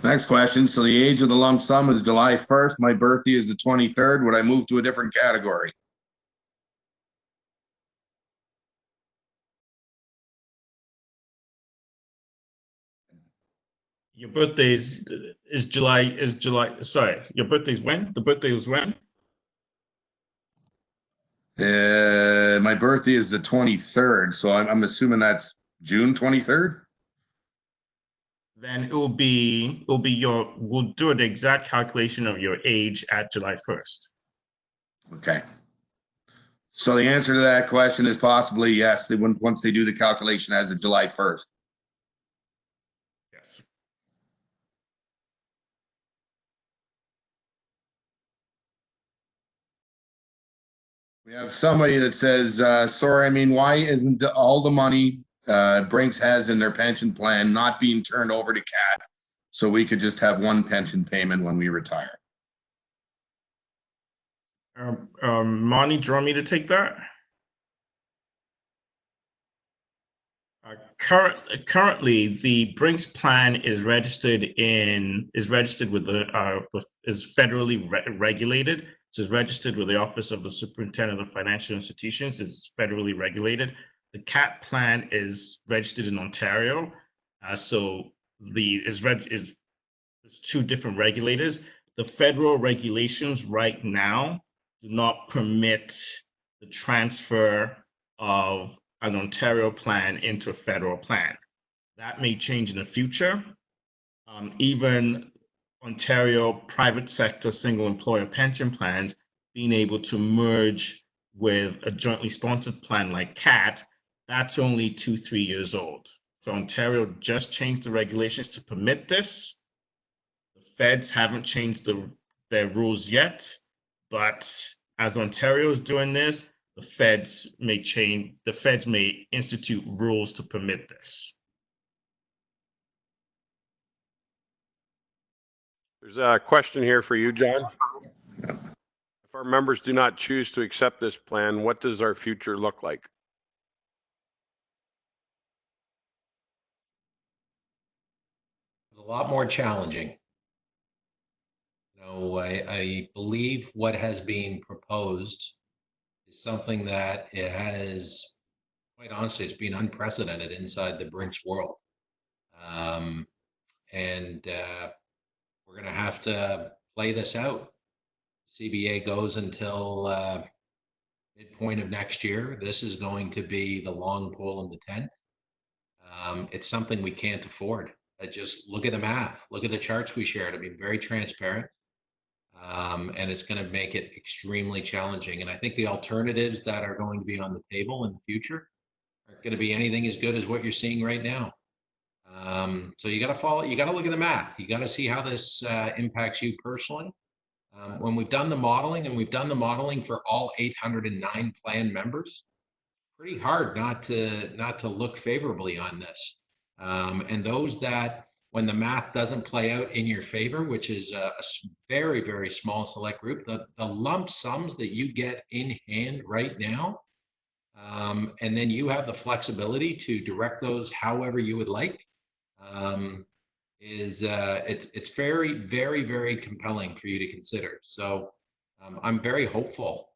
Next question. So the age of the lump sum is July 1st. My birthday is the 23rd. Would I move to a different category? Your birthday is July. Sorry, your birthday's when? The birthday was when? My birthday is the 23rd, so I'm assuming that's June 23rd. Then it will be we'll do the exact calculation of your age at July 1st. Okay. So the answer to that question is possibly yes. They wouldn't once they do the calculation as of July 1st. Yes. We have somebody that says, sorry, I mean, why isn't all the money Brinks has in their pension plan not being turned over to CAAT so we could just have one pension payment when we retire? Monty, do you want me to take that? Currently, the Brinks plan is registered with the is federally regulated. So it's registered with the Office of the Superintendent of Financial Institutions. It's federally regulated. The CAAT plan is registered in Ontario. So it's two different regulators. The federal regulations right now do not permit the transfer of an Ontario plan into a federal plan. That may change in the future. Even Ontario private sector single employer pension plans being able to merge with a jointly sponsored plan like CAAT, that's only 2-3 years old. So Ontario just changed the regulations to permit this. The feds haven't changed their rules yet, but as Ontario is doing this, the feds may institute rules to permit this. There's a question here for you, John. If our members do not choose to accept this plan, what does our future look like? It's a lot more challenging. I believe what has been proposed is something that it has, quite honestly, it's been unprecedented inside the Brinks world. We're going to have to play this out. CBA goes until midpoint of next year. This is going to be the long pole in the tent. It's something we can't afford. Just look at the math. Look at the charts we shared. I mean, very transparent. And it's going to make it extremely challenging. And I think the alternatives that are going to be on the table in the future aren't going to be anything as good as what you're seeing right now. So you got to look at the math. You got to see how this impacts you personally. When we've done the modeling, and we've done the modeling for all 809 plan members, pretty hard not to look favorably on this. And those that, when the math doesn't play out in your favor, which is a very, very small select group, the lump sums that you get in hand right now, and then you have the flexibility to direct those however you would like, it's very, very, very compelling for you to consider. So I'm very hopeful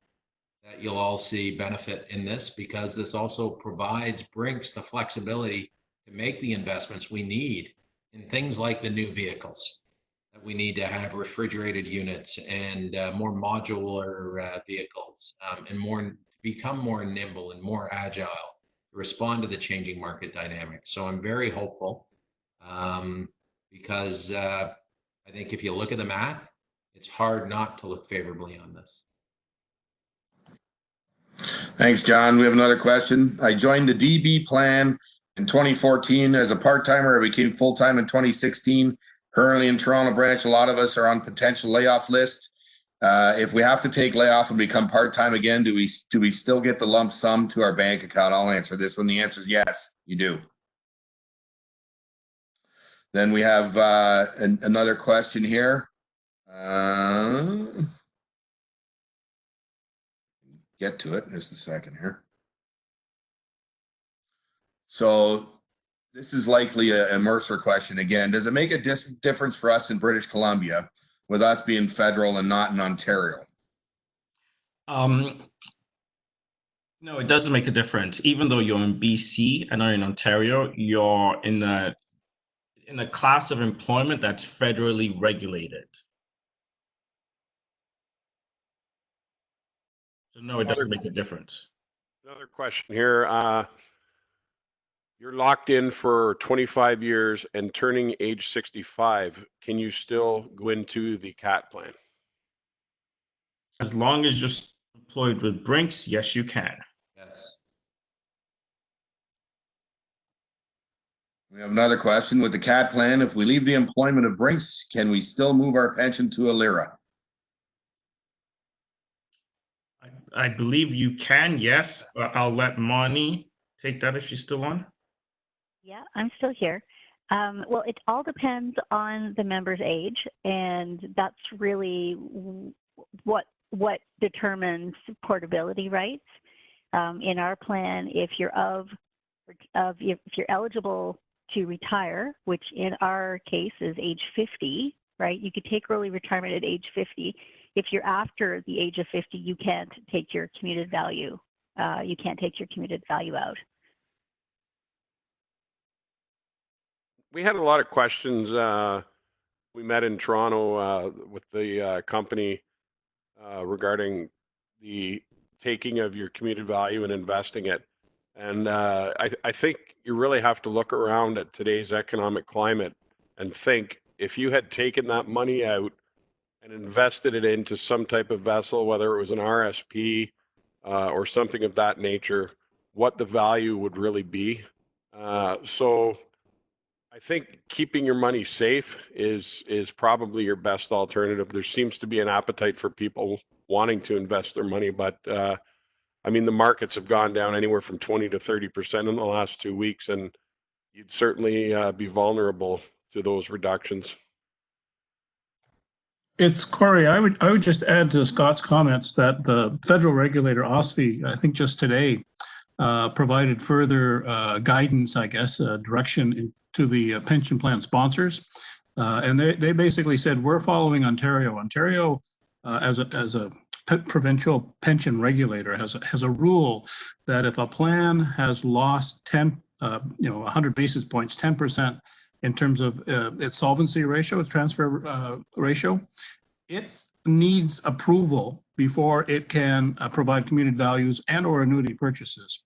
that you'll all see benefit in this, because this also provides Brinks the flexibility to make the investments we need in things like the new vehicles, that we need to have refrigerated units and more modular vehicles, and become more nimble and more agile to respond to the changing market dynamics. So I'm very hopeful, because I think if you look at the math, it's hard not to look favorably on this. Thanks, John. We have another question. I joined the DB plan in 2014 as a part-timer. I became full-time in 2016. Currently in Toronto branch, a lot of us are on potential layoff list. If we have to take layoff and become part-time again, do we still get the lump sum to our bank account? I'll answer this one. The answer is yes, you do. Then we have another question here. Get to it in just a second here. So this is likely a Mercer question again. Does it make a difference for us in British Columbia with us being federal and not in Ontario? No, it doesn't make a difference. Even though you're in BC and not in Ontario, you're in a class of employment that's federally regulated. So no, it doesn't make a difference. Another question here. You're locked in for 25 years and turning age 65. Can you still go into the CAAT plan? As long as you're employed with Brinks, yes, you can. Yes. We have another question. With the CAAT plan, if we leave the employment of Brinks, can we still move our pension to a lira? I believe you can, yes. I'll let Marnie take that if she's still on. Yeah, I'm still here. Well, it all depends on the member's age, and that's really what determines portability rights. In our plan, if you're eligible to retire, which in our case is age 50, right? You could take early retirement at age 50. If you're after the age of 50, you can't take your commuted value. You can't take your commuted value out. We had a lot of questions. We met in Toronto with the company regarding the taking of your commuted value and investing it. And I think you really have to look around at today's economic climate and think, if you had taken that money out and invested it into some type of vessel, whether it was an RSP or something of that nature, what the value would really be. So I think keeping your money safe is probably your best alternative. There seems to be an appetite for people wanting to invest their money, but I mean, the markets have gone down anywhere from 20 to 30% in the last 2 weeks, and you'd certainly be vulnerable to those reductions. It's Corey. I would just add to Scott's comments that the federal regulator OSFI, I think just today, provided further guidance, I guess, direction to the pension plan sponsors, and they basically said we're following Ontario. Ontario, as a provincial pension regulator, has a rule that if a plan has lost 100 basis points, 10% in terms of its solvency ratio, its transfer ratio, it needs approval before it can provide commuted values and or annuity purchases.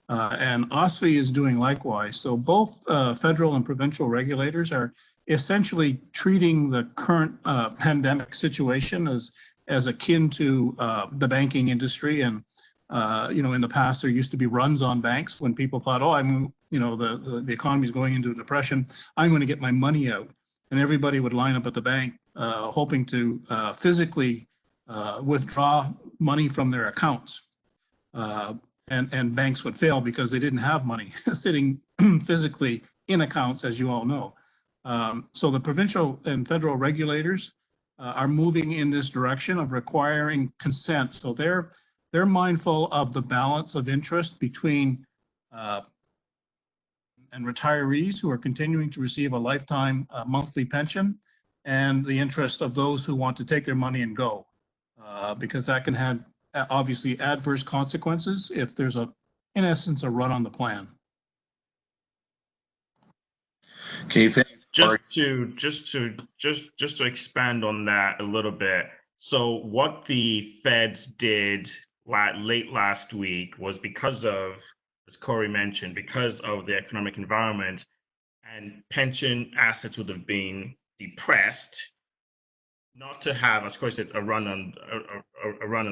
And OSFI is doing likewise. So both federal and provincial regulators are essentially treating the current pandemic situation as akin to the banking industry. And in the past, there used to be runs on banks when people thought, oh, the economy is going into a depression, I'm going to get my money out. And everybody would line up at the bank hoping to physically withdraw money from their accounts. and banks would fail because they didn't have money sitting physically in accounts, as you all know. So the provincial and federal regulators are moving in this direction of requiring consent. So they're mindful of the balance of interest between and retirees who are continuing to receive a lifetime monthly pension and the interest of those who want to take their money and go, because that can have obviously adverse consequences if there's in essence, a run on the plan. Okay, thanks. Just to expand on that a little bit. So what the feds did late last week was because of, as Corey mentioned, because of the economic environment and pension assets would have been depressed, not to have, as Corey said, a run on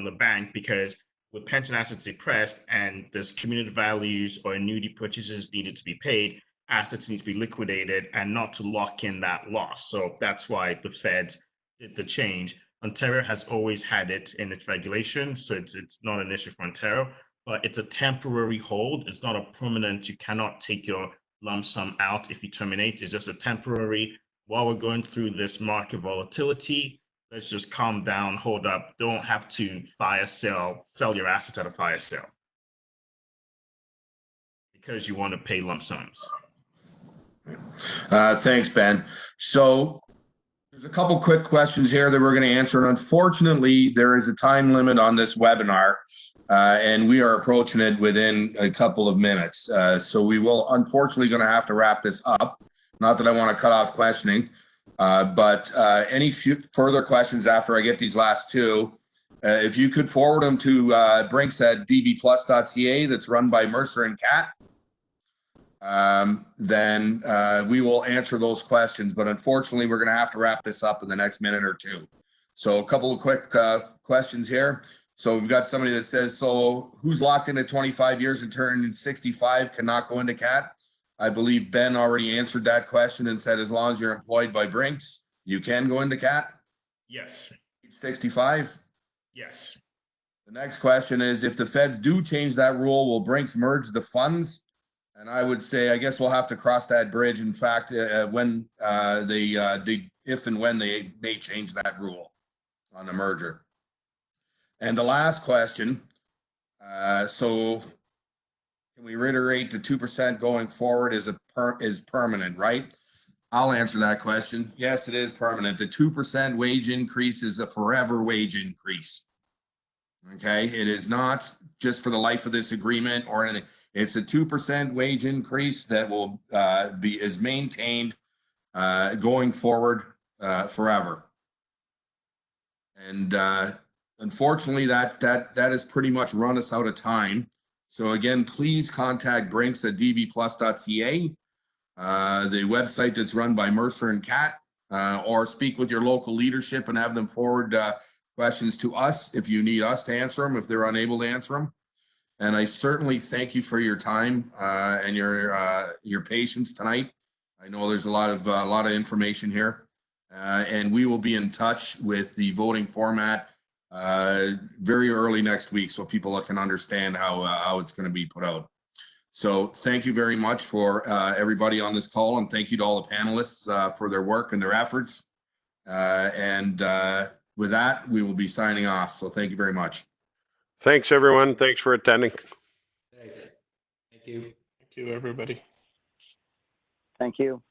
the bank, because with pension assets depressed and there's community values or annuity purchases needed to be paid, assets need to be liquidated and not to lock in that loss. So that's why the feds did the change. Ontario has always had it in its regulation, so it's not an issue for Ontario, but it's a temporary hold. It's not a permanent, you cannot take your lump sum out if you terminate. It's just a temporary, while we're going through this market volatility, let's just calm down, hold up. Don't have to sell your assets at a fire sale because you want to pay lump sums. Thanks, Ben. So there's a couple quick questions here that we're going to answer. And unfortunately, there is a time limit on this webinar, and we are approaching it within a couple of minutes. So we will unfortunately going to have to wrap this up. Not that I want to cut off questioning, but any further questions after I get these last two, if you could forward them to Brinks at dbplus.ca, that's run by Mercer and CAAT. Then we will answer those questions. But unfortunately, we're going to have to wrap this up in the next minute or two. So a couple of quick questions here. So we've got somebody that says, so who's locked in at 25 years and turned 65 cannot go into CAAT? I believe Ben already answered that question and said, as long as you're employed by Brinks, you can go into CAAT? Yes. 65? Yes. The next question is, if the feds do change that rule, will Brinks merge the funds? And I would say, I guess we'll have to cross that bridge. In fact, when if and when they may change that rule on the merger. And the last question, so can we reiterate the 2% going forward is permanent, right? I'll answer that question. Yes, it is permanent. The 2% wage increase is a forever wage increase. Okay, it is not just for the life of this agreement or anything. It's a 2% wage increase that will is maintained going forward forever. And unfortunately, that has pretty much run us out of time. So again, please contact Brinks at dbplus.ca, the website that's run by Mercer and CAAT, or speak with your local leadership and have them forward questions to us if you need us to answer them, if they're unable to answer them. And I certainly thank you for your time and your patience tonight. I know there's a lot of information here, and we will be in touch with the voting format very early next week, so people can understand how it's going to be put out. So thank you very much for everybody on this call, and thank you to all the panelists for their work and their efforts. With that, we will be signing off. So thank you very much. Thanks, everyone. Thanks for attending. Thank you. Thank you, everybody. Thank you.